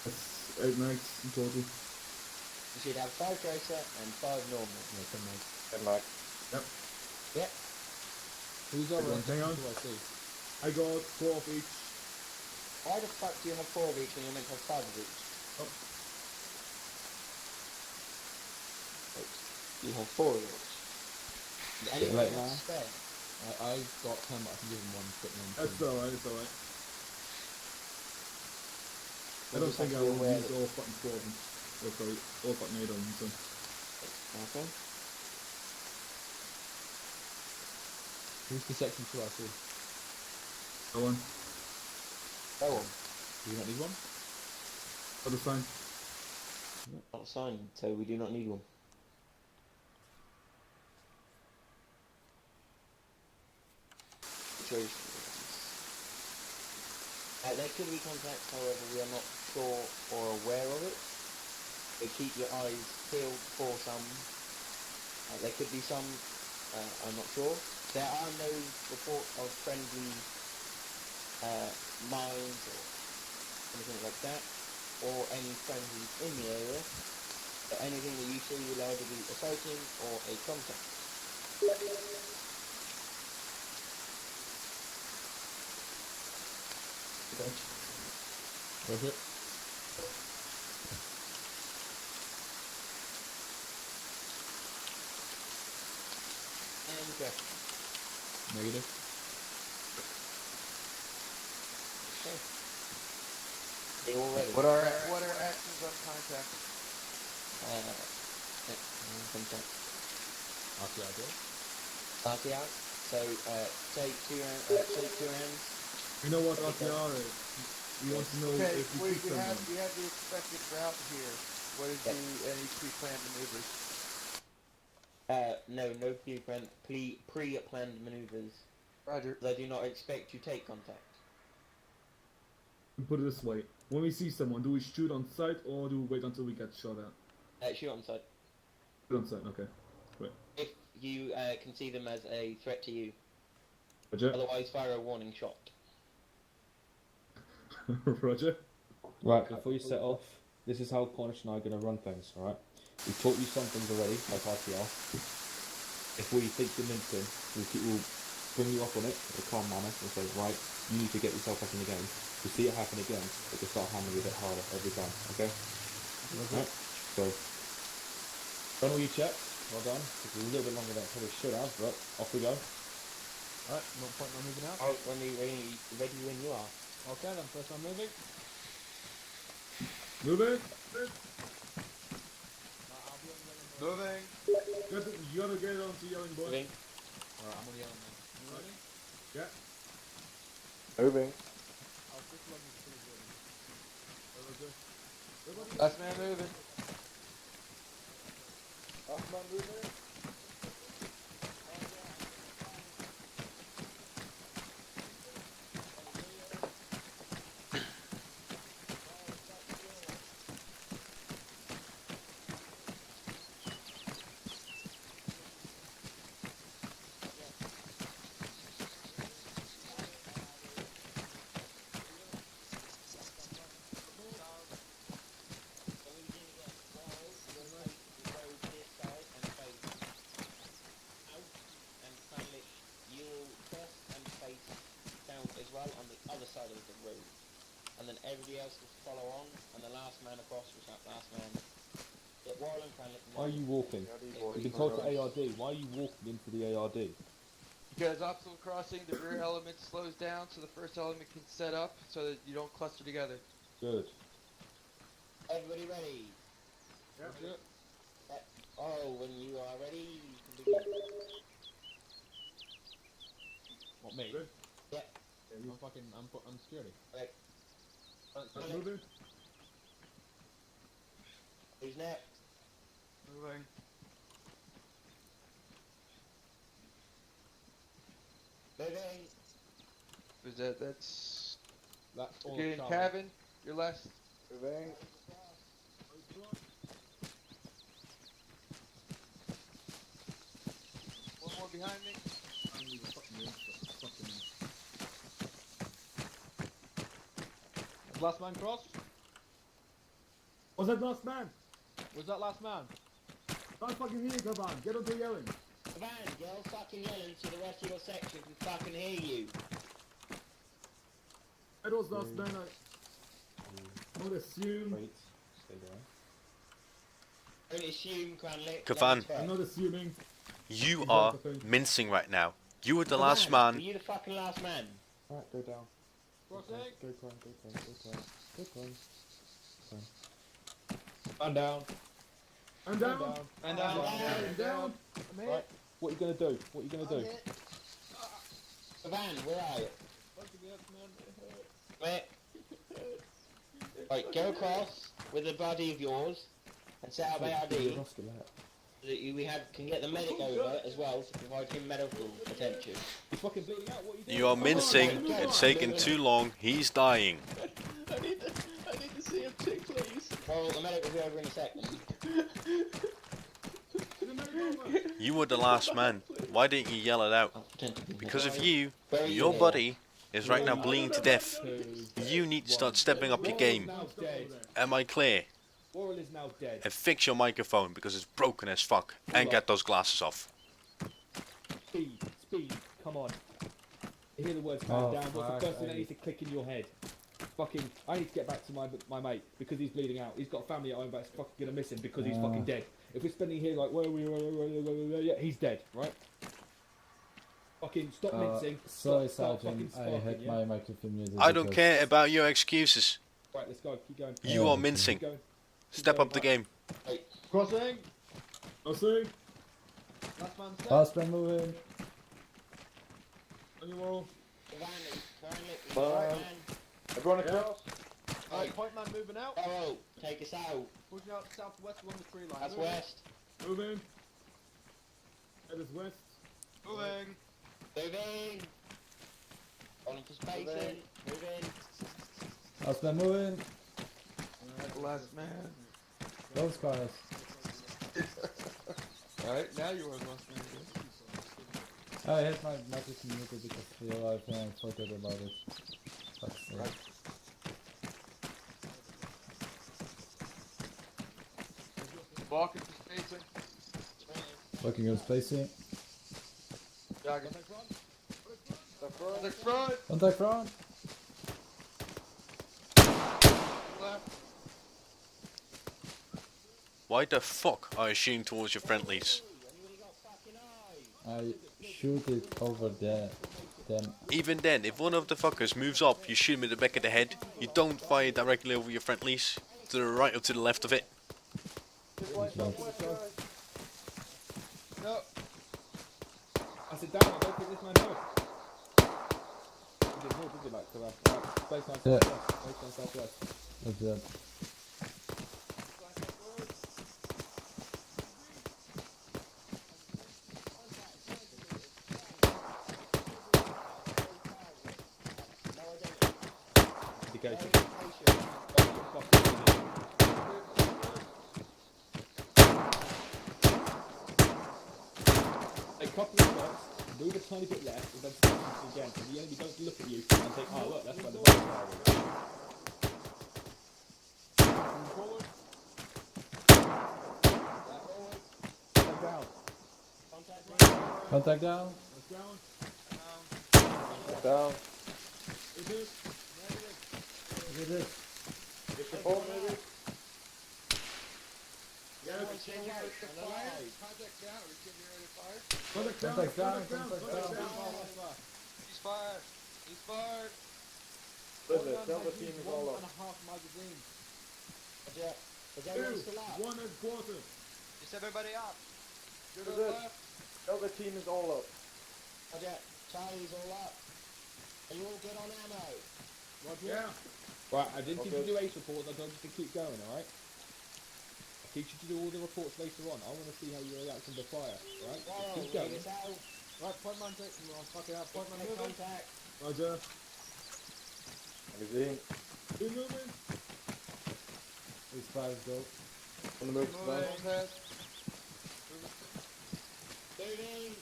That's 8 mags in total. You should have 5 tracer and 5 normal. No, 10 meg. And like, Yep. Who's our Everyone, hang on. who I see? I got 4 of each. Why the fuck do you have 4 of each when you're meant to have 5 of each? Oh. You have 4 of each. Does anyone late have now? spare? I got 10, but I can give him one quick one. That's alright, it's alright. I We'll don't just think have I to be will aware use that- all fucking 4 of them. Or sorry, all fucking 8 of them, so. Okay. Who's the section 2 I see? Go on. Go on. Do you not need one? Got the sign. Not assigned, so we do not need one. Situations. There could be contacts, however, we are not sure or aware of it. So keep your eyes peeled for some. There could be some, I'm not sure. There are no reports of friendly mines or anything like that, or any friendlies in the area. But anything that you see will either be a sighting or a contact. Where's it? And question. Negative. Okay. They all ready? What are actions on contact? Contact. After I do. Party out. So take two hands. You know what RTR is? We want to know Okay, if we see someone. we have the expected route here. What is Yep. any pre-planned maneuvers? No pre-planned maneuvers. Roger. I do not expect to take contact. Put it this way. When we see someone, do we shoot on sight or do we wait until we get shot at? Shoot on sight. Shoot on sight, okay. If you can see them as a threat to you. Roger. Otherwise, fire a warning shot. Roger. Right, before you set off, this is how Cornish and I are going to run things, alright? We've taught you some things already, like RTR. If we think you're limping, we'll bring you up on it in a calm manner. We'll say, right, you need to get yourself back in the game. If you see it happen again, we'll start hammering you a bit harder every time, okay? Right? So, done all your checks, well done. Took a little bit longer than I probably should have, but off we go. Alright, no point in moving out. Ready when you are. Okay then, first one moving. Move it! Moving. You gotta get it onto yelling boy. Moving. Alright, I'm on the other man. You ready? Yeah. moving. I'll switch along with the Roger. Last man moving. Arma moving. And then everybody else will follow on, and the last man across will shout last man. But Warren and Cranley. Why are you walking? You've been told to ARD. Why are you walking into the ARD? Because obstacle crossing, the rear element slows down so the first element can set up so that you don't cluster together. Good. Everybody ready? Yep. Oh, when you are ready, you can begin. What, me? Good. Yeah. I'm security. Right. Moving. Who's next? Moving. Moving. Who's that? That's That's all getting Charlie. Kevin. You're last. Moving. One more behind me. I don't even fucking know. Fucking Last man crossed? Was that last man? Was that last man? Don't fucking hear you, come on. Get onto yelling. Van, girl, fucking yelling so the rest of your section can fucking hear you. That was last man. I would assume. Wait, stay there. Don't assume, Cranley. Kavan. I'm not assuming. You Exactly are the thing. mincing right now. You were the Kavan, last Were man. you the fucking last man? Alright, go down. Crossing? Go climb, go climb, go climb. Go climb. I'm down. I'm down. And down. I'm down. Right, what are you gonna do? What are you gonna do? Kavan, where are you? Where? Right, go across with a buddy of yours and set up ARD so that can get the medic over as well to provide him medical attention. He's fucking bleeding out. What are you doing? You are mincing. It's taken too long. He's dying. I need to see him too, please. Well, the medic will be over in a second. You were the last man. Why didn't you yell it out? I'll pretend to be Because of Where you, are you your here? buddy is right now bleeding to death. You need to start stepping up your game. Now dead. Am I clear? Laurel is now dead. And fix your microphone because it's broken as fuck. And get those glasses off. Speed, come on. You hear the words man Oh, down. What's fuck, the first thing that I- needs to click in your head? Fucking, I need to get back to my mate because he's bleeding out. He's got a family at home, but it's fucking gonna miss him because he's fucking dead. If we're spending here like, where are we? Yeah, he's dead, right? Fucking stop mincing. Sorry, stop Sergeant. fucking I sparking, had yeah? my microphone muted. I don't because- care about your excuses. Right, let's go. Keep going. You Yeah, are okay. mincing. Keep going. Step up the game. Crossing. I'll see. Last man set. Last man moving. On your wall. Kavan, currently, Bye. man. Everyone across? Right, point man moving out. Barrow, take us out. Pushing out southwest along the tree line. That's Moving. west. Moving. That is west. Moving. Moving. On for spacing. Moving. Last man moving. Alright, last man. Those guys. Alright, now you are last man. I had my microphone muted because real life and I forgot about it. Fuck's sake. Right. Walk into spacing. Working on spacing. Jogging. The front. Contact front. Left. Why the fuck are you shooting towards your friendlies? I shoot it over there. Them. Even then, if one of the fuckers moves up, you shoot him in the back of the head. You don't fire directly over your friendlies. To the right or to the left of it. No. No. I said down. I don't think this man knows. He did more, did he, like, to space line Yeah. southwest. Space line southwest. That's it. Indication. A couple of shots, move a tiny bit left, and then stop again, so the enemy don't look at you and think, oh look, that's where the bombs are. Forward. Step down. Contact down. Down. Look at this. Get your phone, maybe? Contact down. Are we getting ready to fire? Contact down. Contact down. Contact down. He's fired. He's fired. Listen, tell the team is all up. Roger. Is everyone still up? 1 and quarter. Is everybody up? To Good. the left. The other team is all up. Roger. Charlie's all up. Are you all good on ammo? Roger. Yeah. Right, I didn't teach you Okay. to do ace reports, I told you to keep going, alright? I teach you to do all the reports later on. I want to see how you react under fire, alright? So Whoa, keep read going. us out. Right, point man take. Oh, fucking hell. Point man Make moving. contact. Roger. Magazine. Be moving. These fives go. On the move. Moving. Head. Moving.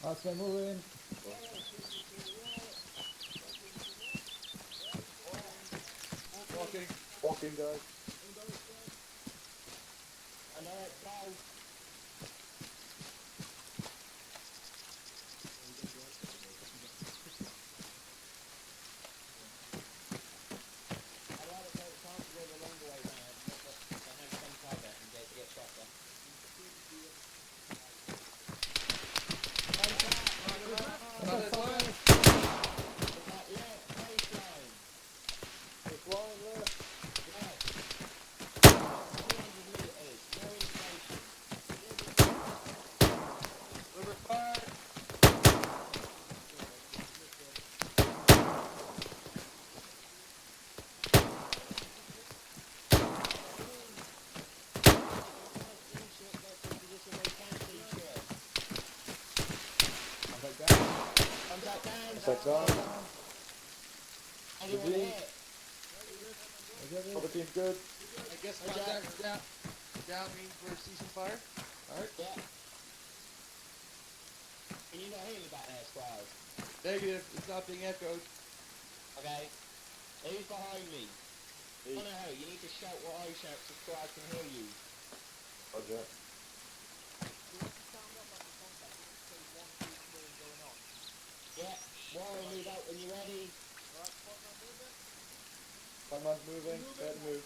Oscar moving. Walking. Walking, guys. I know it's close. I'd rather take the chance to go the longer way round, but have some cover and get shot there. Another fire. Contact left, baseline. It's line left. Left. 200 meters, no indication. River fire. Contact down. Contact down. Contact down. Anyone Magazine. hit? Other team's good. I guess contact down. Down means we're ceasing fire. Alright. Yeah. Can you not hear me back there, Squires? Negative. It's not being echoed. Okay. Who's behind me? Me. Oh no, you need to shout what I shout so Squires can hear you. Roger. Yeah. Warren, move out when you're ready. Point man's moving. Head move.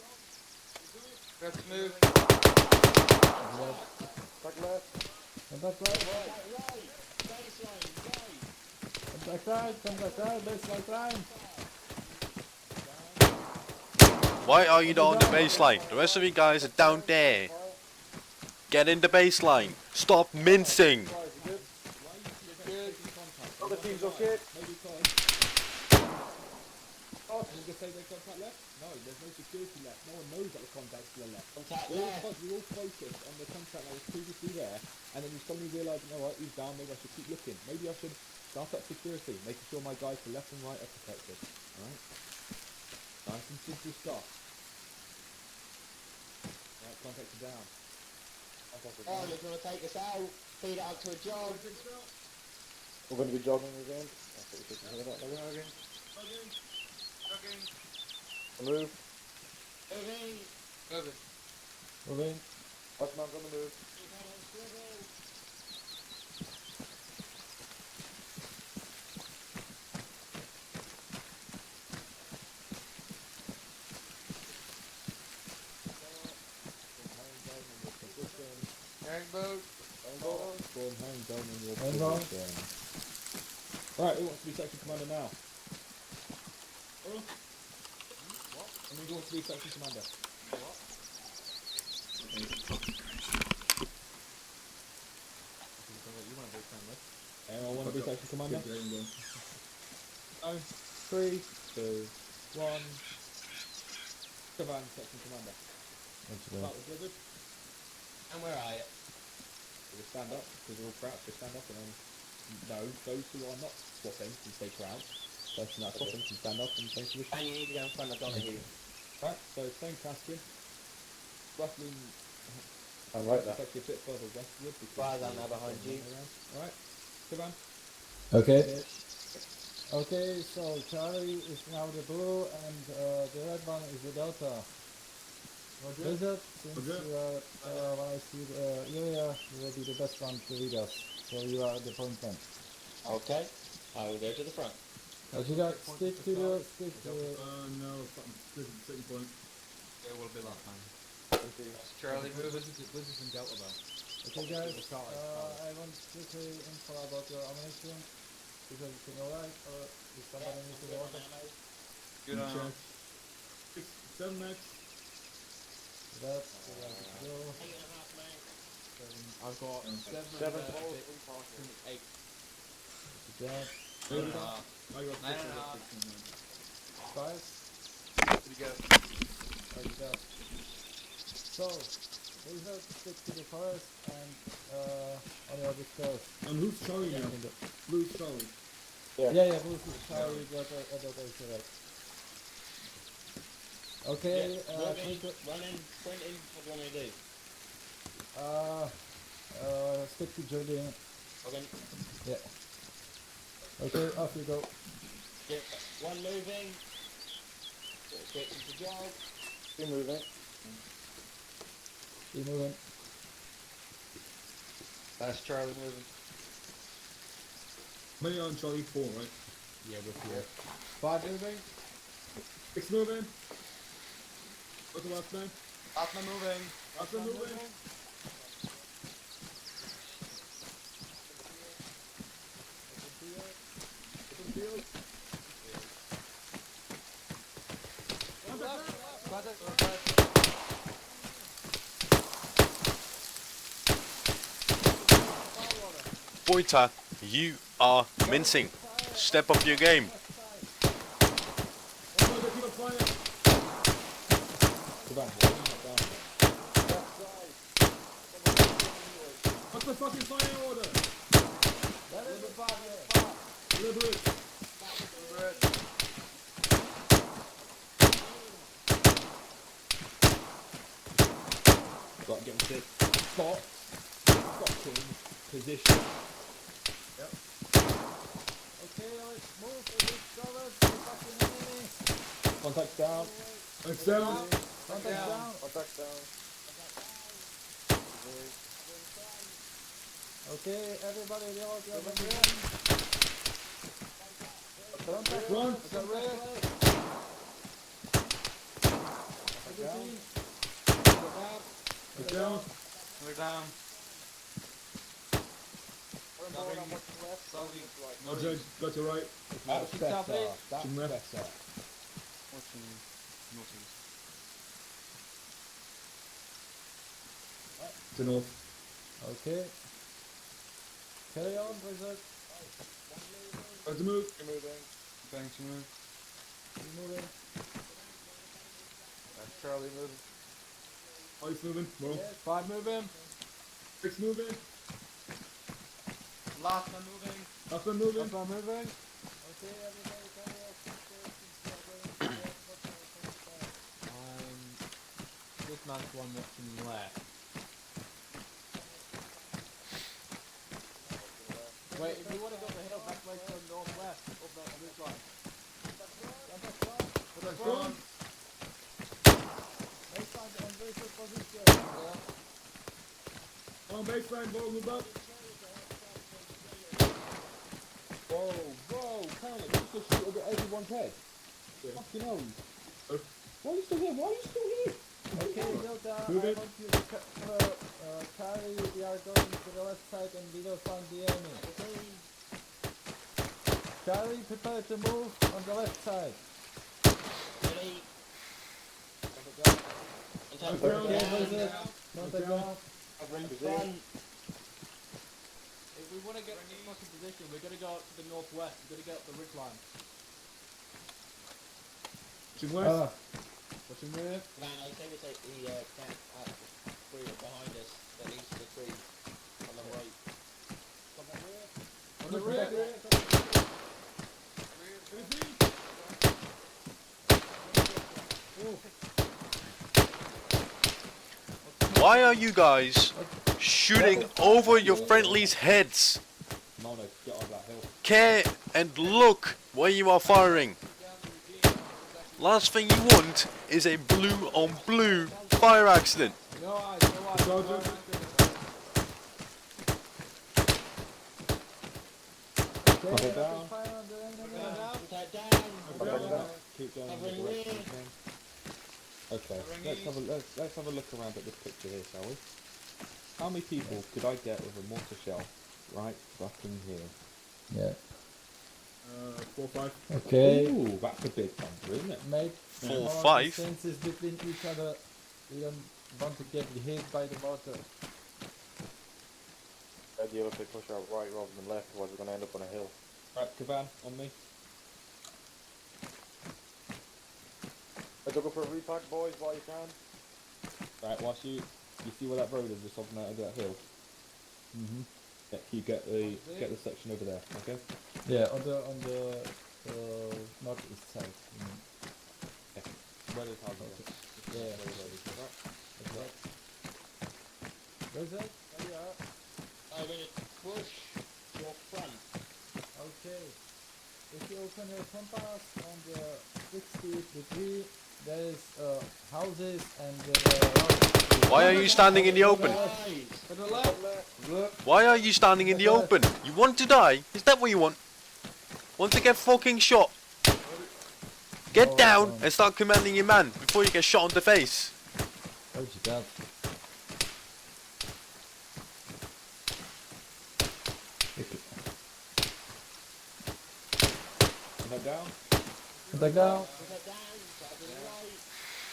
Let's move. Back left. Contact right. Right. Baseline, right. Contact right. Contact right. Baseline line. Why are you not on the baseline? The rest of you guys are down there. Get in the baseline. Stop mincing. Guys, you good? Good. Other team's okay. Maybe because... Oh, did you say they contact left? No, there's no security left. No one knows that the contact's to the left. Contact We're left. all focused on the contact that was previously there, and then you suddenly realise, you know what, he's down, maybe I should keep looking. Maybe I should start up security, making sure my guys to left and right are protected. Alright? Nice and simple stuff. Right, contacts are down. Oh, you're going to take us out. Feed it out to a jog. We're going to be jogging again. I thought you could hear that. Jogging. Move. Moving. Moving. Moving. Last man's on the move. Keep on swivel. Herringbone. Form hang down in your Hang on. position. Right, who wants to be section commander now? And who wants to be section commander? Anyone want to be section commander? No. 3, 2, 1. Cavan, section commander. Start with Blizzard. And where are you? So just stand up, because they're all crouched, just stand up and then... No, those who are not swapping can stay crouched. Those who are not swapping can stand up and change position. And you need to go in front of Donahue. Right, so same casting. Roughly... I like that. It's actually a bit further westward. because Squires are the- now behind you. Alright, Cavan. Okay. Okay, so Charlie is now the blue and the red one is the delta. Blizzard, since you are, when I see the area, you will be the best one to lead us. So you are the point man. Okay. I will go to the front. But you got stick to the No, fucking second point. There will be last time. Okay. Charlie moving. Okay guys, I want quickly info about your ammunition. Is everything alright or is somebody need to order? Good on. 7 max. That's the way to go. 8.5 max. I've got 7 7 and a balls bit. impartial. 8. That. Maybe Uh, not. I got 6 9.5. and 16 max. 5. Pretty good. There you go. So, Wizard, stick to the forest and on your discourse. And who's Charlie now? Blue's Charlie. Yeah, Bruce is Charlie, got other days correct. Okay, Run in, Twitter, run in, sprint in. What do you want me to do? stick to Julian. Okay. Okay, off you go. Get one moving. Switch into jog. Keep moving. Keep moving. That's Charlie moving. Many on Charlie 4, right? Yeah, we're here. 5 moving. 6 moving. What's the last man? Last man moving. Last man moving. Open field. Boita, you are mincing. Step up your game. Keep on flying. What's the fucking fire order? Deliberate. Right, get into spot, fucking position. Okay, let's move for this cover. Fucking enemy. Contact down. It's down. Contact down. Contact down. Okay, everybody, reload your gun. Contact Front. the red. It's down. We're down. No, Judge, got to right. That's better. That's Some left. better. To north. Okay. Carry on, Wizard. Got to move. Keep moving. Thanks, man. Keep moving. That's Charlie moving. Ice moving. Roll. 5 moving. 6 moving. Last man moving. Last one moving. Last man moving. Okay, everybody, carry on. This man's one watching left. Wait, if we want to go up the hill, back way to the northwest, up the ridge line. That's front. On baseline, ball, move up. Whoa, whoa, Carly, you just shoot over everyone's head. Yeah. Fucking hell. Why are you still here? Why are you still here? Okay, Hilda, I Move it. want you to carry. We are going to the left side and we will find the enemy. Charlie, prepare to move on the left side. Ready? Contact Okay, down. Wizard. Contact down. down. Covering front. If we want to get in a fucking position, we're going to go up to the northwest. We're going to get up the ridge line. Watching west. Watching rear. Man, I say we take the camp out the tree behind us, that leads to the tree on the right. On the rear. Why are you guys shooting over your friendlies' heads? No, get off that hill. Care and look where you are firing. Last thing you want is a blue on blue fire accident. No eyes, no eyes. Sergeant. Contact down. Fire on the enemy. Contact down. Contact down. Keep going. Covering in the direction rear. you can. Okay, let's have a look around at this picture here, shall we? How many people could I get with a mortar shell right back in here? Yeah. 4-5. Okay. Ooh, that's a big number, isn't it? Make 4, more 5. distances between each other. We don't want to get hit by the motor. The idea if they push out right rather than left, otherwise we're going to end up on a hill. Right, Kavan, on me. Let's go for a repack, boys, while you can. Right, whilst you see where that road is, just off out of that hill. Mm-hmm. Yeah, you get the section over there, okay? Yeah, on the northeast side. Where there's houses. Yeah. Where the road is, right? Okay. Where's that? There you are. I'm going to push your front. Okay. If you open your compass on the 60 degree, there is houses and Why are you standing in the open? to the left. Why are you standing in the open? You want to die? Is that what you want? Want to get fucking shot? Get down and start commanding your man before you get shot in the face. Oh, you got. Is that down? Back down. Put that down, to the right.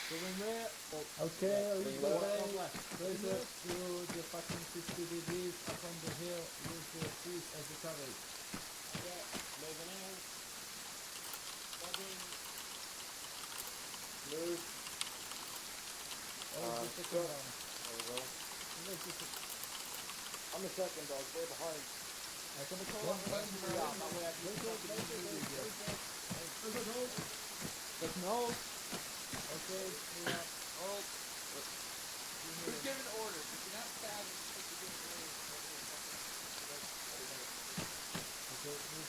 Going there. Okay, we go back. Raise it to the fucking 60 degrees up on the hill with the trees as the cover. Yeah, moving out. Stopping. Move. Oh, the second one. There we go. Where's the second? I'm the second dog, they're behind. I can call on the That's no. Okay, yeah. Hold. Who's giving orders? If you're not fast, you're supposed to be giving orders. Okay, move.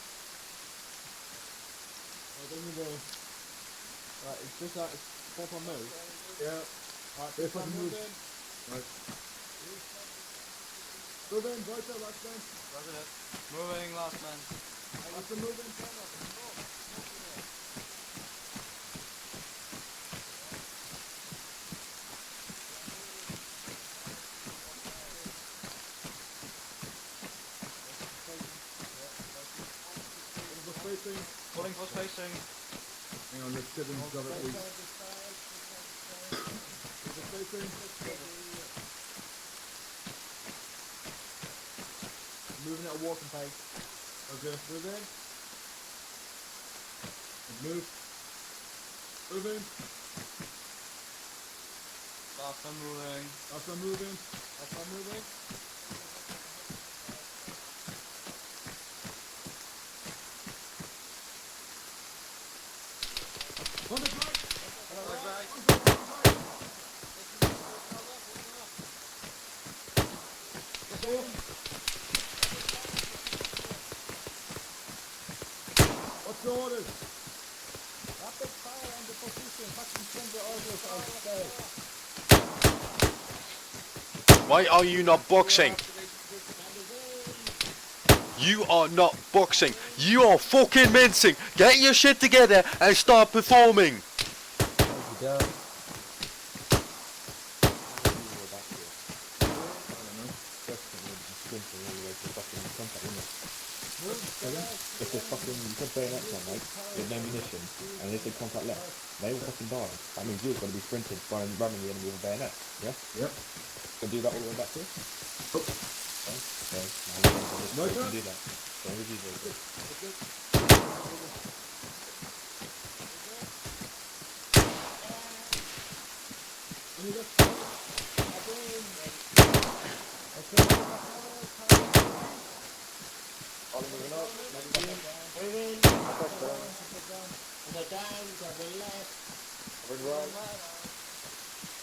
Then we go. Right, it's just like, it's 4 on move. Yeah. Right, If I I'm move. moving. Right. Move in, right there, last man. Moving, last man. Last man, move in, turn up. Spacing. Holding for spacing. Hang on, let's get him covered at least. Spacing. Moving at a walking pace. Okay, move in. Move. Move in. Last man moving. Last one moving. Last one moving. On the right. What's the orders? Rapid fire on the position. Fucking send the orders outside. Why are you not boxing? You are not boxing. You are fucking mincing. Get your shit together and start performing. Yeah. If there's fucking, you put bayonets on, mate, with no munition, and if they contact left, they will fucking die. That means you're going to be sprinting, ramming the enemy with a bayonet, yeah? Yep. Can do that all the way back to? Oh. Okay, No, you sir. can do that. Don't refuse it. Ollie moving up, moving. Moving. Attack down. To the down, to the left. Covering right.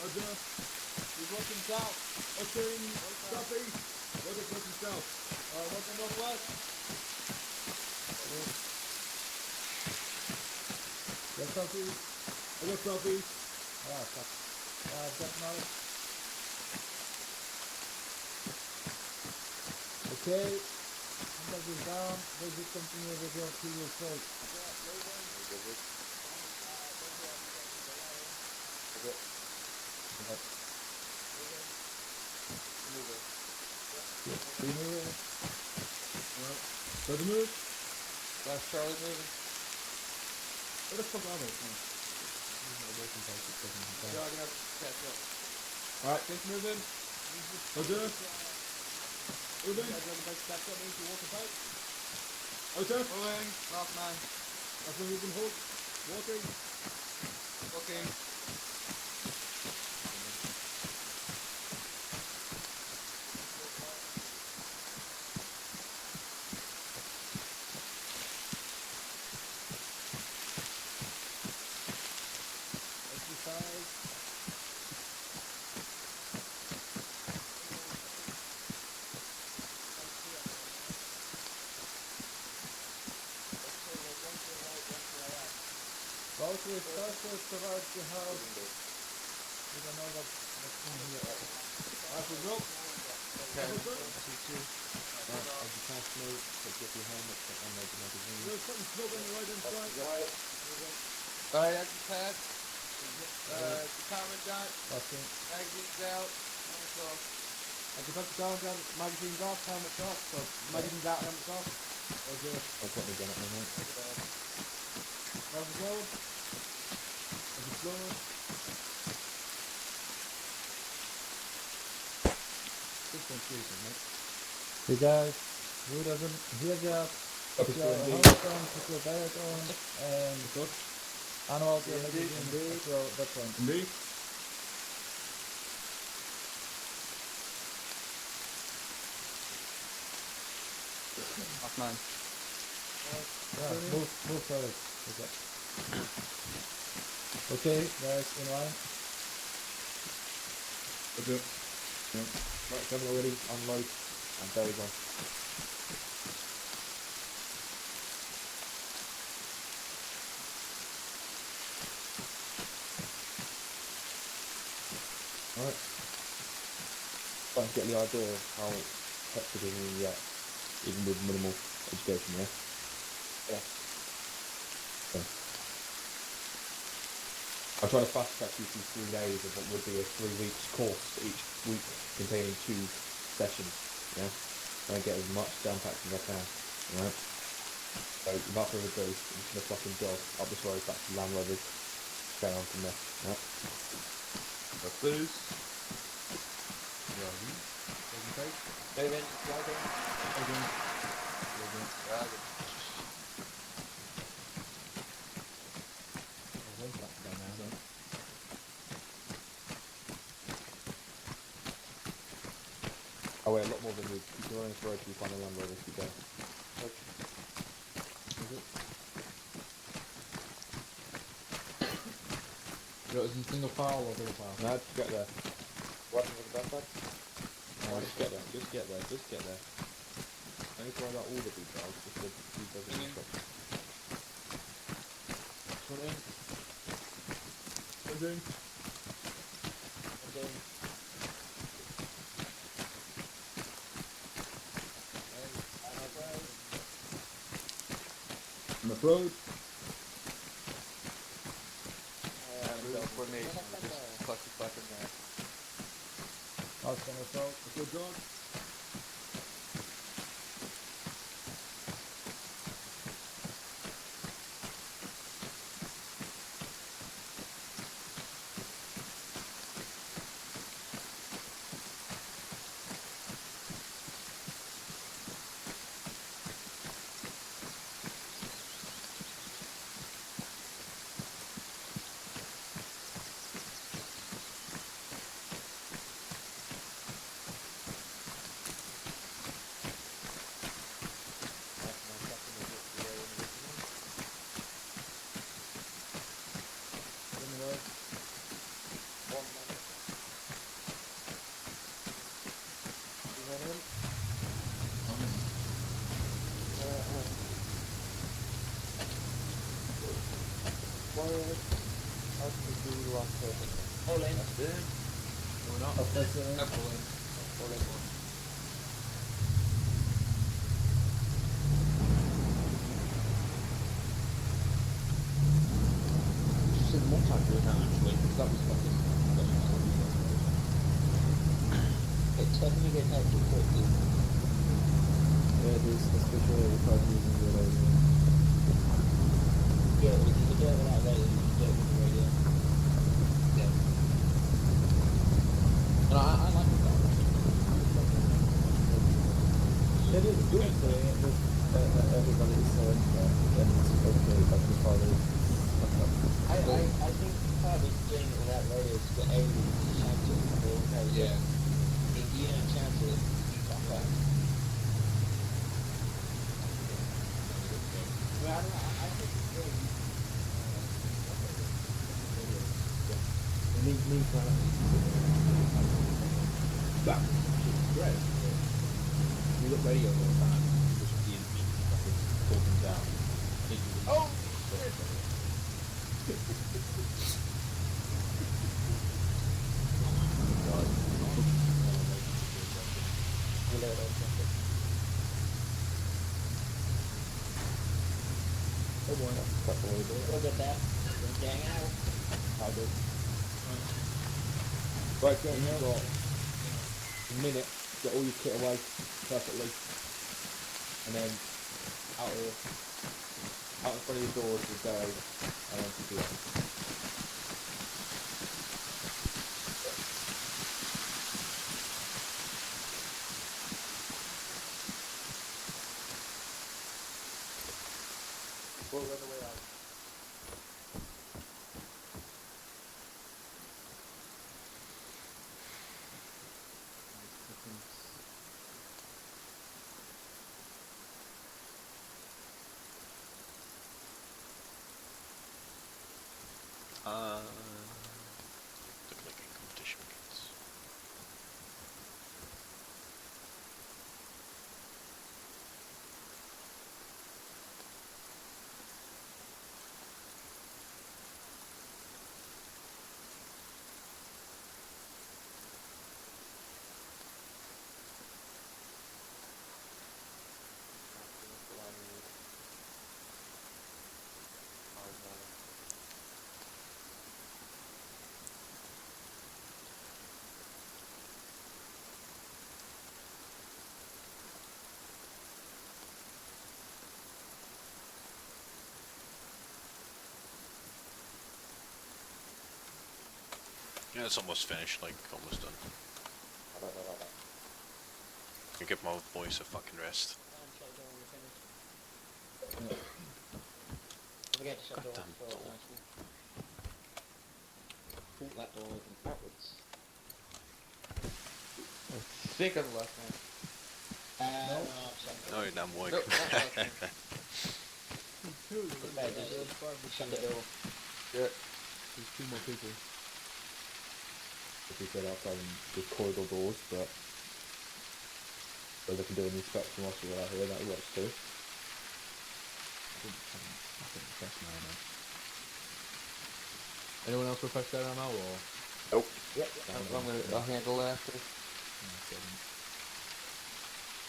Roger. He's working south. Working southeast. Working south. Working northwest. Get southeast. I got southeast. Ah, fuck. Get now. Okay. Contact is down. Basic continue with your previous road. Doesn't move. That's Charlie moving. Where the fuck are they? Oh. You're gonna have to catch up. Alright, just moving. Roger. Moving. You guys ready to catch up into walking pipe? Roger. Moving. Lock man. That's where we can hold. Walking. Looking. Exercise. Both with special towards the house. We don't know what's in here. Alright, we go. Okay. As you pass me, take off your helmet, check on the magazine. There's something smoke on the right hand side. Alright, exit pass. Commandant. Passing. Magazine's out. Helmet's off. I can touch down, magazine's off, helmet's off. So, magazine's out, helmet's off. Roger. I'll put me gun at my mate. How's it going? How's it going? You guys, who doesn't hear that? Put your helmet on, put your belt on, and unload your magazine, put your weapon. Me? Lock man. Yeah, move forward. Okay, guys, in line. Roger. Right, coming already, unload, and there we go. Alright. Starting to get the idea of how hectic it is yet, even with minimal education, yeah? Yeah. Okay. I'll try to fast track you through 3 days of what would be a 3 weeks course, each week containing 2 sessions, yeah? And I get as much down packed as I can, alright? So without further ado, I'm just gonna fucking jog up this road back to Land Rovers, carry on from there, yeah? Please. Moving. Loading. Oh wait, a lot more than we keep running this road till you find a Land Rover, keep going. Is it single file or double file? No, just get there. What was the backpack? No, just get there, just get there, just get there. I need to write out all the details, just the details of the instructions. Roger. I'm afraid. Coordination. Just cluck in there. House on assault. Good dog. Hold in. Just said more time doing that actually, because that was fucking... Tell me get that too quickly. Yeah, this especially if I'm using the radio. Yeah, if you can do it without radio, you can do it with the radio. Yeah. And I like it that way. It is good if everybody is so into it, then it's okay, but the father is I think part of doing it without radio is to get everybody to chance it. Okay, Yeah. if you don't chance it, you fuck up. Well, I don't know, I think it's very Me trying to. That. Great. You got radio all the time. Just the enemy fucking talking down. I think you Oh! Oh boy. Cut the way there. look at that. Gang out. I do. Right, Graham, you've got a minute to get all your kit away perfectly. And then out in front of your doors with Barry and then to do it. We'll run away out. Look like in competition kits. Yeah, it's almost finished, like, almost done. I can give my voice a fucking rest. Don't forget to shut the door. Goddamn So door. actually. Pull that door open backwards. Think of the left hand. No, shut the No, door. you're damn woke. Nope, not left hand. Yeah, just shut the door. Yeah. There's two more people. If we said outside in the corridor doors, but so they can do an inspection whilst we're out here, that works too. I think press now, man. Anyone else request that ammo or? Nope. Yep. I'll handle that after.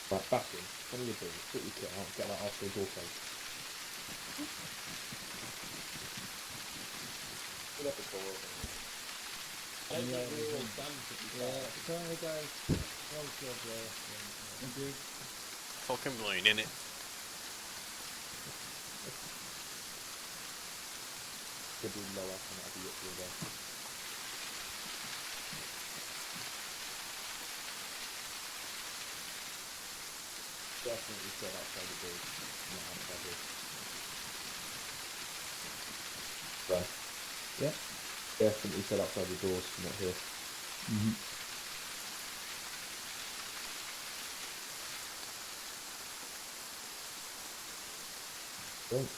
Right, Bastion, what do you do? Put your kit out, get that after the door closed. We left the door open. I don't think we're all done to be fair. Sorry guys, well job there. Thank you. Fucking blind, innit? Could be lower and that'll be it for your day. Definitely set outside the door, not outside the door. Right. Yeah. Definitely set outside the doors, not here. Mm-hmm. Right.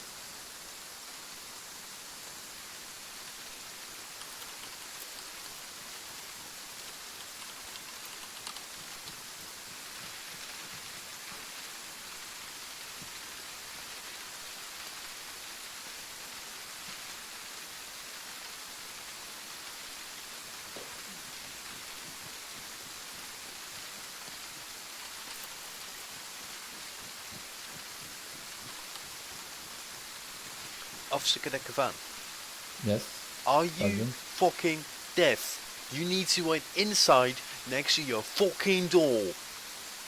Officer Cadet Cavan, Yes. are you Sergeant. fucking deaf? You need to wait inside next to your fucking door.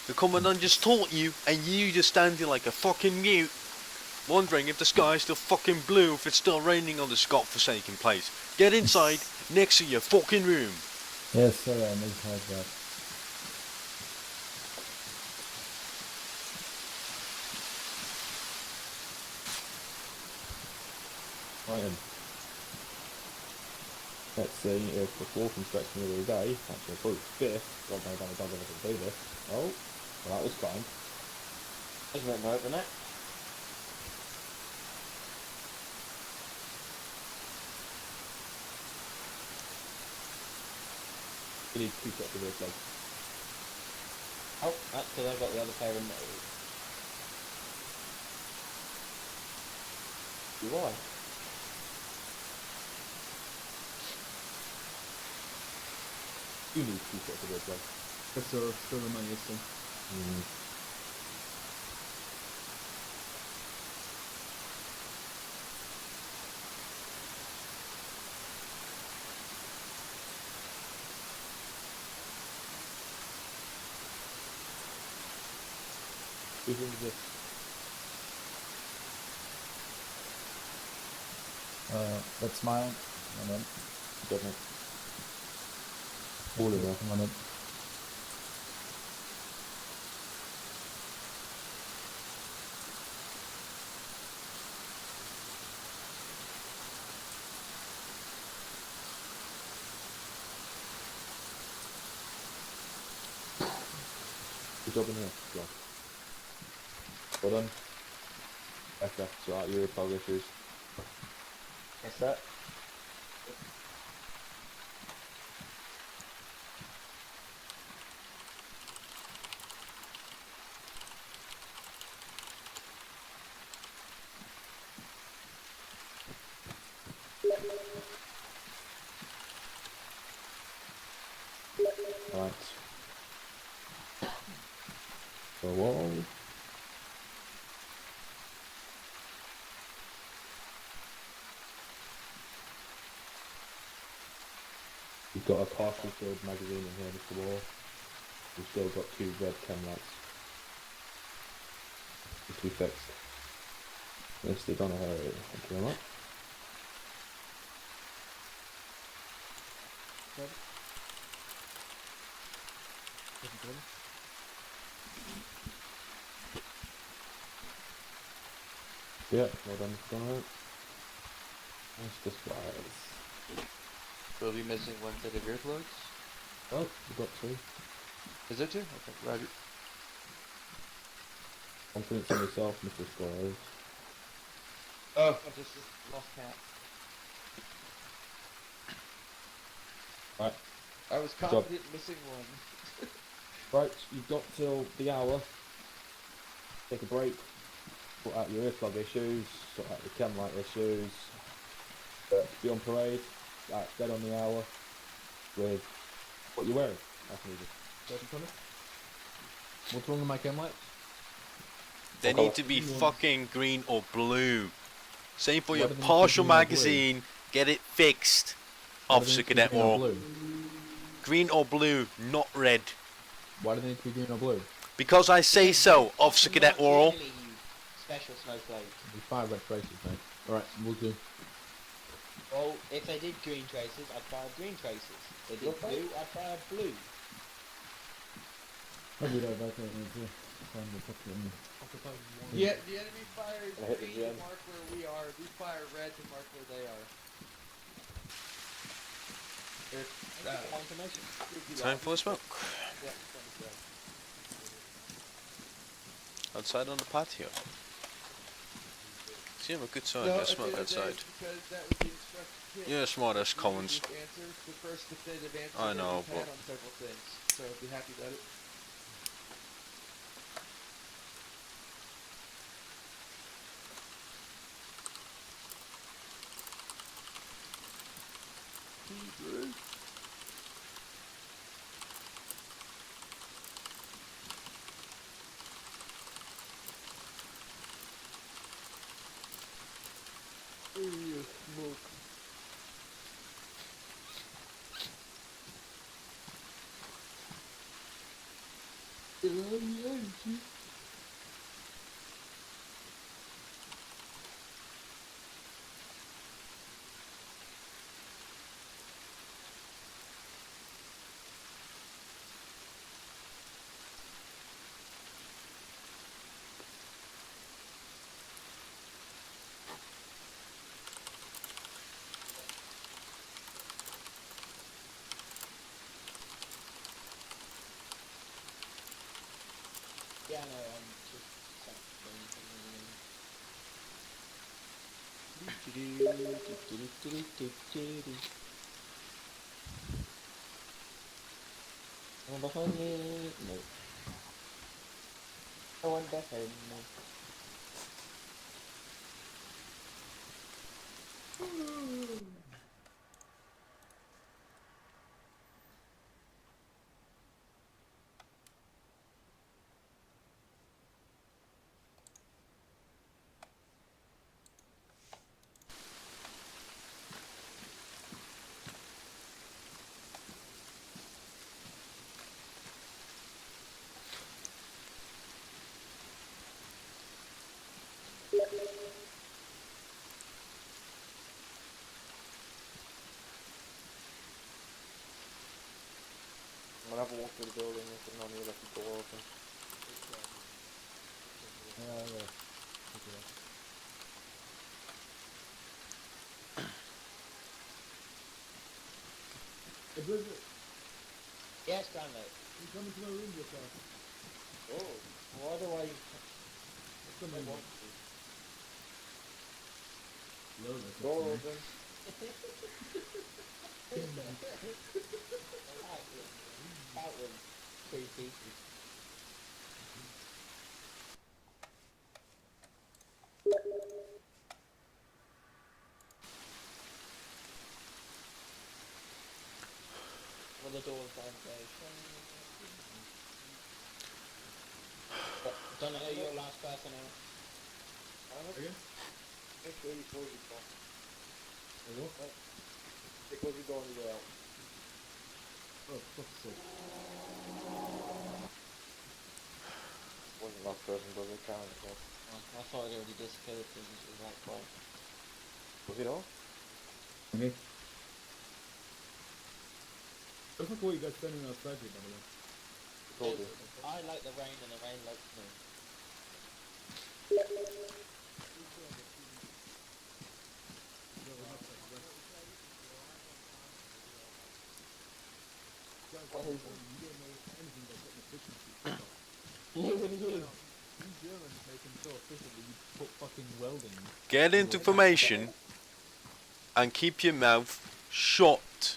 The commandant just taught you and you just standing like a fucking mute wondering if the sky is still fucking blue, if it's still raining on this godforsaken place. Get inside, next to your fucking room. Yes, sir, I misheard that. Right then. Let's see if the fourth inspection of the day, actually probably fifth, God knows how many times I can do this. Oh, well that was kind. Isn't it note, isn't it? You need 2 sets of earplugs. Oh, that's because I've got the other pair in there. Why? You need 2 sets of earplugs. Yes, sir. Still the money, yes, sir. Who thinks this? That's mine. And then, Good mate. All in there. and then, Good job in here. Go on. Well done. Okay, so out your earplug issues. What's that? Right. So wall. You've got a partially filled magazine in here, Mr. Wall. We've still got 2 red chem lights. Need to be fixed. Mr. Donahoe, thank you very much. Yeah, well done, Mr. Donahoe. Nice displays. We'll be missing one set of earplugs. Oh, we've got 2. Is there two? Okay, roger. Confidence in yourself, Mr. Squires. Oh, I just lost count. Right. I was job. confident missing one. Right, you've got till the hour. Take a break. Sort out your earplug issues. Sort out your chem light issues. Be on parade. Dead on the hour. With what you're wearing. That's needed. What's wrong with my chem lights? They need to be fucking green or blue. Same for Why your do they need to be partial green or blue? magazine. Get it fixed. Why do they Officer need to be Cadet green or War. blue? Green or blue, not red. Why do they need to be green or blue? Because I say so, Officer Cadet War. You special snowflake. There's 5 red traces, mate. Alright, we'll do. Well, if they did green traces, I'd fire green traces. If they did blue, I'd fire blue. I'll be right back. I need to find the fucking... Yeah, the enemy fires I hit the green to gem. mark where we are. We fire red to mark where they are. Confirmation. Time for a smoke. Yeah, Outside on the patio. See, I'm a good sign. no, I at the smoke end of the day, outside. because that was the instruction kit. You're smart as We Collins. used answers, the first definitive answer I that know, we've had but- on several things. So I'd be happy about it. Yeah, no, I'm just I'm behind you. No. No one behind me. I'm gonna have a walk through the building if there's no need left the door open. Yeah, yeah. Okay. Hey, Bridget, Yes, Granite. you come into my room just now. Oh, why do I Come in. want to? Hello, that's Door me. open. That was creepy. Well, the door's downstairs. Don't know your last person out. Again? Make sure you close your door. Hey, what? Close your door on your way out. Oh, fuck's sake. Wasn't last person, but it counted. So. Oh, I thought it already disappeared because it was like quite. Was it off? Okay. What the fuck were you guys standing outside here, by the way? Told you. I like the rain and the rain likes me. What is it? You don't know anything about getting efficiency. Even you. You Germans make them so efficient that you put fucking welding. Get into formation and keep your mouth shut.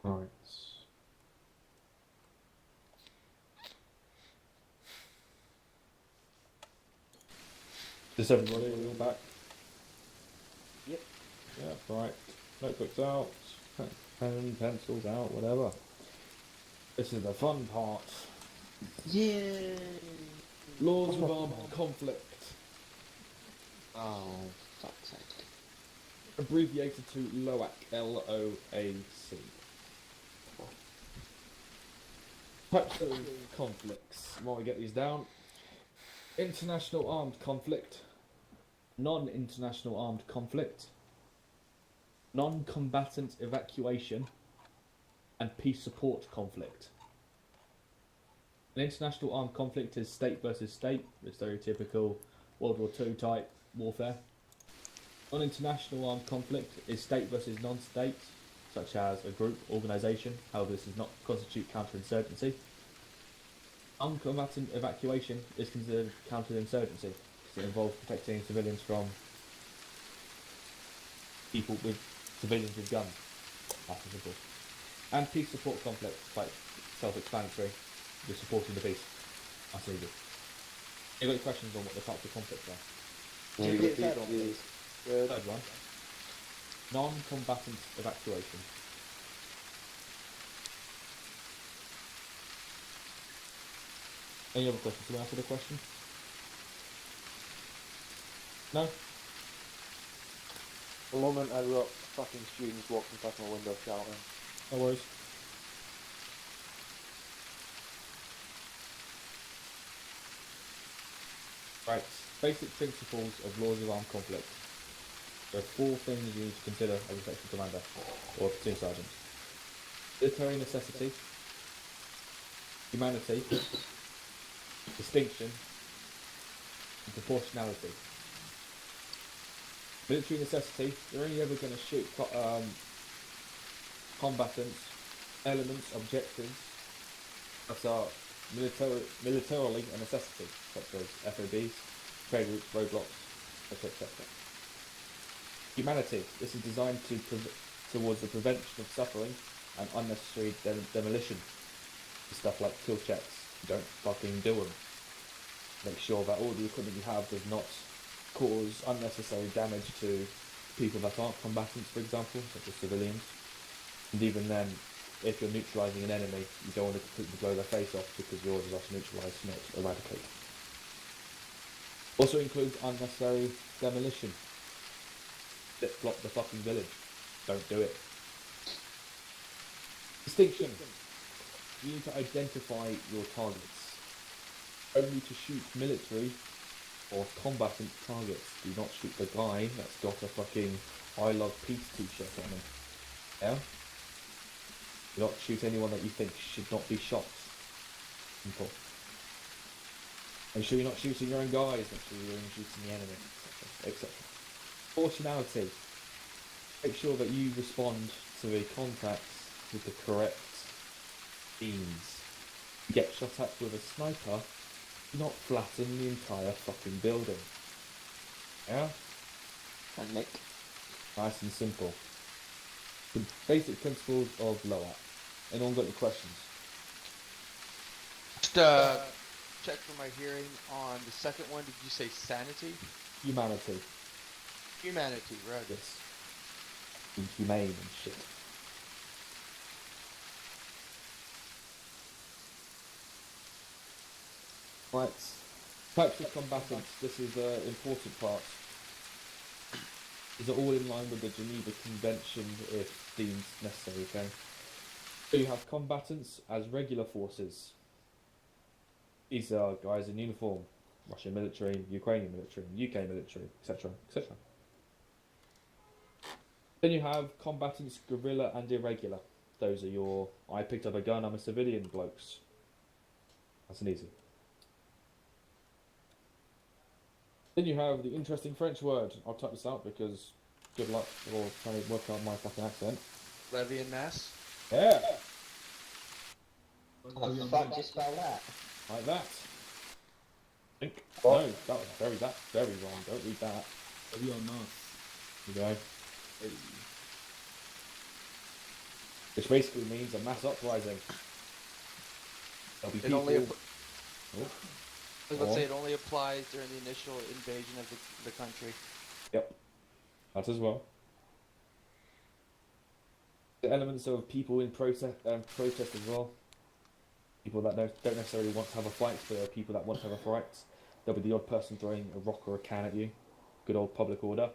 Right. Is everybody all back? Yep. Yeah, right. Notebooks out, pen, pencils out, whatever. This is the fun part. Yay! Laws of armed conflict. Oh, fuck's sake. Abbreviated to LOAC, L-O-A-C. Types of conflicts. While we get these down. International armed conflict. Non-international armed conflict. Non-combatant evacuation. And peace support conflict. An international armed conflict is state versus state, the stereotypical World War II type warfare. Non-international armed conflict is state versus non-state, such as a group, organisation. However, this does not constitute counterinsurgency. Non-combatant evacuation is considered counterinsurgency because it involves protecting civilians from people with civilians with guns. That's simple. And peace support conflict, quite self-explanatory. You're supporting the peace. That's easy. Any got questions on what the types of conflicts are? Can you repeat on these? Third one. Non-combatant evacuation. Any other questions? Someone answer the question? No? The moment I got fucking students walking past my window shouting. No worries. Right. Basic principles of laws of armed conflict. There are 4 things you need to consider as a section commander or platoon sergeant. Military necessity, humanity, distinction, and proportionality. Military necessity, you're only ever going to shoot combatants, elements, objectives that are militarily a necessity, such as FOBs, trade routes, roadblocks, etc. Humanity, this is designed towards the prevention of suffering and unnecessary demolition. Stuff like kill checks, don't fucking do them. Make sure that all the equipment you have does not cause unnecessary damage to people that aren't combatants, for example, such as civilians. And even then, if you're neutralising an enemy, you don't want to completely blow their face off because yours is to neutralise, not eradicate. Also includes unnecessary demolition. Flip-flop the fucking village. Don't do it. Distinction. You need to identify your targets. Only to shoot military or combatant targets. Do not shoot the guy that's got a fucking I Love Peace t-shirt on him. Yeah? Do not shoot anyone that you think should not be shot. Simple. Make sure you're not shooting your own guys, make sure you're only shooting the enemy, etc. Proportionality. Make sure that you respond to the contacts with the correct means. You get shot at with a sniper, do not flatten the entire fucking building. Yeah? And Nick. Nice and simple. The basic principles of LOAT. Anyone got any questions? Just check for my hearing on the second one. Did you say sanity? Humanity. Humanity, right? Yes. Inhumane and shit. Right. Types of combatants. This is the important part. These are all in line with the Geneva Convention if deemed necessary, okay? So you have combatants as regular forces. These are guys in uniform. Russian military, Ukrainian military, UK military, etc., etc. Then you have combatants, guerrilla and irregular. Those are your, I picked up a gun, I'm a civilian blokes. That's an easy. Then you have the interesting French word. I'll type this out because good luck for trying to work out my fucking accent. Levy and mass. Yeah, How the fuck do you spell that? like that. Think. No, that's very wrong. Don't read that. Heavy on mass. There you go. Which basically means a mass uprising. There'll be It people. only. Oh, I was about to say it only applies during the initial invasion of the country. yep, that as well. The elements of people in protest as well. People that don't necessarily want to have a fight, but there are people that want to have a fight. There'll be the odd person throwing a rock or a can at you. Good old public order.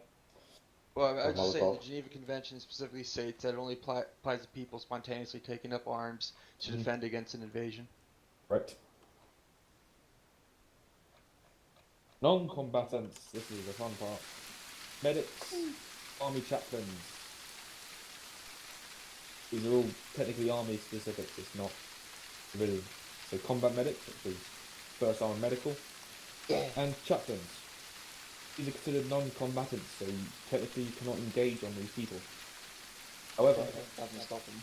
Well, I would just say the Molotov. Geneva Convention specifically states that it only applies to people spontaneously taking up arms to defend against an invasion. Right. Non-combatants. This is the fun part. Medics, army chaplains. These are all technically army specific. It's not civilian. So combat medics, which is first armoured medical, and chaplains. These are considered non-combatants, so technically you cannot engage on these people. However, Doesn't stop them.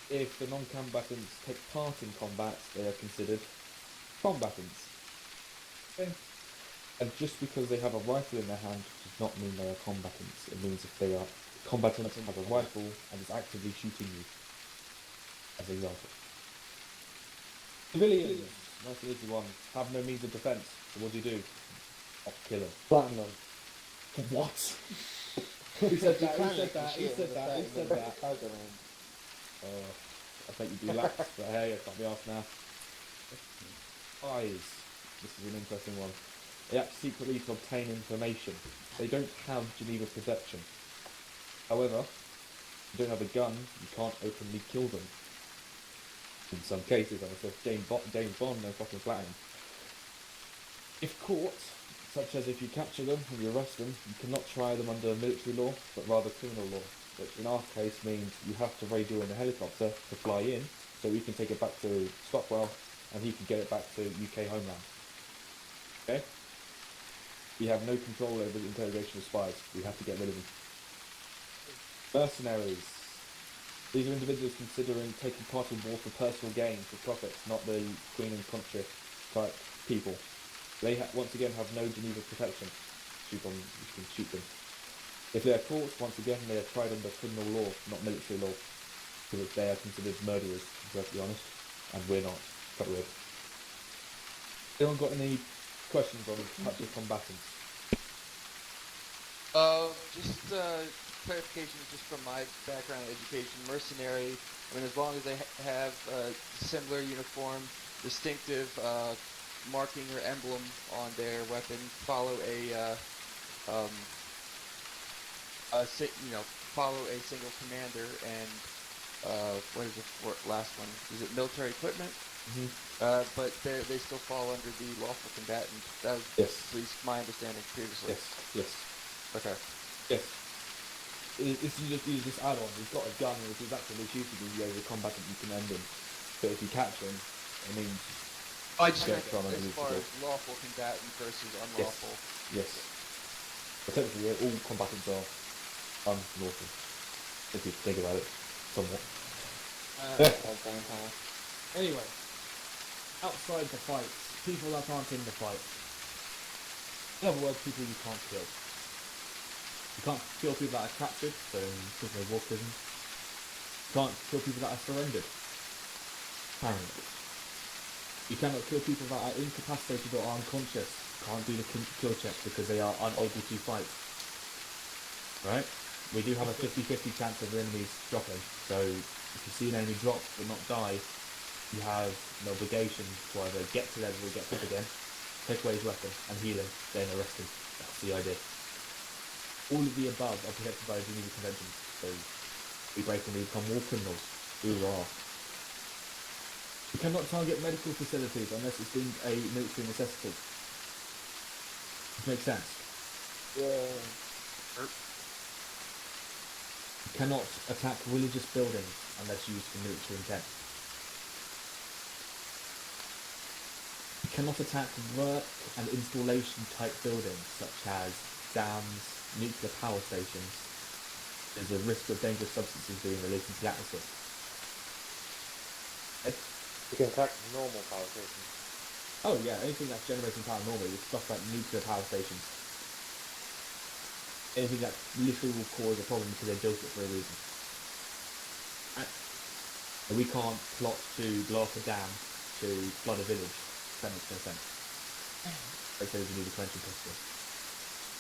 if the non-combatants take part in combat, they are considered combatants. Okay. And just because they have a rifle in their hand does not mean they are combatants. It means if they are combatants and have a rifle and is actively shooting you, as an example. Civilians, nice and easy one, have no means of defence. So what do? Not kill them. Flatten them. What? Who said that? Who can said that? Who shit said with that? a Who fag said with a that? powder in. I think you'd be lax, but hey, I can't be asked now. Spies. This is an interesting one. They act secretly to obtain information. They don't have Geneva protection. However, if you don't have a gun, you can't openly kill them. In some cases, I'm sure James Bond, no fucking flatting. If caught, such as if you capture them and you arrest them, you cannot try them under military law, but rather criminal law, which in our case means you have to radio in a helicopter to fly in, so we can take it back to Stockwell, and he can get it back to UK homeland. Okay? We have no control over the interrogation of spies. We have to get rid of them. Mercenaries. These are individuals considering taking part in war for personal gain, for profits, not the queen and country type people. They once again have no Geneva protection. You can shoot them. If they are caught, once again, they are tried under criminal law, not military law, because they are considered murderers, to be perfectly honest, and we're not. Quite weird. Anyone got any questions on types of combatants? Just clarification, just from my background in education, mercenary. I mean, as long as they have similar uniform, distinctive marking or emblem on their weapon, follow follow a single commander, and what is the last one? Is it military equipment? Mm-hmm. But they still fall under the lawful combatant. That was Yes. at least my understanding previously. Yes. Okay. Yes. If you just use this add-on, you've got a gun, and if he's actively shooting you, you're a combatant, you can end him. But if you catch him, it means I just Yeah, meant try and as use far the as lawful combatant versus unlawful. yes. But technically, all combatants are unlawful. If you think about it, somewhat. Anyway, outside the fights, people that aren't in the fight. In other words, people you can't kill. You can't kill people that are captured, so in prisoner of war prison. You can't kill people that are surrendered. Apparently. You cannot kill people that are incapacitated or are unconscious. Can't do the kill check because they are unable to fight. Right? We do have a 50-50 chance of the enemies dropping, so if you see an enemy drop but not die, you have an obligation to either get to them or get up again, take away his weapon and heal him, then arrest him. That's the idea. All of the above are protected by the Geneva Convention, so we break them, we become war criminals. Hoorah. You cannot target medical facilities unless it's deemed a military necessity. Which makes sense. Yeah. You cannot attack religious buildings unless used for military intent. You cannot attack work and installation type buildings such as dams, nuclear power stations. There's a risk of dangerous substances being released into the atmosphere. You can attack normal power stations. Oh yeah, anything that's generating power normally, stuff like nuclear power stations. Anything that literally will cause a problem because they built it for a reason. And we can't plot to blow up a dam to flood a village. That makes no sense. They say we need a clenching principle.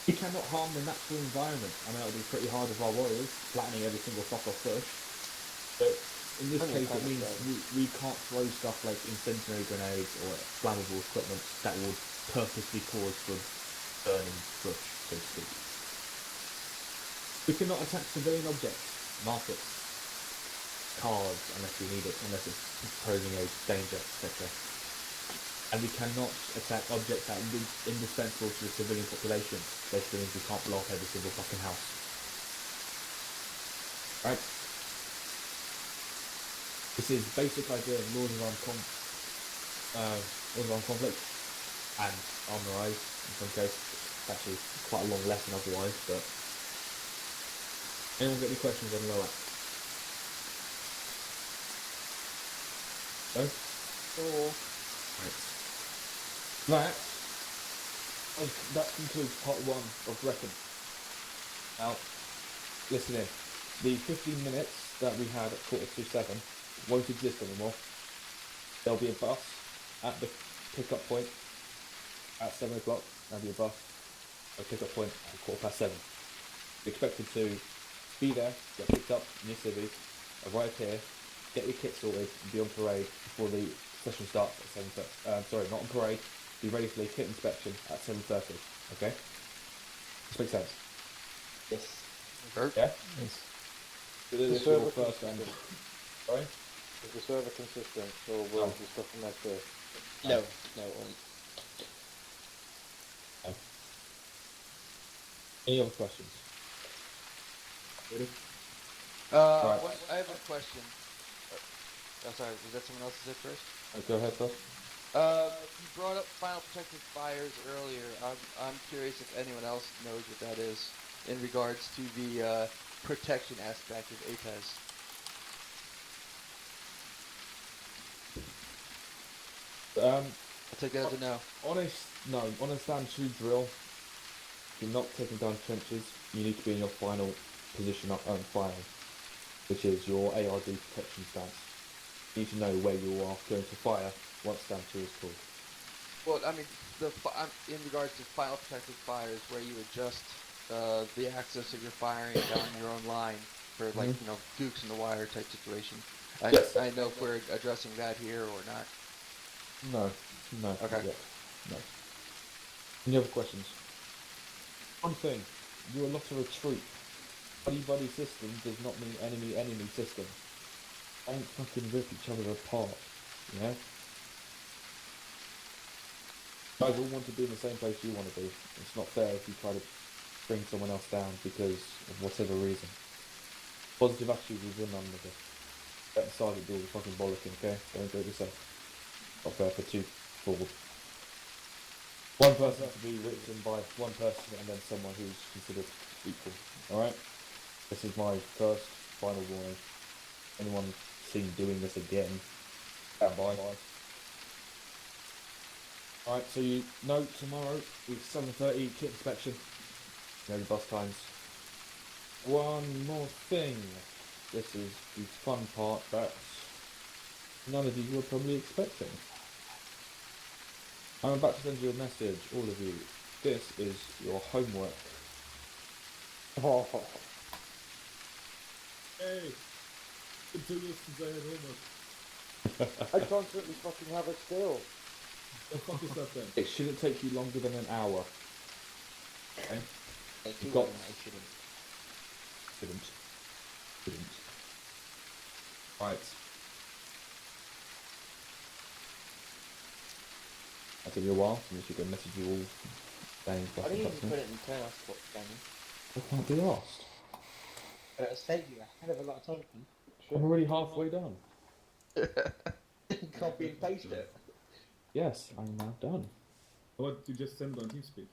We cannot harm the natural environment. I mean, that would be pretty hard with our warriors, flattening every single fuck off bush. But in this case, it means we can't throw stuff like incendiary grenades or flammable equipment that would purposely cause for burning bush, so to speak. We cannot attack civilian objects, markets, cars, unless we need it, unless it's posing a danger, etc. And we cannot attack objects that are indispensable to the civilian population. Basically means we can't blow up every single fucking house. Right? This is basic idea of laws of armed conflict, and armed rise in some case. It's actually quite a long lesson otherwise, but... Anyone got any questions on lower? No? Right. That concludes part 1 of Brecon. Now, listen in. The 15 minutes that we had at 6:45 won't exist anymore. There'll be a bus at the pickup point at 7 o'clock. There'll be a bus at the pickup point at 7:15. You're expected to be there, get picked up in your civvies, arrive here, get your kit sorted, and be on parade before the session starts at 7:30. Sorry, not on parade. Be ready for the kit inspection at 7:30. Okay? This makes sense. Yes. Yeah? Yes. So this is your first round. Sorry? Is the server consistent, or will the stuff from next year? No. Any other questions? Right. I have a question. Sorry, was that someone else's at first? Go ahead, first. You brought up final protective fires earlier. I'm curious if anyone else knows what that is in regards to the protection aspect of APES. I'll take that as a no. Honest answer, drill. If you're not taking down trenches, you need to be in your final position up and fire, which is your ARD protection stance. You need to know where you are going to fire once stand 2 is called. Well, I mean, in regards to final protective fires, where you adjust the access of your firing down your own line for, like, gooks in the wire type situation. Yes. I know if we're addressing that here or not. No. Okay. Yeah, no. Any other questions? One thing, you're not a retreat. Buddy system does not mean enemy system. Don't fucking rip each other apart, you know? Guys all want to be in the same place you want to be. It's not fair if you try to bring someone else down because of whatever reason. Positive attitude will win none of it. Get inside and do all the fucking bollocking, okay? Don't do it yourself. Not fair for 2 forward. One person to be written by one person and then someone who's considered equal. Alright? This is my first final warning. Anyone seen doing this again, stand by. Alright, so you know tomorrow is 7:30 kit inspection. You know the bus times. One more thing. This is the fun part that none of you were probably expecting. I'm about to send you a message, all of you. This is your homework. Oh, Hey! It's 2 years since I had homework. I constantly fucking have it still. The fuck is that then? It shouldn't take you longer than an hour. Okay? Shouldn't. Shouldn't. Right. I'll give you a while, so you can message you all saying I didn't even put it in turn off what Danny. I can't be asked. But it'll save you a hell of a lot of typing. I'm already halfway done. Copy and paste it. Yes, I'm now done. Why did you just send it on TeamSpeak?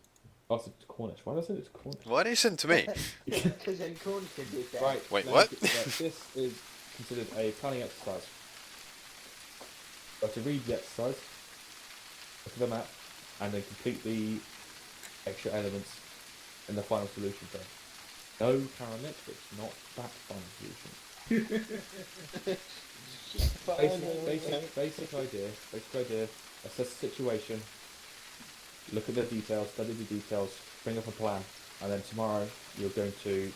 Oh, it's to Cornish. Why did I say it's Cornish? Why do you send to me? Because then Cornish can do that. Right. Wait, now what? This is considered a planning exercise. You have to read the exercise, look at the map, and then complete the extra elements in the final solution thing. No parametrics, not that final solution. Basic idea, assess the situation, look at the details, study the details, bring up a plan, and then tomorrow you're going to,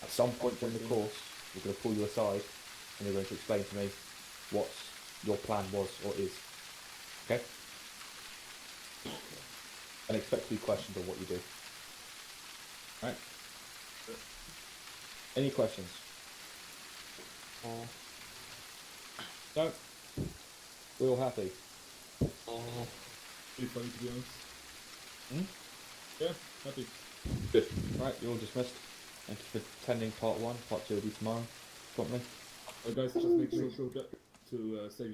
at some point during the course, we're going to pull you aside and you're going to explain to me what your plan was or is. Okay? And expect to be questioned on what you do. Right? Any questions? No? We're all happy. Pretty funny to be honest. Hmm? Yeah, happy. Good. Right, you're all dismissed. Thank you for attending part 1. Part 2 will be tomorrow. Promptly. Guys, just make sure to save your